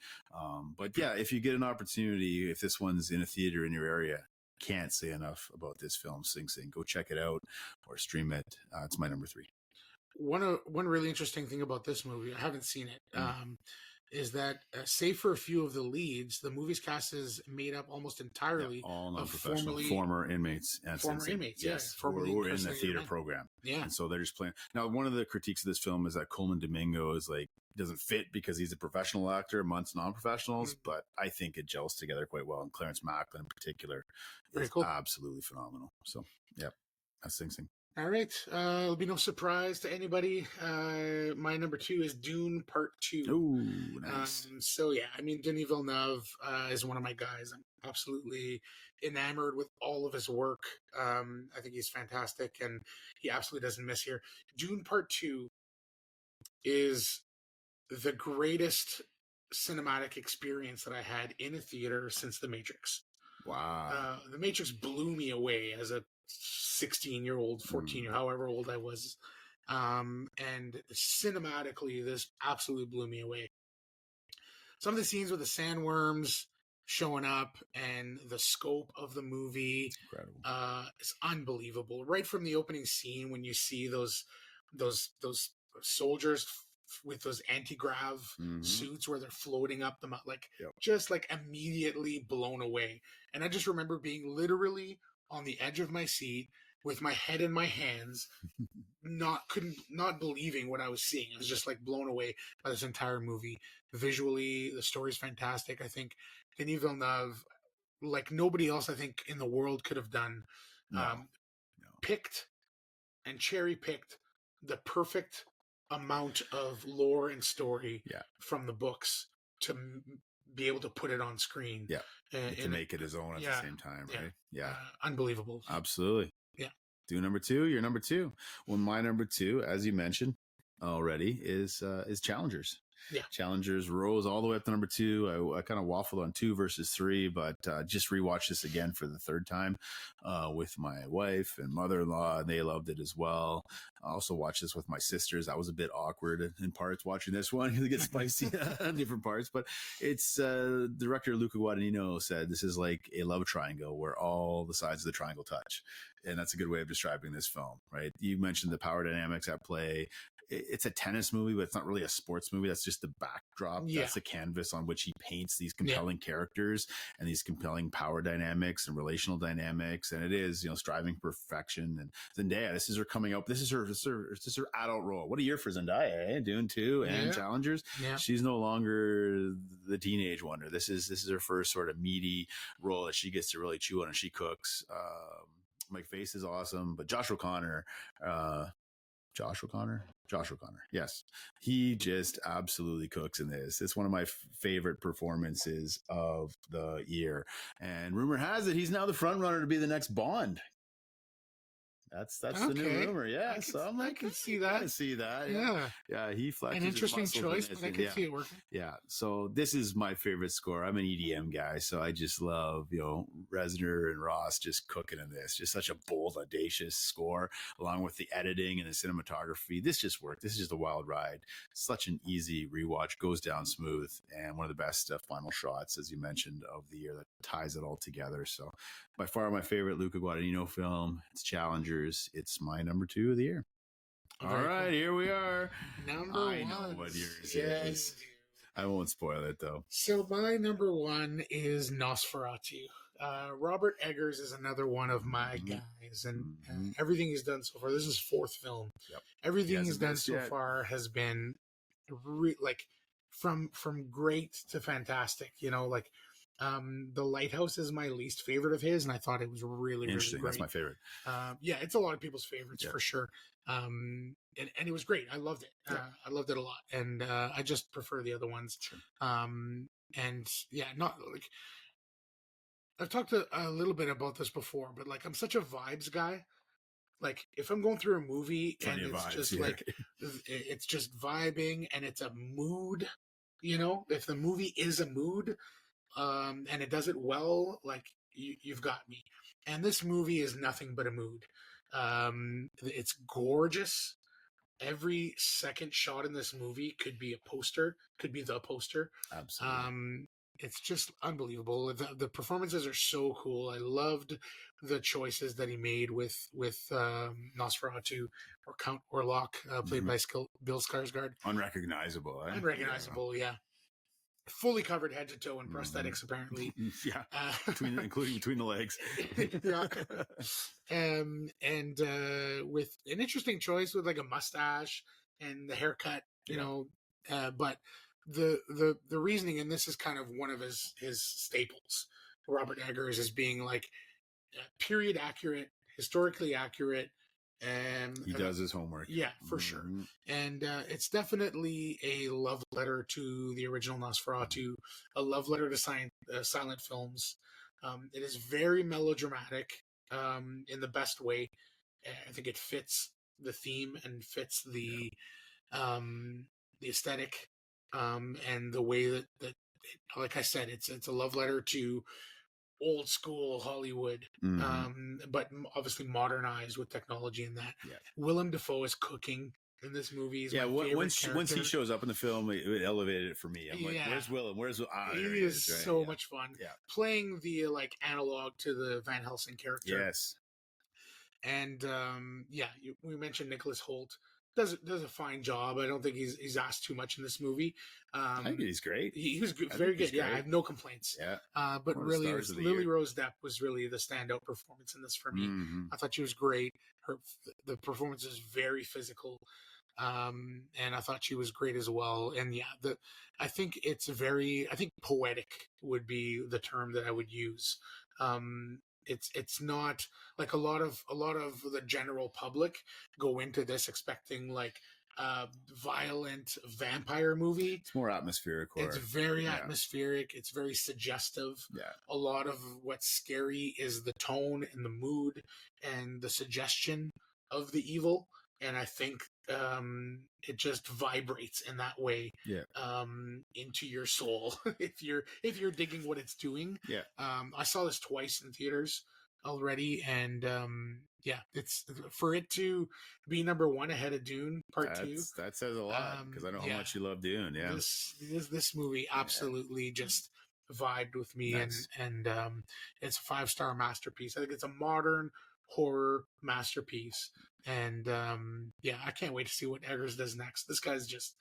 But yeah, if you get an opportunity, if this one's in a theater in your area, can't say enough about this film, Sing Sing. Go check it out or stream it. It's my number 3. One really interesting thing about this movie, I haven't seen it, is that save for a few of the leads, the movie's cast is made up almost entirely all of non-professional former inmates. Yes, who are in the theater program. Yeah, and so they're just playing. Now, one of the critiques of this film is that Colman Domingo is doesn't fit because he's a professional actor amongst non-professionals, but I think it gels together quite well. And Clarence Macklin in particular is absolutely phenomenal. So, yeah, that's Sing Sing. All right. It'll be no surprise to anybody. My number 2 is Dune Part 2. Ooh, nice. Denis Villeneuve is one of my guys. I'm absolutely enamored with all of his work. I think he's fantastic, and he absolutely doesn't miss here. Dune Part 2 is the greatest cinematic experience that I had in a theater since The Matrix. Wow. The Matrix blew me away as a 16-year-old, 14, however old I was. And cinematically, this absolutely blew me away. Some of the scenes with the sandworms showing up and the scope of the movie is unbelievable. Right from the opening scene when you see those soldiers with those anti-grav suits where they're floating up the mountain, like Yep. just like immediately blown away. And I just remember being literally on the edge of my seat with my head in my hands, not believing what I was seeing. I was just like blown away by this entire movie. Visually, the story's fantastic. I think Denis Villeneuve, like nobody else I think in the world could have done, picked and cherry picked the perfect amount of lore and story from the books to be able to put it on screen. Yeah. To make it his own at the same time, right? Yeah. Unbelievable. Absolutely. Yeah. Do number two. Your number two. Well, my number two, as you mentioned already, is Challengers. Yeah. Challengers rose all the way up to number two. I kind of waffled on 2 versus 3, but just rewatched this again for the third time with my wife and mother-in-law, and they loved it as well. I also watched this with my sisters. That was a bit awkward in parts watching this one because it gets spicy in different parts. But it's director Luca Guadagnino said this is like a love triangle where all the sides of the triangle touch. And that's a good way of describing this film, right? You mentioned the power dynamics at play. It's a tennis movie, but it's not really a sports movie. That's just the backdrop. Yeah. That's the canvas on which he paints these compelling characters and these compelling power dynamics and relational dynamics. And it is, striving perfection. And Zendaya, this is her coming up. This is her adult role. What a year for Zendaya, Dune 2 and Challengers. Yeah. She's no longer the teenage wonder. This is her first sort of meaty role that she gets to really chew on, and she cooks. Mike Face is awesome, but Josh O'Connor, yes, he just absolutely cooks in this. It's one of my favorite performances of the year, and rumor has it he's now the front runner to be the next Bond. That's the new rumor. Yeah, I can see that. Yeah. He flexes an interesting choice, but I can see it working. Yeah. So this is my favorite score. I'm an EDM guy, so I just love Reznor and Ross just cooking in this. Just such a bold, audacious score, along with the editing and the cinematography. This just worked. This is just a wild ride. Such an easy rewatch. Goes down smooth, and one of the best final shots, as you mentioned, of the year that ties it all together. So by far my favorite Luca Guadagnino film. It's Challengers. It's my number 2 of the year. All right, here we are. I know what yours is. I won't spoil it, though. So my number 1 is Nosferatu. Robert Eggers is another one of my guys, and everything he's done so far. This is 4th film. Yep. Everything he's done so far has been from great to fantastic. The Lighthouse is my least favorite of his, and I thought it was really, really great. That's my favorite. It's a lot of people's favorites for sure. And it was great. I loved it. I loved it a lot, and I just prefer the other ones. Sure. Not like I've talked a little bit about this before, but I'm such a vibes guy. If I'm going through a movie and it's vibes, just it's just vibing and it's a mood, if the movie is a mood, and it does it well, you've got me. And this movie is nothing but a mood. It's gorgeous. Every second shot in this movie could be a poster, could be the poster. Absolutely. It's just unbelievable. The performances are so cool. I loved the choices that he made with Nosferatu, or Count Orlok, played by Bill Skarsgård. Unrecognizable. Unrecognizable, yeah. Fully covered head to toe in prosthetics, apparently. Yeah, including between the legs. Yeah. And with an interesting choice with a mustache and the haircut, but the reasoning, and this is kind of one of his staples, Robert Eggers, is being period accurate, historically accurate. He does his homework. Yeah, for sure. And it's definitely a love letter to the original Nosferatu, a love letter to silent films. It is very melodramatic in the best way. I think it fits the theme and fits the aesthetic and the way that like I said, it's a love letter to old school Hollywood, but obviously modernized with technology in that. Yeah. Willem Dafoe is cooking in this movie. He's once he shows up in the film, it elevated it for me. I'm like, where's Willem? Where's he is so much fun. Yeah, playing the analog to the Van Helsing character. Yes, and we mentioned Nicholas Hoult. does a fine job. I don't think he's asked too much in this movie. I think he's great. He was good, very good. Yeah, I have no complaints. Yeah. But One of the really, stars of the Lily year. Rose Depp was really the standout performance in this for me. Mhm. I thought she was great. The performance is very physical, and I thought she was great as well. And yeah, I think poetic would be the term that I would use. It's not like a lot of the general public go into this expecting like violent vampire movie. It's more atmospheric. It's very atmospheric. It's very suggestive. Yeah. A lot of what's scary is the tone and the mood and the suggestion of the evil. And I think it just vibrates in that way into your soul if you're digging what it's doing. Yeah. I saw this twice in theaters already, and it's for it to be number one ahead of Dune Part 2. That says a lot because I know how much you love Dune. Yeah. This movie absolutely just vibed with me, Nice. and it's a 5-star masterpiece. I think it's a modern horror masterpiece, and I can't wait to see what Eggers does next. This guy's just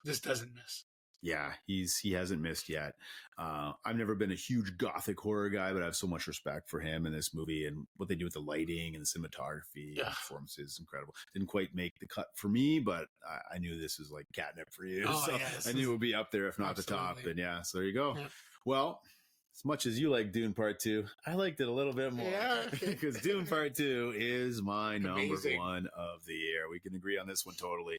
doesn't miss. Yeah, he hasn't missed yet. I've never been a huge gothic horror guy, but I have so much respect for him in this movie and what they do with the lighting and the cinematography. The performance is incredible. Didn't quite make the cut for me, but I knew this was like catnip for you. Oh, so yes, I knew it would be up there, if not the top. And so there you go. Yeah. Well, as much as you like Dune Part 2, I liked it a little bit more. Yeah. Because Dune Part 2 is my number one of the year. We can agree on this one totally.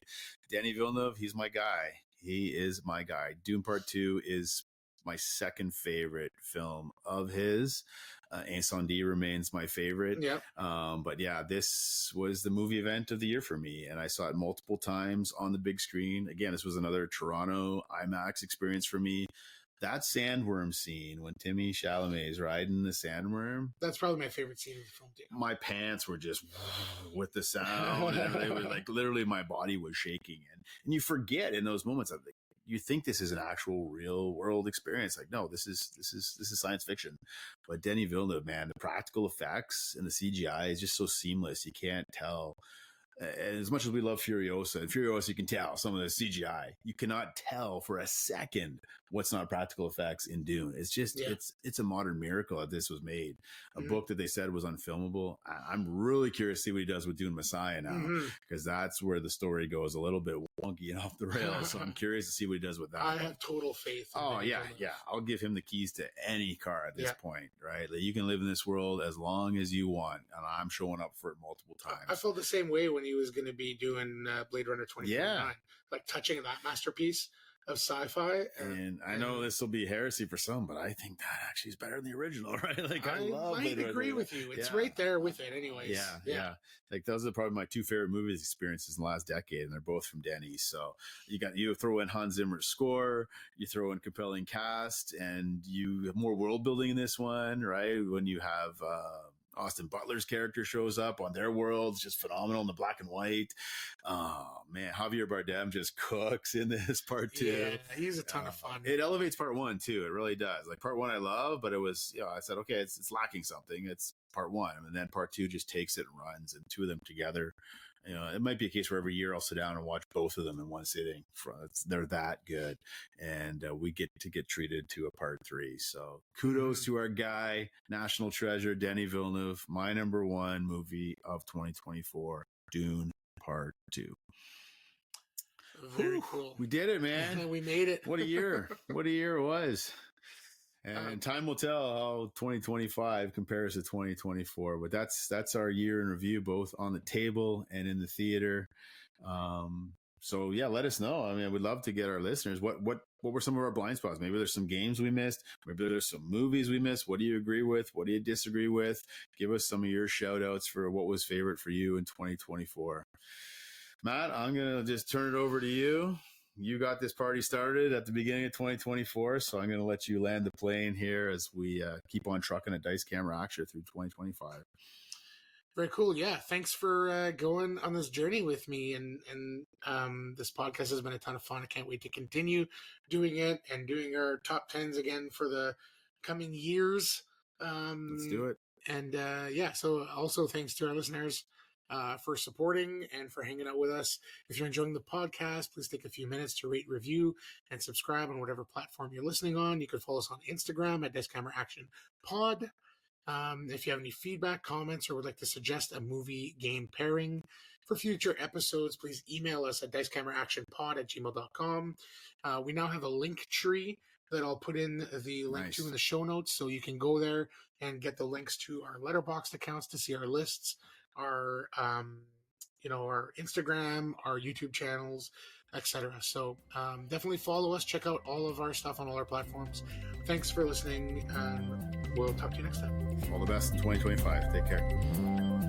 Denis Villeneuve, he's my guy. He is my guy. Dune Part 2 is my second favorite film of his. Incendie remains my favorite. Yep. But yeah, this was the movie event of the year for me. And I saw it multiple times on the big screen. Again, this was another Toronto IMAX experience for me. That sandworm scene when Timmy Chalamet's riding the sandworm. That's probably my favorite scene in the film, too. My pants were just with the sound. And they were like, literally my body was shaking. And you forget in those moments, you think this is an actual real world experience. Like, no, this is science fiction. But Denis Villeneuve, man, the practical effects and the CGI is just so seamless. You can't tell. As much as we love Furiosa, and Furiosa, you can tell some of the CGI. You cannot tell for a second what's not practical effects in Dune. It's just, it's a modern miracle that this was made. A book that they said was unfilmable. I'm really curious to see what he does with Dune Messiah now, because that's where the story goes a little bit wonky and off the rails. So I'm curious to see what he does with that. I have total faith. Yeah. I'll give him the keys to any car at this point, right? Like, you can live in this world as long as you want, and I'm showing up for it multiple times. I felt the same way when he was going to be doing Blade Runner 2049, like touching that masterpiece of sci-fi. And I know this will be heresy for some, but I think that actually is better than the original, right? Like, I agree with you. It's right there with it anyways. Yeah. Like, those are probably my two favorite movies experiences in the last decade, and they're both from Denis. So you throw in Hans Zimmer's score, you throw in compelling cast, and you have more world building in this one, right? When you have Austin Butler's character shows up on their world, it's just phenomenal in the black and white. Oh man, Javier Bardem just cooks in this Part 2. Yeah, he's a ton of fun. It elevates Part 1 too. It really does. Like, Part 1 I love, but it was, I said, okay, it's lacking something. It's Part 1, and then Part 2 just takes it and runs, and two of them together. It might be a case where every year I'll sit down and watch both of them in one sitting. They're that good. And we get treated to a Part 3. So kudos to our guy, national treasure, Denis Villeneuve, my number one movie of 2024, Dune Part 2. Very cool. We did it, man. We made it. What a year. What a year it was. And time will tell how 2025 compares to 2024, but that's our year in review, both on the table and in the theater. So yeah, let us know. I mean, we'd love to get our listeners. What were some of our blind spots? Maybe there's some games we missed. Maybe there's some movies we missed. What do you agree with? What do you disagree with? Give us some of your shout outs for what was favorite for you in 2024. Matt, I'm going to just turn it over to you. You got this party started at the beginning of 2024, so I'm going to let you land the plane here as we keep on trucking a Dice Camera Action through 2025. Very cool. Yeah, thanks for going on this journey with me, and this podcast has been a ton of fun. I can't wait to continue doing it and doing our top 10s again for the coming years. Let's do it. And so also thanks to our listeners for supporting and for hanging out with us. If you're enjoying the podcast, please take a few minutes to rate, review, and subscribe on whatever platform you're listening on. You can follow us on Instagram at Dice Camera Action Pod. If you have any feedback, comments, or would like to suggest a movie game pairing for future episodes, please email us at dicecameraactionpod@gmail.com. We now have a link tree that I'll put in the link to in the show notes, so you can go there and get the links to our Letterboxd accounts to see our lists, our our Instagram, our YouTube channels, etc. So definitely follow us. Check out all of our stuff on all our platforms. Thanks for listening, and we'll talk to you next time. All the best in 2025. Take care.